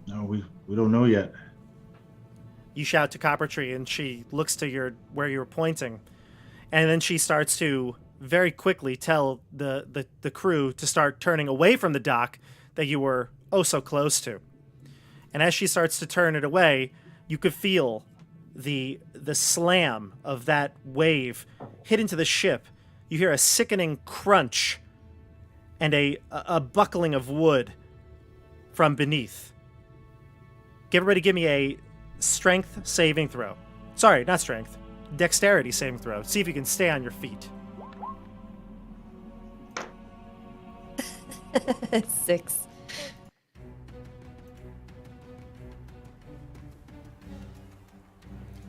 Speaker 3: No, we don't know yet.
Speaker 1: You shout to Copper Tree, and she looks to where you were pointing, and then she starts to very quickly tell the crew to start turning away from the dock that you were oh so close to. And as she starts to turn it away, you could feel the slam of that wave hit into the ship. You hear a sickening crunch and a buckling of wood from beneath. Everybody give me a strength saving throw. Sorry, not strength. Dexterity saving throw. See if you can stay on your feet.
Speaker 2: 6.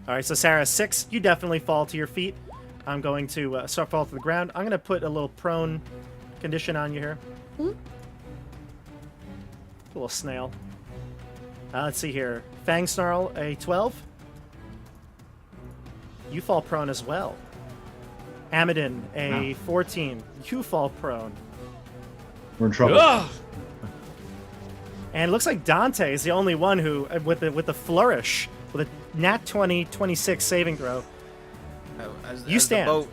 Speaker 1: All right, so Sarah, 6. You definitely fall to your feet. I'm going to fall to the ground. I'm going to put a little prone condition on you here.
Speaker 2: Hmm?
Speaker 1: A little snail. Let's see here. Fang Snarl, a 12. You fall prone as well. Amadon, a 14. You fall prone.
Speaker 3: We're in trouble.
Speaker 6: Ugh!
Speaker 1: And it looks like Dante is the only one who, with the flourish, with a nat 20, 26 saving throw.
Speaker 5: As
Speaker 1: stand.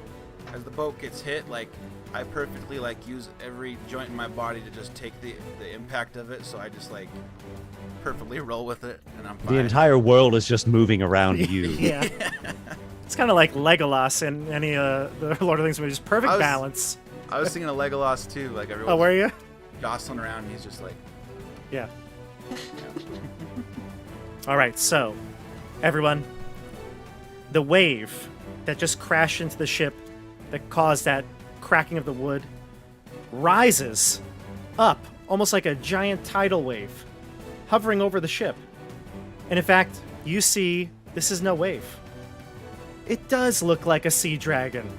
Speaker 5: As the boat gets hit, like, I perfectly, like, use every joint in my body to just take the impact of it, so I just, like, perfectly roll with it, and I'm fine.
Speaker 6: The entire world is just moving around you.
Speaker 1: Yeah. It's kind of like Legolas in any the Lord of the Rings movies. Perfect balance.
Speaker 5: I was thinking of Legolas, too. Like, everyone.
Speaker 1: Oh, were you?
Speaker 5: Jostling around, and he's just like...
Speaker 1: Yeah. All right, so, everyone, the wave that just crashed into the ship that caused that cracking of the wood rises up almost like a giant tidal wave hovering over the ship. And in fact, you see this is no wave. It does look like a sea dragon.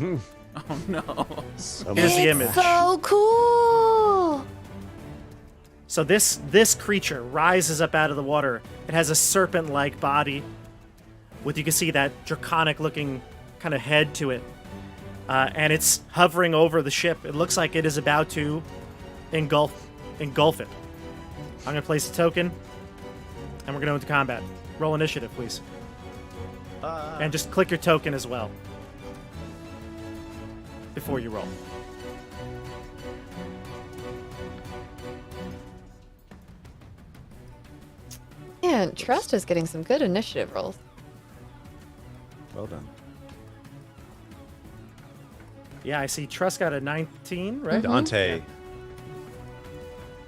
Speaker 5: Oh, no.
Speaker 1: Here's the image.
Speaker 2: So cool.
Speaker 1: So this creature rises up out of the water. It has a serpent-like body with, you can see that draconic-looking kind of head to it. And it's hovering over the ship. It looks like it is about to engulf it. I'm going to place a token, and we're going to go into combat. Roll initiative, please. And just click your token as well before you roll.
Speaker 2: Man, Trust is getting some good initiative rolls.
Speaker 6: Well done.
Speaker 1: Yeah, I see Trust got a 19, right?
Speaker 2: Mhm.
Speaker 6: Dante.
Speaker 1: Yeah.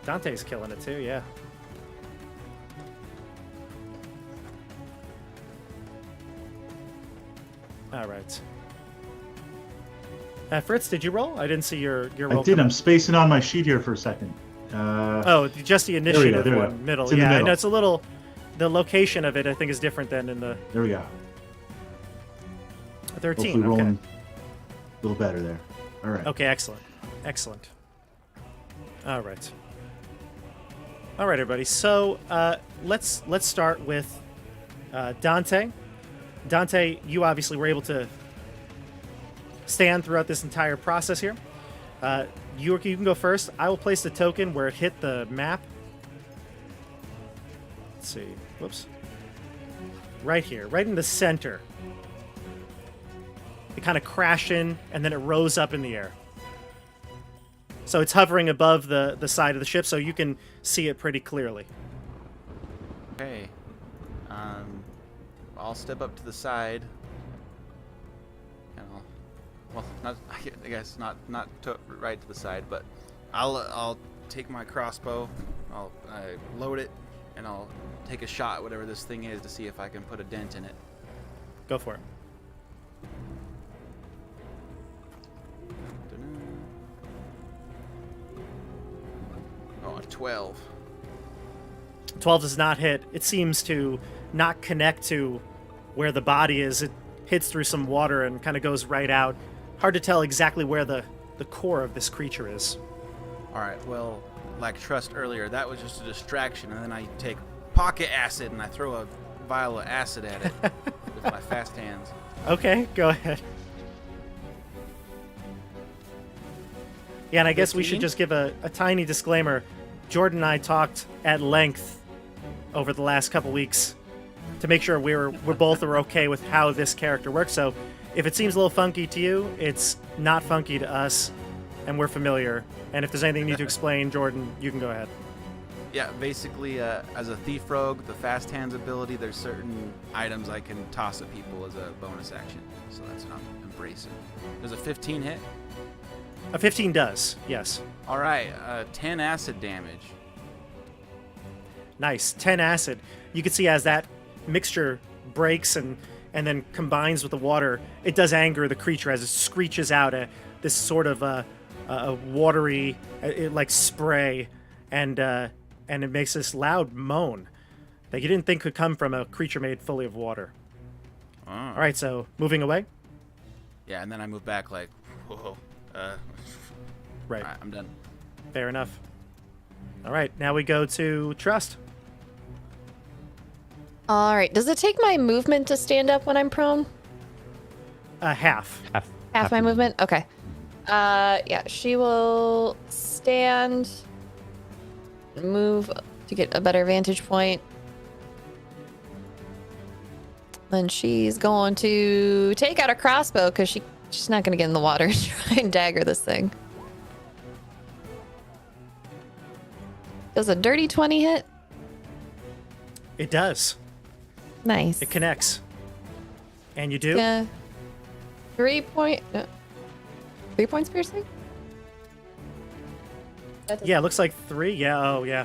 Speaker 1: Dante's killing it too, yeah. All right. Fritz, did you roll? I didn't see your roll.
Speaker 3: I did.
Speaker 1: come
Speaker 3: I'm
Speaker 1: up.
Speaker 3: spacing on my sheet here for a second.
Speaker 1: Oh, just the
Speaker 3: we go,
Speaker 1: initiative
Speaker 3: there we go.
Speaker 1: one, middle.
Speaker 3: It's in the
Speaker 1: Yeah, I
Speaker 3: middle.
Speaker 1: know it's a little. The location of it, I think, is different than in the
Speaker 3: There we go.
Speaker 1: 13.
Speaker 3: Hopefully
Speaker 1: Okay.
Speaker 3: rolling a little better there. All right.
Speaker 1: Okay, excellent. Excellent. All right. All right, everybody. So let's start with Dante. Dante, you obviously were able to stand throughout this entire process here. You can go first. I will place the token where it hit the map. Let's see. Whoops. Right here, right in the center. It kind of crashed in, and then it rose up in the air. So it's hovering above the side of the ship, so you can see it pretty clearly.
Speaker 5: Okay. I'll step up to the side. And I guess not right to the side, but I'll take my crossbow. I'll load it, and I'll take a shot at whatever this thing is to see if I can put a dent in it.
Speaker 1: Go for it.
Speaker 5: Oh, a 12.
Speaker 1: 12 does not hit. It seems to not connect to where the body is. It hits through some water and kind of goes right out. Hard to tell exactly where the core of this creature is.
Speaker 5: All right. Well, like Trust earlier, that was just a distraction, and then I take pocket acid and I throw a vial of acid at it with my fast hands.
Speaker 1: Okay, go ahead. Yeah, and I guess we
Speaker 5: 15?
Speaker 1: should just give a tiny disclaimer. Jordan and I talked at length over the last couple weeks to make sure we're both are okay with how this character works. So if it seems a little funky to you, it's not funky to us, and we're familiar. And if there's anything you need to explain, Jordan, you can go ahead.
Speaker 5: Yeah, basically, as a thief rogue, the fast hands ability, there's certain items I can toss at people as a bonus action. So that's what I'm embracing. Does a 15 hit?
Speaker 1: A 15 does, yes.
Speaker 5: All right, 10 acid damage.
Speaker 1: Nice. 10 acid. You can see as that mixture breaks and then combines with the water, it does anger the creature as it screeches out this sort of a watery like spray, and it makes this loud moan that you didn't think could come from a creature made fully of water.
Speaker 5: Oh.
Speaker 1: All right, so moving away.
Speaker 5: Yeah, and then I move back like, whoa.
Speaker 1: Right.
Speaker 5: All right, I'm done.
Speaker 1: Fair enough. All right, now we go to Trust.
Speaker 2: All right. Does it take my movement to stand up when I'm prone?
Speaker 1: Half.
Speaker 2: Half my movement? Okay. Yeah, she will stand, move to get a better vantage point. Then she's going to take out her crossbow because she's not going to get in the water and try and dagger this thing. Does a dirty 20 hit?
Speaker 1: It does.
Speaker 2: Nice.
Speaker 1: It connects. And you do?
Speaker 2: Yeah. 3 points piercing?
Speaker 1: Yeah, it looks like 3. Yeah, oh, yeah.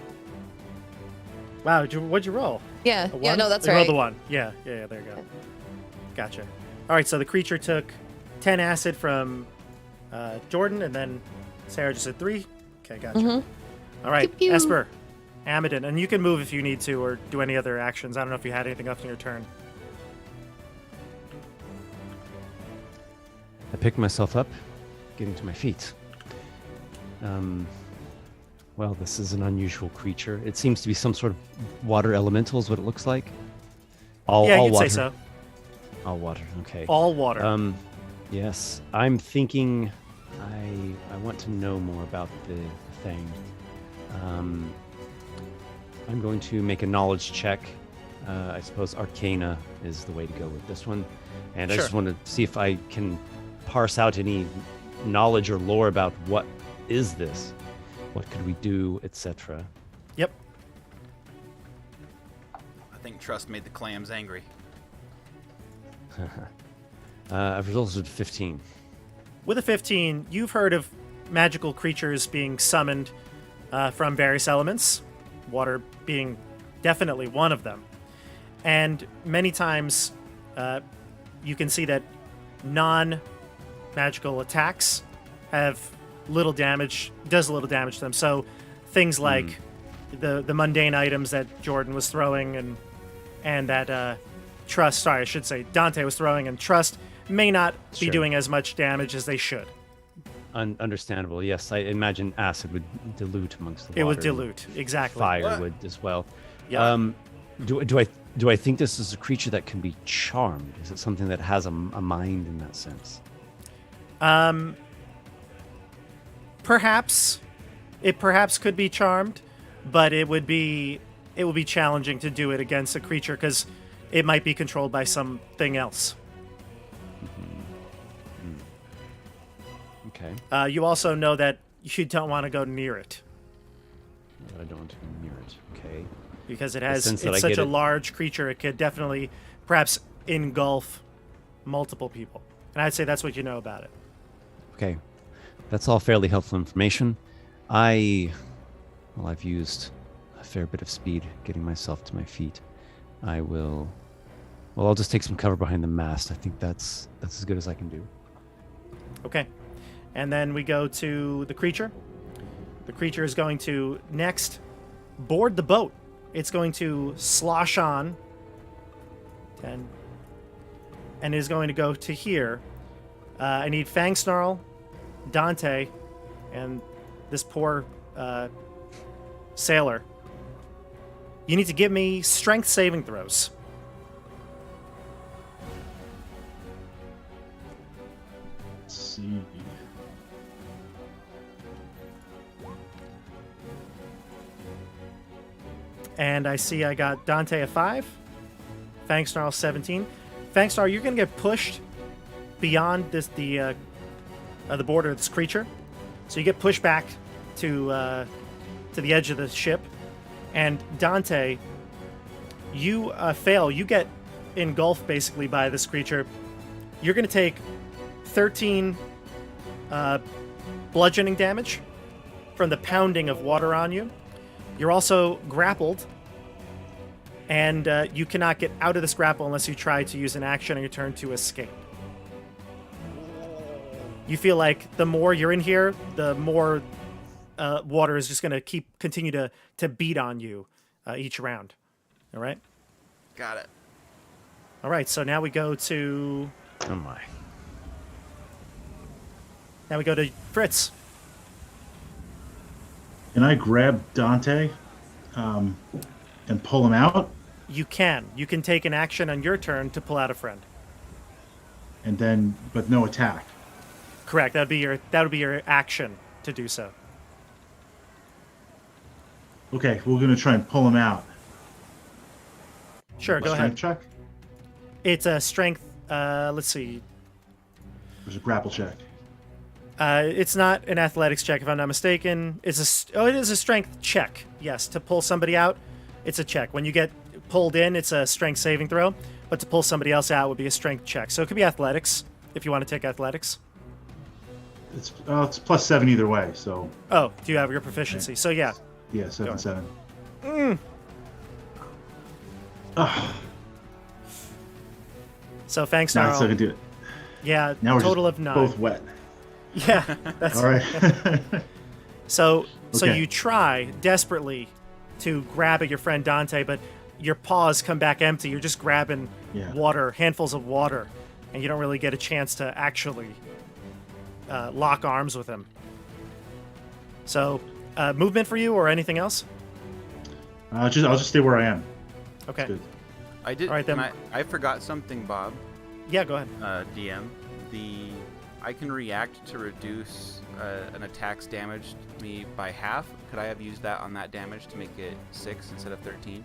Speaker 1: Wow, what'd you roll?
Speaker 2: Yeah,
Speaker 1: A
Speaker 2: yeah,
Speaker 1: 1?
Speaker 2: no, that's
Speaker 1: You
Speaker 2: right.
Speaker 1: rolled the 1. Yeah, there you go. Gotcha. All right, so the creature took 10 acid from Jordan, and then Sarah just said 3. Okay, gotcha.
Speaker 2: Mhm.
Speaker 1: All right,
Speaker 2: Pew, pew.
Speaker 1: Esper, Amadon, and you can move if you need to or do any other actions. I don't know if you had anything left in your turn.
Speaker 4: I pick myself up, getting to my feet. Well, this is an unusual creature. It seems to be some sort of water elemental is what it looks like. All
Speaker 1: you'd
Speaker 4: water.
Speaker 1: say so.
Speaker 4: All water, okay.
Speaker 1: All water.
Speaker 4: Yes, I'm thinking I want to know more about the thing. I'm going to make a knowledge check. I suppose Arcana is the way to go with this one. And I
Speaker 1: Sure.
Speaker 4: just want to see if I can parse out any knowledge or lore about what is this? What could we do, etc.
Speaker 1: Yep.
Speaker 5: think trust made the clams angry.
Speaker 6: I've resulted 15.
Speaker 1: With a 15, you've heard of magical creatures being summoned from various elements, water being definitely one of them. And many times you can see that non-magical attacks have does little damage to them. So things like the mundane items that Jordan was throwing and that Trust, sorry, I should say Dante was throwing and Trust may not be
Speaker 6: Sure.
Speaker 1: doing as much damage as they should.
Speaker 6: Understandable. Yes, I imagine acid would dilute amongst the water.
Speaker 1: It would
Speaker 6: and
Speaker 1: dilute, exactly.
Speaker 6: Fire
Speaker 5: What?
Speaker 6: would as well.
Speaker 1: Yeah.
Speaker 6: Do I think this is a creature that can be charmed? Is it something that has a mind in that sense?
Speaker 1: Perhaps it could be charmed, but it would be challenging to do it against a creature because it might be controlled by something else.
Speaker 6: Okay.
Speaker 1: You also know that you don't want to go near it
Speaker 6: I don't want to go near it. Okay.
Speaker 1: because
Speaker 6: sense
Speaker 1: it's
Speaker 6: that I
Speaker 1: such
Speaker 6: get
Speaker 1: a
Speaker 6: it.
Speaker 1: large creature. It could definitely engulf multiple people, and I'd say that's what you know about it.
Speaker 6: Okay. That's all fairly helpful information. I've used a fair bit of speed getting myself to my feet. I'll just take some cover behind the mast. I think that's as good as I can do.
Speaker 1: Okay. And then we go to the creature. The creature is going to next board the boat. It's going to slosh on 10 and is going to go to here. I need Fang Snarl, Dante, and this poor sailor. You need to give me strength saving throws.
Speaker 3: Let's see.
Speaker 1: And I see I got Dante a 5, Fangsnarl 17. Fangsnarl, you're going to get pushed beyond the border of this creature. So you get pushed back to the edge of the ship. And Dante, you fail. You get engulfed basically by this creature. You're going to take 13 bludgeoning damage from the pounding of water on you. You're also grappled, and you cannot get out of this grapple unless you try to use an action on your turn to escape. You feel like the more you're in here, the more water is just going to continue to beat on you each round. All right?
Speaker 5: Got it.
Speaker 1: All right, so now we go to
Speaker 6: Oh my.
Speaker 1: Fritz.
Speaker 3: Can I grab Dante and pull him out?
Speaker 1: You can take an action on your turn to pull out a friend.
Speaker 3: And then, but no attack.
Speaker 1: Correct. That would be your action to do so.
Speaker 3: Okay, we're gonna try and pull him out.
Speaker 1: Sure, go ahead.
Speaker 3: Strength check?
Speaker 1: It's a strength. Let's see.
Speaker 3: There's a grapple check.
Speaker 1: It's not an athletics check, if I'm not mistaken. It is a strength check. Yes, to pull somebody out, it's a check. When you get pulled in, it's a strength saving throw. But to pull somebody else out would be a strength check. So it could be athletics if you want to take athletics.
Speaker 3: It's +7 either way. So
Speaker 1: Oh, do you have your proficiency? So yeah.
Speaker 3: yeah,
Speaker 1: Go
Speaker 3: 7/7.
Speaker 1: So thanks,
Speaker 3: Now it's
Speaker 1: Snarl.
Speaker 3: I can do it.
Speaker 1: Yeah,
Speaker 3: Now we're
Speaker 1: total
Speaker 3: just
Speaker 1: of 9.
Speaker 3: both wet.
Speaker 1: Yeah, that's
Speaker 3: All right.
Speaker 1: So
Speaker 3: Okay.
Speaker 1: you try desperately to grab at your friend Dante, but your paws come back empty. You're just grabbing
Speaker 3: Yeah.
Speaker 1: water, handfuls of water, and you don't really get a chance to actually lock arms with him. So, movement for you or anything else?
Speaker 3: I'll just stay where I am.
Speaker 1: Okay.
Speaker 3: Good.
Speaker 5: I did.
Speaker 1: All right, then.
Speaker 5: I forgot something, Bob.
Speaker 1: Yeah, go ahead.
Speaker 5: DM. I can react to reduce an attack's damage to me by half. Could I have used that on that damage to make it 6 instead of 13?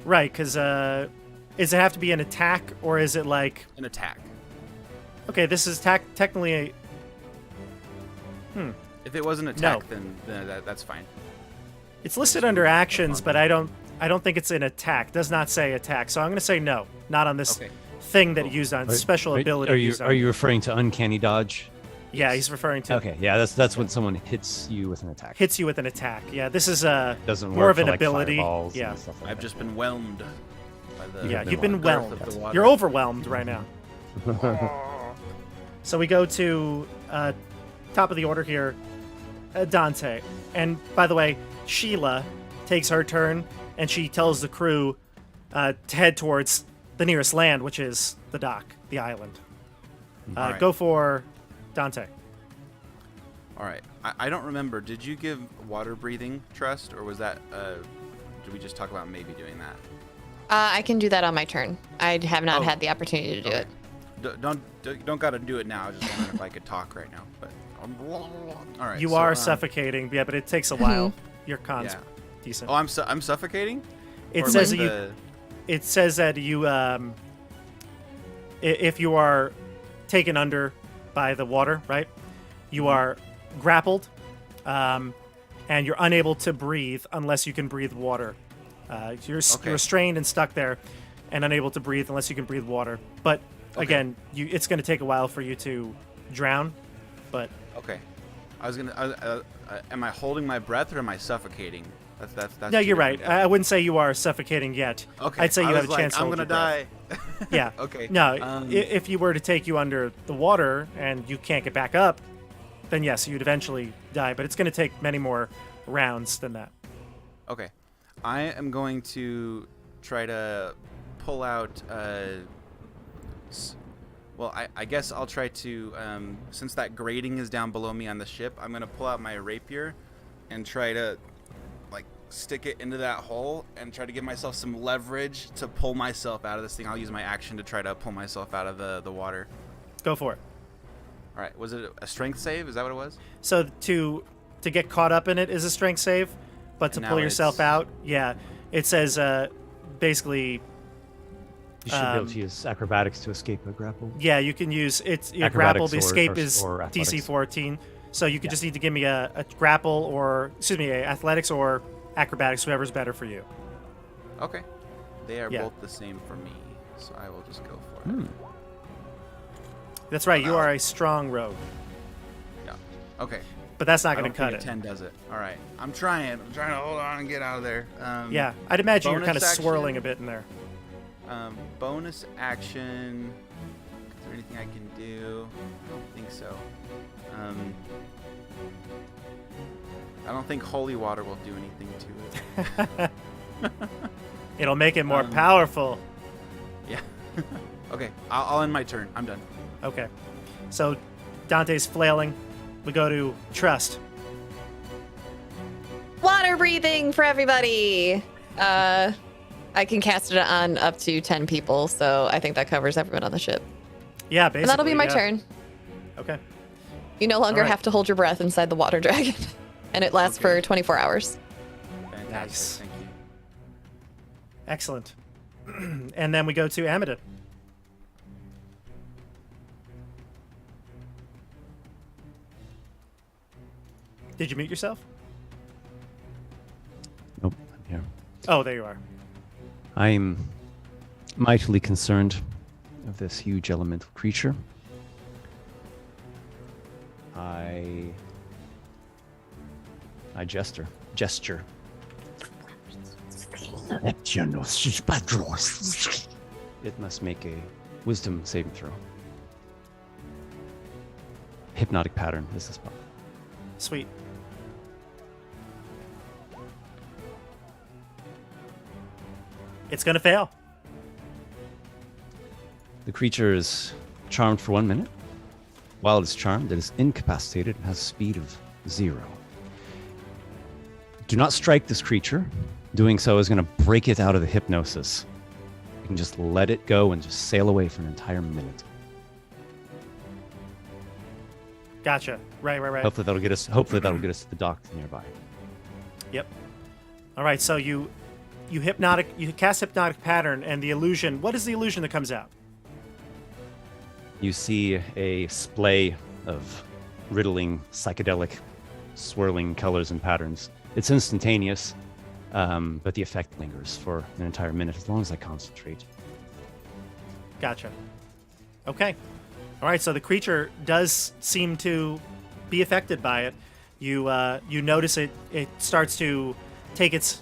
Speaker 1: Right, because does it have to be an attack or is it like?
Speaker 5: An attack.
Speaker 1: Okay, this is technically a.
Speaker 5: If it was an attack, then that's fine.
Speaker 1: It's listed under actions, but I I don't think it's an attack. Does not say attack. So I'm going to say no. Not on this
Speaker 5: Okay.
Speaker 1: thing that he used on special ability.
Speaker 4: Are you referring to uncanny dodge?
Speaker 1: Yeah, he's referring to.
Speaker 4: Okay, yeah, that's when someone hits you with an attack.
Speaker 1: Hits you with an attack. Yeah, this is
Speaker 4: Doesn't
Speaker 1: more
Speaker 4: work
Speaker 1: of an
Speaker 4: for, like,
Speaker 1: ability.
Speaker 4: fireballs
Speaker 1: Yeah.
Speaker 4: and stuff like
Speaker 5: I've
Speaker 4: that.
Speaker 5: just been whelmed by the.
Speaker 1: Yeah,
Speaker 5: the
Speaker 1: you've been
Speaker 5: girth
Speaker 1: whelmed.
Speaker 5: of the water.
Speaker 1: You're overwhelmed right now. So we go to top of the order here, Dante. And by the way, Sheila takes her turn, and she tells the crew to head towards the nearest land, which is the dock, the island.
Speaker 5: All right.
Speaker 1: Go for Dante.
Speaker 5: All right. I don't remember. Did you give water breathing trust, or was that? Did we just talk about maybe doing that?
Speaker 2: I can do that on my turn. I have not
Speaker 5: Oh.
Speaker 2: had the opportunity to do it.
Speaker 5: Don't gotta do it now. I was just wondering if I could talk right now. But all right.
Speaker 1: You
Speaker 5: so,
Speaker 1: are suffocating, yeah, but it takes a while. Your con's
Speaker 5: Yeah.
Speaker 1: decent.
Speaker 5: Oh, I'm suffocating.
Speaker 1: It
Speaker 5: Or
Speaker 1: says
Speaker 5: like
Speaker 1: that you. It says that you, if you are taken under by the water, right, you are grappled, and you're unable to breathe unless you can breathe water. You're restrained and stuck there, and unable to breathe unless you can breathe water. But again, it's going to take a while for you to drown. But
Speaker 5: Okay. I was gonna. Am I holding my breath or am I suffocating? That's.
Speaker 1: no,
Speaker 5: two
Speaker 1: you're right.
Speaker 5: different-
Speaker 1: I wouldn't say you are suffocating yet.
Speaker 5: Okay.
Speaker 1: I'd say you
Speaker 5: I
Speaker 1: have
Speaker 5: was
Speaker 1: a chance to
Speaker 5: I'm
Speaker 1: hold
Speaker 5: gonna
Speaker 1: your breath.
Speaker 5: die.
Speaker 1: Yeah.
Speaker 5: Okay.
Speaker 1: No, if you were to take you under the water and you can't get back up, then yes, you'd eventually die. But it's going to take many more rounds than that.
Speaker 5: Okay. I am going to try to pull out. Well, I guess I'll try to. Since that grating is down below me on the ship, I'm going to pull out my rapier and try to, like, stick it into that hole and try to give myself some leverage to pull myself out of this thing. I'll use my action to try to pull myself out of the water.
Speaker 1: Go for it.
Speaker 5: All right. Was it a strength save? Is that what it was?
Speaker 1: So to get caught up in it is a strength save, but to
Speaker 5: And
Speaker 1: pull
Speaker 5: now
Speaker 1: yourself
Speaker 5: it's-
Speaker 1: out, yeah, it says basically,
Speaker 4: You should be able to use acrobatics to escape a grapple.
Speaker 1: yeah, you can use it's your grapple. The
Speaker 4: Acrobatics
Speaker 1: escape
Speaker 4: or
Speaker 1: is
Speaker 4: athletics.
Speaker 1: DC 14, so you could just need to give me a grapple or a athletics or acrobatics, whoever's better for you.
Speaker 5: Okay. They are
Speaker 1: Yeah.
Speaker 5: both the same for me, so I will just go for it.
Speaker 1: That's right. You are a strong rogue,
Speaker 5: Yeah. Okay.
Speaker 1: but that's not
Speaker 5: I
Speaker 1: going
Speaker 5: don't
Speaker 1: to cut
Speaker 5: think
Speaker 1: it.
Speaker 5: a 10 does it. All right. I'm trying to hold on and get out of there.
Speaker 1: Yeah, I'd imagine you're
Speaker 5: bonus
Speaker 1: kind of swirling a
Speaker 5: action.
Speaker 1: bit in there.
Speaker 5: Bonus action. Is there anything I can do? I don't think so. I don't think holy water will do anything to it.
Speaker 1: It'll make it more powerful.
Speaker 5: Yeah. Okay. I'll end my turn. I'm done.
Speaker 1: Okay. So Dante's flailing. We go to Trust.
Speaker 2: Water breathing for everybody. I can cast it on up to 10 people, so I think that covers everyone on the ship.
Speaker 1: Yeah, basically.
Speaker 2: And that'll be my
Speaker 1: yeah.
Speaker 2: turn.
Speaker 1: Okay.
Speaker 2: You no longer
Speaker 1: All right.
Speaker 2: have to hold your breath inside the water dragon, and it lasts
Speaker 5: Okay.
Speaker 2: for 24 hours.
Speaker 5: Fantastic.
Speaker 1: Nice.
Speaker 5: Thank you.
Speaker 1: Excellent. And then we go to Amidon. Did you mute yourself?
Speaker 4: Nope, I'm here.
Speaker 1: Oh, there you are.
Speaker 4: I'm mightily concerned of this huge elemental creature. I gesture. It must make a wisdom saving throw. Hypnotic pattern is the spell.
Speaker 1: Sweet. It's going to fail.
Speaker 4: The creature is charmed for 1 minute. While it is charmed, it is incapacitated and has a speed of 0. Do not strike this creature. Doing so is going to break it out of the hypnosis. You can just let it go and just sail away for an entire minute.
Speaker 1: Gotcha. Right.
Speaker 4: Hopefully that'll get us to the dock nearby.
Speaker 1: Yep. All right, so you cast hypnotic pattern, and the illusion. What is the illusion that comes out?
Speaker 4: You see a splay of riddling, psychedelic, swirling colors and patterns. It's instantaneous.
Speaker 6: but the effect lingers for an entire minute as long as I concentrate.
Speaker 1: Gotcha. Okay. All right. So the creature does seem to be affected by it. You notice it starts to take its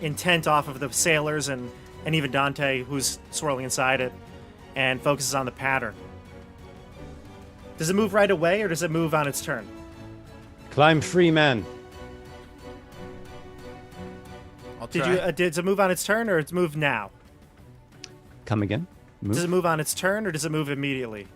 Speaker 1: intent off of the sailors and even Dante, who's swirling inside it, and focuses on the pattern. Does it move right away, or does it move on its turn?
Speaker 6: Climb free, man.
Speaker 5: I'll try.
Speaker 1: Does it move on its turn, or it's moved now?
Speaker 6: Come again? Move?
Speaker 1: Does it move on its turn, or does it move immediately?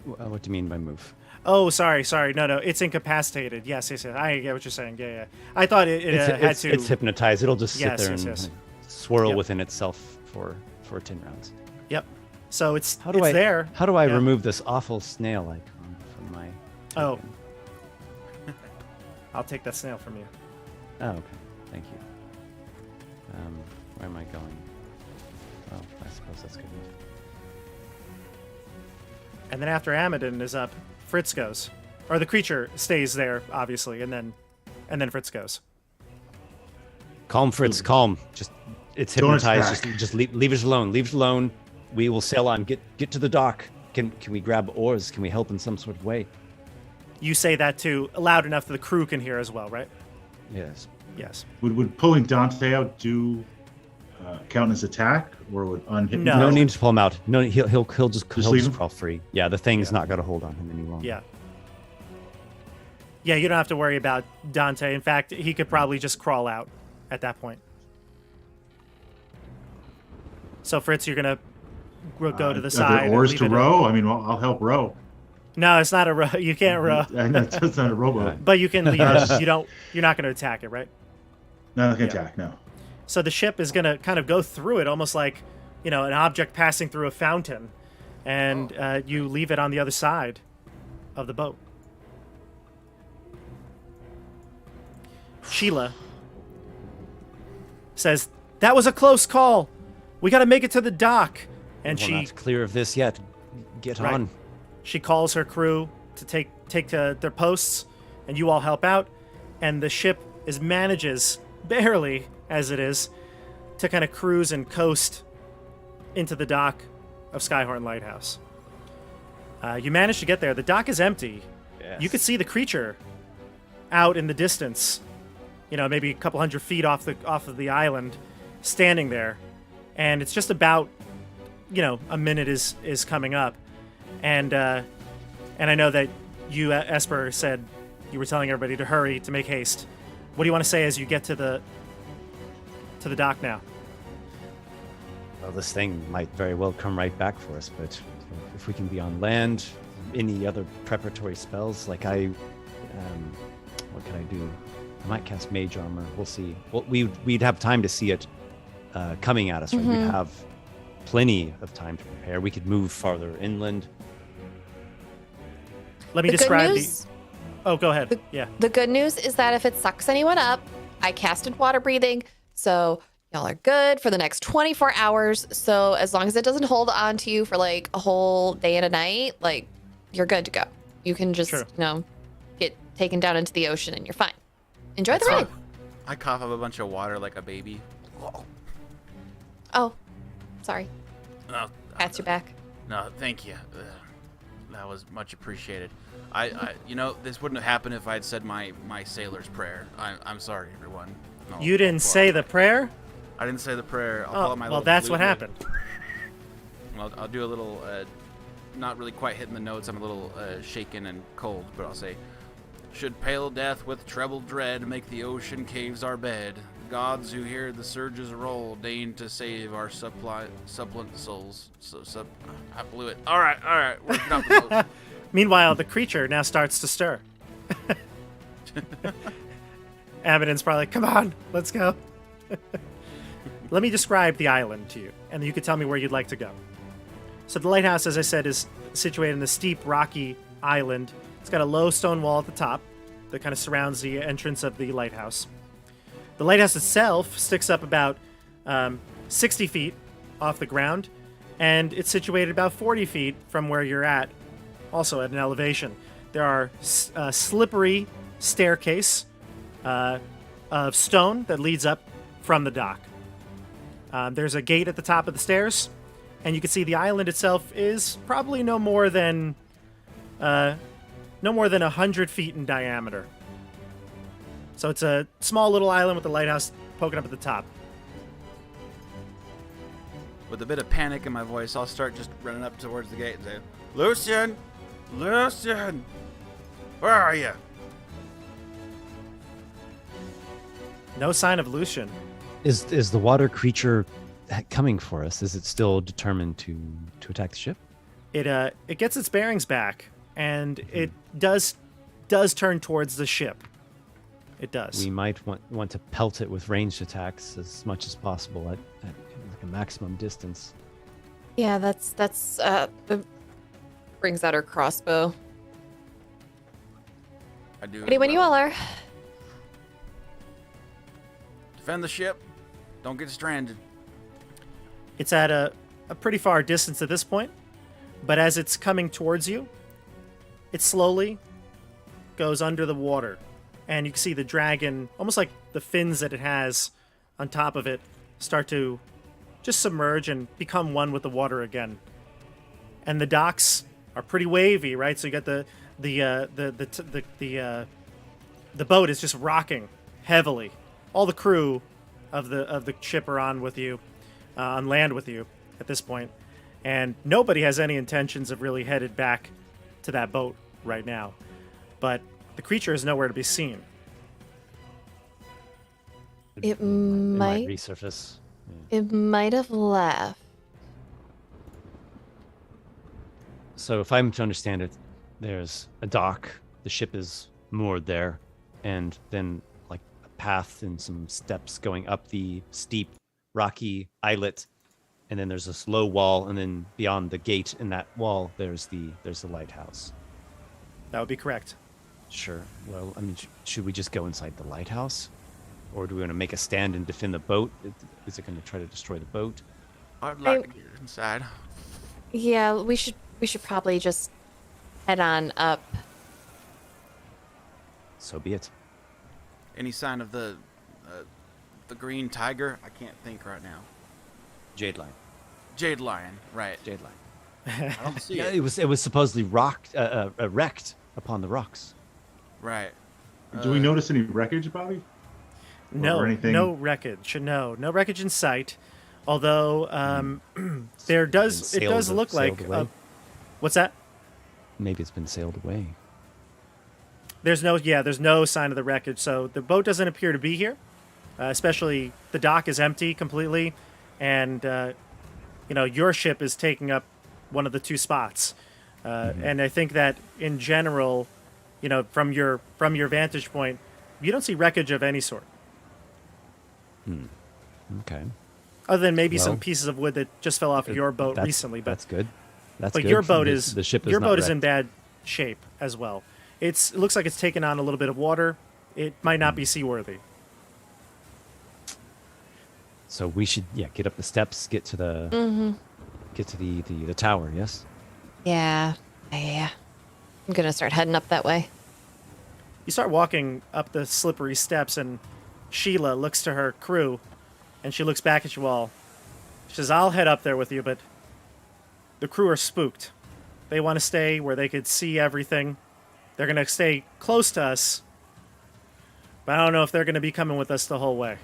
Speaker 6: What do you mean by move?
Speaker 1: Oh, sorry. No, it's incapacitated. Yes. I get what you're saying. Yeah. I thought
Speaker 6: It's hypnotized. It'll just sit there and swirl
Speaker 1: Yep.
Speaker 6: within itself for 10 rounds.
Speaker 1: Yep. So it's
Speaker 6: How do I
Speaker 1: there.
Speaker 6: How do I
Speaker 1: Yeah.
Speaker 6: remove this awful snail icon from my?
Speaker 1: Oh. I'll take that snail from you.
Speaker 6: Oh, okay. Thank you. Where am I going? Oh, I suppose that's good enough.
Speaker 1: And then after Amadon is up, Fritz goes. Or the creature stays there, obviously, and then Fritz goes.
Speaker 6: Calm, Fritz. Calm. Just it's
Speaker 3: Don't
Speaker 6: hypnotized.
Speaker 3: attack.
Speaker 6: Just leave it alone. Leave it alone. We will sail on. Get to the dock. Can we grab oars? Can we help in some sort of way?
Speaker 1: You say that too, loud enough that the crew can hear as well, right?
Speaker 6: Yes.
Speaker 1: Yes.
Speaker 3: Would pulling Dante out do count as attack, or would unhit?
Speaker 1: No.
Speaker 6: No need to pull him out. No, he'll just
Speaker 3: leave him?
Speaker 6: crawl free. Yeah, the thing's not got a hold on him any longer.
Speaker 1: Yeah. Yeah, you don't have to worry about Dante. In fact, he could probably just crawl out at that point. So, Fritz, you're going to go to the
Speaker 3: Are
Speaker 1: side.
Speaker 3: there
Speaker 1: and
Speaker 3: oars
Speaker 1: leave
Speaker 3: to
Speaker 1: it
Speaker 3: row? I mean, well, I'll help row.
Speaker 1: No, it's not a row. You can't row.
Speaker 3: I know it's not a rowboat.
Speaker 1: But you can leave it. You're not going to attack it, right?
Speaker 3: No, I can
Speaker 1: Yeah.
Speaker 3: attack. No.
Speaker 1: So the ship is going to kind of go through it, almost like, an object passing through a fountain, and you leave it on the other side of the boat. Sheila says, "That was a close call. We got to make it to the dock." And
Speaker 6: We're not clear of this yet. Get
Speaker 1: Right.
Speaker 6: on.
Speaker 1: she calls her crew to take to their posts, and you all help out. And the ship manages, barely as it is, to kind of cruise and coast into the dock of Skyhorn Lighthouse. You manage to get there. The dock is empty.
Speaker 6: Yes.
Speaker 1: You could see the creature out in the distance, maybe a couple hundred feet off of the island, standing there, and it's just about, a minute is coming up, and I know that you, Esper, said you were telling everybody to hurry, to make haste. What do you want to say as you get to the dock now?
Speaker 6: Well, this thing might very well come right back for us, but if we can be on land, any other preparatory spells, like what can I do? I might cast Mage Armor. We'll see. Well, we'd have time to see it coming at us, right? We'd have plenty of time to prepare. We could move farther inland.
Speaker 1: Let me
Speaker 2: The good
Speaker 1: describe
Speaker 2: news-
Speaker 1: Oh, go ahead. Yeah.
Speaker 2: The good news is that if it sucks anyone up, I casted water breathing, so y'all are good for the next 24 hours. So as long as it doesn't hold on to you for like a whole day and a night, like you're good to go. You can just,
Speaker 1: Sure.
Speaker 2: get taken down into the ocean and you're fine. Enjoy the
Speaker 5: So
Speaker 2: ride.
Speaker 5: I cough up a bunch of water like a baby.
Speaker 2: Oh, sorry.
Speaker 5: No,
Speaker 2: Pat's your back.
Speaker 5: no, thank you. That was much appreciated. This wouldn't have happened if I'd said my sailor's prayer. I'm sorry, everyone. No,
Speaker 1: You didn't say the prayer?
Speaker 5: I didn't say the prayer. I'll pull
Speaker 1: Oh,
Speaker 5: out my
Speaker 1: well,
Speaker 5: little
Speaker 1: that's
Speaker 5: flute
Speaker 1: what
Speaker 5: loot.
Speaker 1: happened.
Speaker 5: I'll do a little, not really quite hitting the notes. I'm a little shaken and cold, but I'll say, should pale death with treble dread make the ocean caves our bed, gods who hear the surges roll deign to save our supplant souls. I blew it. All right. Working off the notes.
Speaker 1: Meanwhile, the creature now starts to stir. Abaddon's probably, come on, let's go. Let me describe the island to you, and then you can tell me where you'd like to go. So the lighthouse, as I said, is situated in a steep, rocky island. It's got a low stone wall at the top that kind of surrounds the entrance of the lighthouse. The lighthouse itself sticks up about 60 feet off the ground, and it's situated about 40 feet from where you're at, also at an elevation. There are a slippery staircase of stone that leads up from the dock. There's a gate at the top of the stairs, and you can see the island itself is probably no more than 100 feet in diameter. So it's a small little island with a lighthouse poking up at the top.
Speaker 5: With a bit of panic in my voice, I'll start just running up towards the gate and say, Lucian! Lucian! Where are you?
Speaker 1: No sign of Lucian.
Speaker 4: Is the water creature coming for us? Is it still determined to attack the ship?
Speaker 1: It gets its bearings back, and it does turn towards the ship. It does.
Speaker 4: We might want to pelt it with ranged attacks as much as possible at like a maximum distance.
Speaker 2: Yeah, that's brings out her crossbow.
Speaker 5: I do.
Speaker 2: Ready when you all are.
Speaker 5: Defend the ship. Don't get stranded.
Speaker 1: It's at a pretty far distance at this point, but as it's coming towards you, it slowly goes under the water, and you can see the dragon, almost like the fins that it has on top of it, start to just submerge and become one with the water again. And the docks are pretty wavy, right? So you got the boat is just rocking heavily. All the crew of the ship are on with you, on land with you at this point, and nobody has any intentions of really headed back to that boat right now. But the creature is nowhere to be seen.
Speaker 2: It
Speaker 4: might
Speaker 2: might
Speaker 4: resurface.
Speaker 2: It might have left.
Speaker 4: So if I'm to understand it, there's a dock, the ship is moored there, and then like a path and some steps going up the steep, rocky islet, and then there's this low wall, and then beyond the gate in that wall, there's the lighthouse.
Speaker 1: That would be correct.
Speaker 4: Sure. Well, I mean, should we just go inside the lighthouse? Or do we want to make a stand and defend the boat? Is it going to try to destroy the boat?
Speaker 5: I'd like to get inside.
Speaker 2: Yeah, we should probably just head on up.
Speaker 4: So be it.
Speaker 5: Any sign of the green tiger? I can't think right now.
Speaker 6: Jade line.
Speaker 5: Jade lion, right?
Speaker 6: Jade line.
Speaker 5: I don't see
Speaker 4: Yeah,
Speaker 5: it.
Speaker 4: it was supposedly wrecked upon the rocks.
Speaker 5: Right.
Speaker 3: Do we notice any wreckage, Bobby?
Speaker 1: No,
Speaker 3: Or anything?
Speaker 1: no wreckage. No wreckage in sight. Although it does look like.
Speaker 4: Away.
Speaker 1: What's that?
Speaker 4: Maybe it's been sailed away.
Speaker 1: There's no sign of the wreckage. So the boat doesn't appear to be here. Especially the dock is empty completely, and your ship is taking up one of the two spots. And I think that in general, from your vantage point, you don't see wreckage of any sort.
Speaker 4: Okay.
Speaker 1: Other than maybe
Speaker 4: Well,
Speaker 1: some pieces of wood that just fell off your boat recently, but
Speaker 4: that's good. That's
Speaker 1: but
Speaker 4: good.
Speaker 1: your boat
Speaker 4: The ship is
Speaker 1: your
Speaker 4: not
Speaker 1: boat is in
Speaker 4: wrecked.
Speaker 1: bad shape as well. It looks like it's taken on a little bit of water. It might not be seaworthy.
Speaker 4: So we should get up the steps, get to the the tower. Yes.
Speaker 2: Yeah. I'm gonna start heading up that way.
Speaker 1: You start walking up the slippery steps, and Sheila looks to her crew, and she looks back at you all. She says, "I'll head up there with you, but the crew are spooked. They want to stay where they could see everything. They're going to stay close to us, but I don't know if they're going to be coming with us the whole way."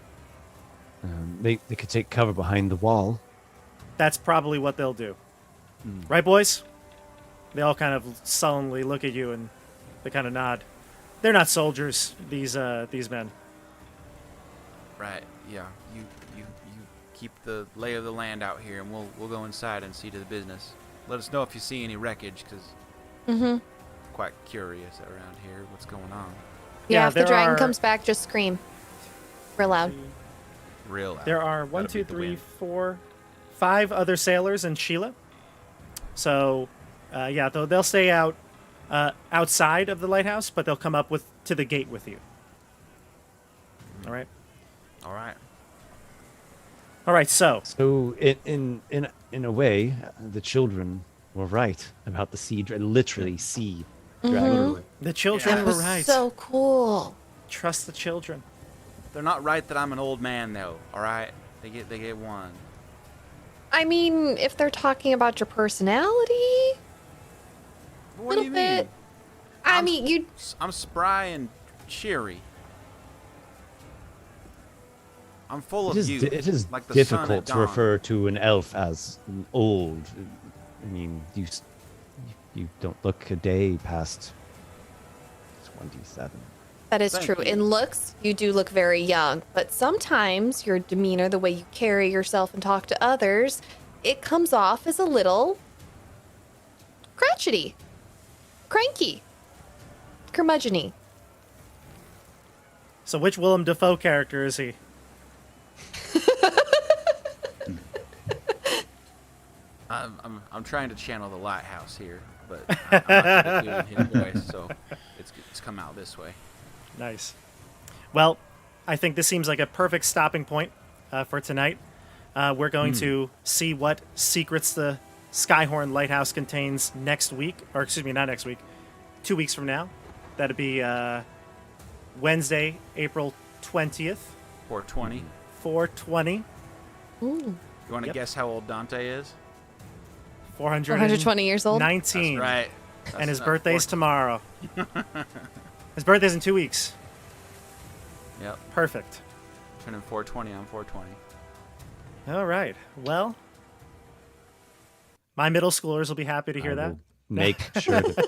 Speaker 4: They could take cover behind the wall.
Speaker 1: That's probably what they'll do. Right, boys? They all kind of sullenly look at you, and they kind of nod. They're not soldiers, these men.
Speaker 5: Right. Yeah. You keep the lay of the land out here, and we'll go inside and see to the business. Let us know if you see any wreckage, because quite curious around here. What's going on?
Speaker 2: Yeah,
Speaker 1: Yeah,
Speaker 2: if the
Speaker 1: there
Speaker 2: dragon
Speaker 1: are-
Speaker 2: comes back, just scream. Real loud.
Speaker 5: Real loud.
Speaker 1: There are one,
Speaker 5: That'll
Speaker 1: two,
Speaker 5: be the
Speaker 1: three,
Speaker 5: wind.
Speaker 1: 4, 5 other sailors in Sheila. So, they'll stay out outside of the lighthouse, but they'll come up to the gate with you. All right.
Speaker 5: All right.
Speaker 1: All right. So
Speaker 4: So in a way, the children were right about the sea, literally sea dragon.
Speaker 3: Literally.
Speaker 1: the children
Speaker 2: That
Speaker 1: were
Speaker 2: was
Speaker 1: right.
Speaker 2: so cool.
Speaker 1: Trust the children.
Speaker 5: They're not right that I'm an old man though. All right, they get one.
Speaker 2: I mean, if they're talking about your personality,
Speaker 5: What do you
Speaker 2: bit.
Speaker 5: mean?
Speaker 2: I mean, you.
Speaker 5: I'm spry and cheery. I'm full of youth.
Speaker 6: It is
Speaker 5: like the sun at
Speaker 6: difficult to
Speaker 5: dawn.
Speaker 6: refer to an elf as an old. I mean, you don't look a day past 27.
Speaker 2: That is
Speaker 5: Thank
Speaker 2: true.
Speaker 5: you.
Speaker 2: In looks, you do look very young, but sometimes your demeanor, the way you carry yourself and talk to others, it comes off as a little crotchety, cranky, curmudgeon-y.
Speaker 1: So which Willem Dafoe character is he?
Speaker 5: I'm trying to channel the Lighthouse here, but I'm not good at doing his voice, so it's come out this way.
Speaker 1: Nice. Well, I think this seems like a perfect stopping point for tonight. We're going to see what secrets the Skyhorn Lighthouse contains next week, or excuse me, not next week, 2 weeks from now. That'd be Wednesday, April 20th,
Speaker 5: 420.
Speaker 1: 420.
Speaker 2: Ooh,
Speaker 5: You want to
Speaker 1: Yep.
Speaker 5: guess how old Dante is?
Speaker 2: 120 years old.
Speaker 1: 19.
Speaker 5: That's right.
Speaker 1: And his
Speaker 5: That's
Speaker 1: birthday's
Speaker 5: 420.
Speaker 1: tomorrow. His birthday's in 2 weeks.
Speaker 5: Yep.
Speaker 1: Perfect.
Speaker 5: Turning 420 on 420.
Speaker 1: All right. Well, my middle schoolers will be happy to hear
Speaker 6: I
Speaker 1: that.
Speaker 6: will make sure to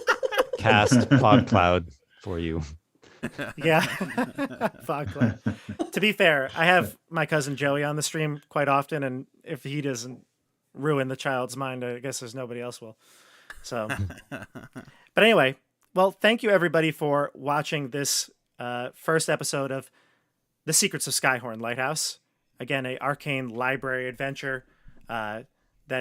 Speaker 6: cast Fog Cloud for you.
Speaker 1: Yeah. Fog cloud. To be fair, I have my cousin Joey on the stream quite often, and if he doesn't ruin the child's mind, I guess there's nobody else will. So, but anyway, well, thank you everybody for watching this first episode of The Secrets of Skyhorn Lighthouse. Again, a arcane library adventure that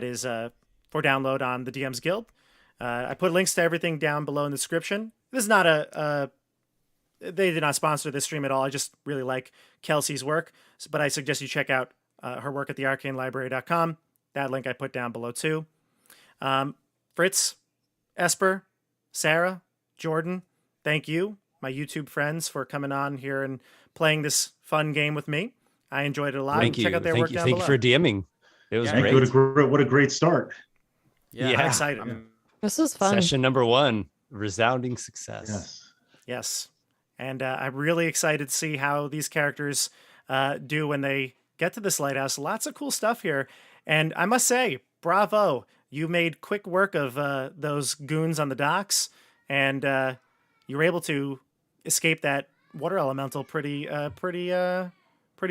Speaker 1: is for download on the DM's Guild. I put links to everything down below in the description. This is not they did not sponsor this stream at all. I just really like Kelsey's work, but I suggest you check out her work at thearcanelibrary.com. That link I put down below too. Fritz, Esper, Sarah, Jordan, thank you, my YouTube friends, for coming on here and playing this fun game with me. I enjoyed it a lot.
Speaker 4: Thank you.
Speaker 1: Check out their work down
Speaker 4: Thank
Speaker 1: below.
Speaker 4: you for DMing. It was
Speaker 5: Yeah,
Speaker 4: great.
Speaker 3: What a great start.
Speaker 1: I'm
Speaker 4: Yeah.
Speaker 1: excited.
Speaker 2: This was fun.
Speaker 4: Session number 1, resounding success.
Speaker 3: Yes.
Speaker 1: Yes. And I'm really excited to see how these characters do when they get to this lighthouse. Lots of cool stuff here. And I must say, bravo. You made quick work of those goons on the docks. And you were able to escape that water elemental pretty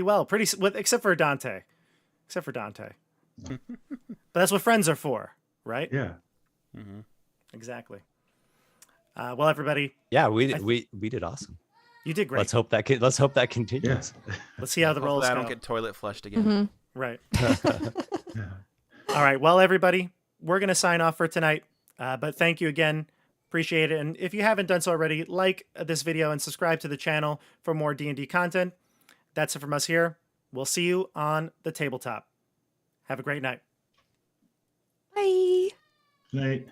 Speaker 1: well. Except for Dante. But that's what friends are for, right?
Speaker 3: Yeah.
Speaker 5: Mm-hmm.
Speaker 1: Exactly. Well, everybody,
Speaker 4: Yeah, we did awesome.
Speaker 1: you did great.
Speaker 4: Let's hope that continues.
Speaker 3: Yes.
Speaker 1: Let's see how the rolls
Speaker 5: Hopefully I
Speaker 1: go.
Speaker 5: don't get toilet flushed again.
Speaker 2: Mhm.
Speaker 1: Right.
Speaker 3: Yeah.
Speaker 1: All right. Well, everybody, we're going to sign off for tonight. But thank you again. Appreciate it. And if you haven't done so already, like this video and subscribe to the channel for more D&D content. That's it from us here. We'll see you on the tabletop. Have a great night.
Speaker 2: Bye.
Speaker 3: Night.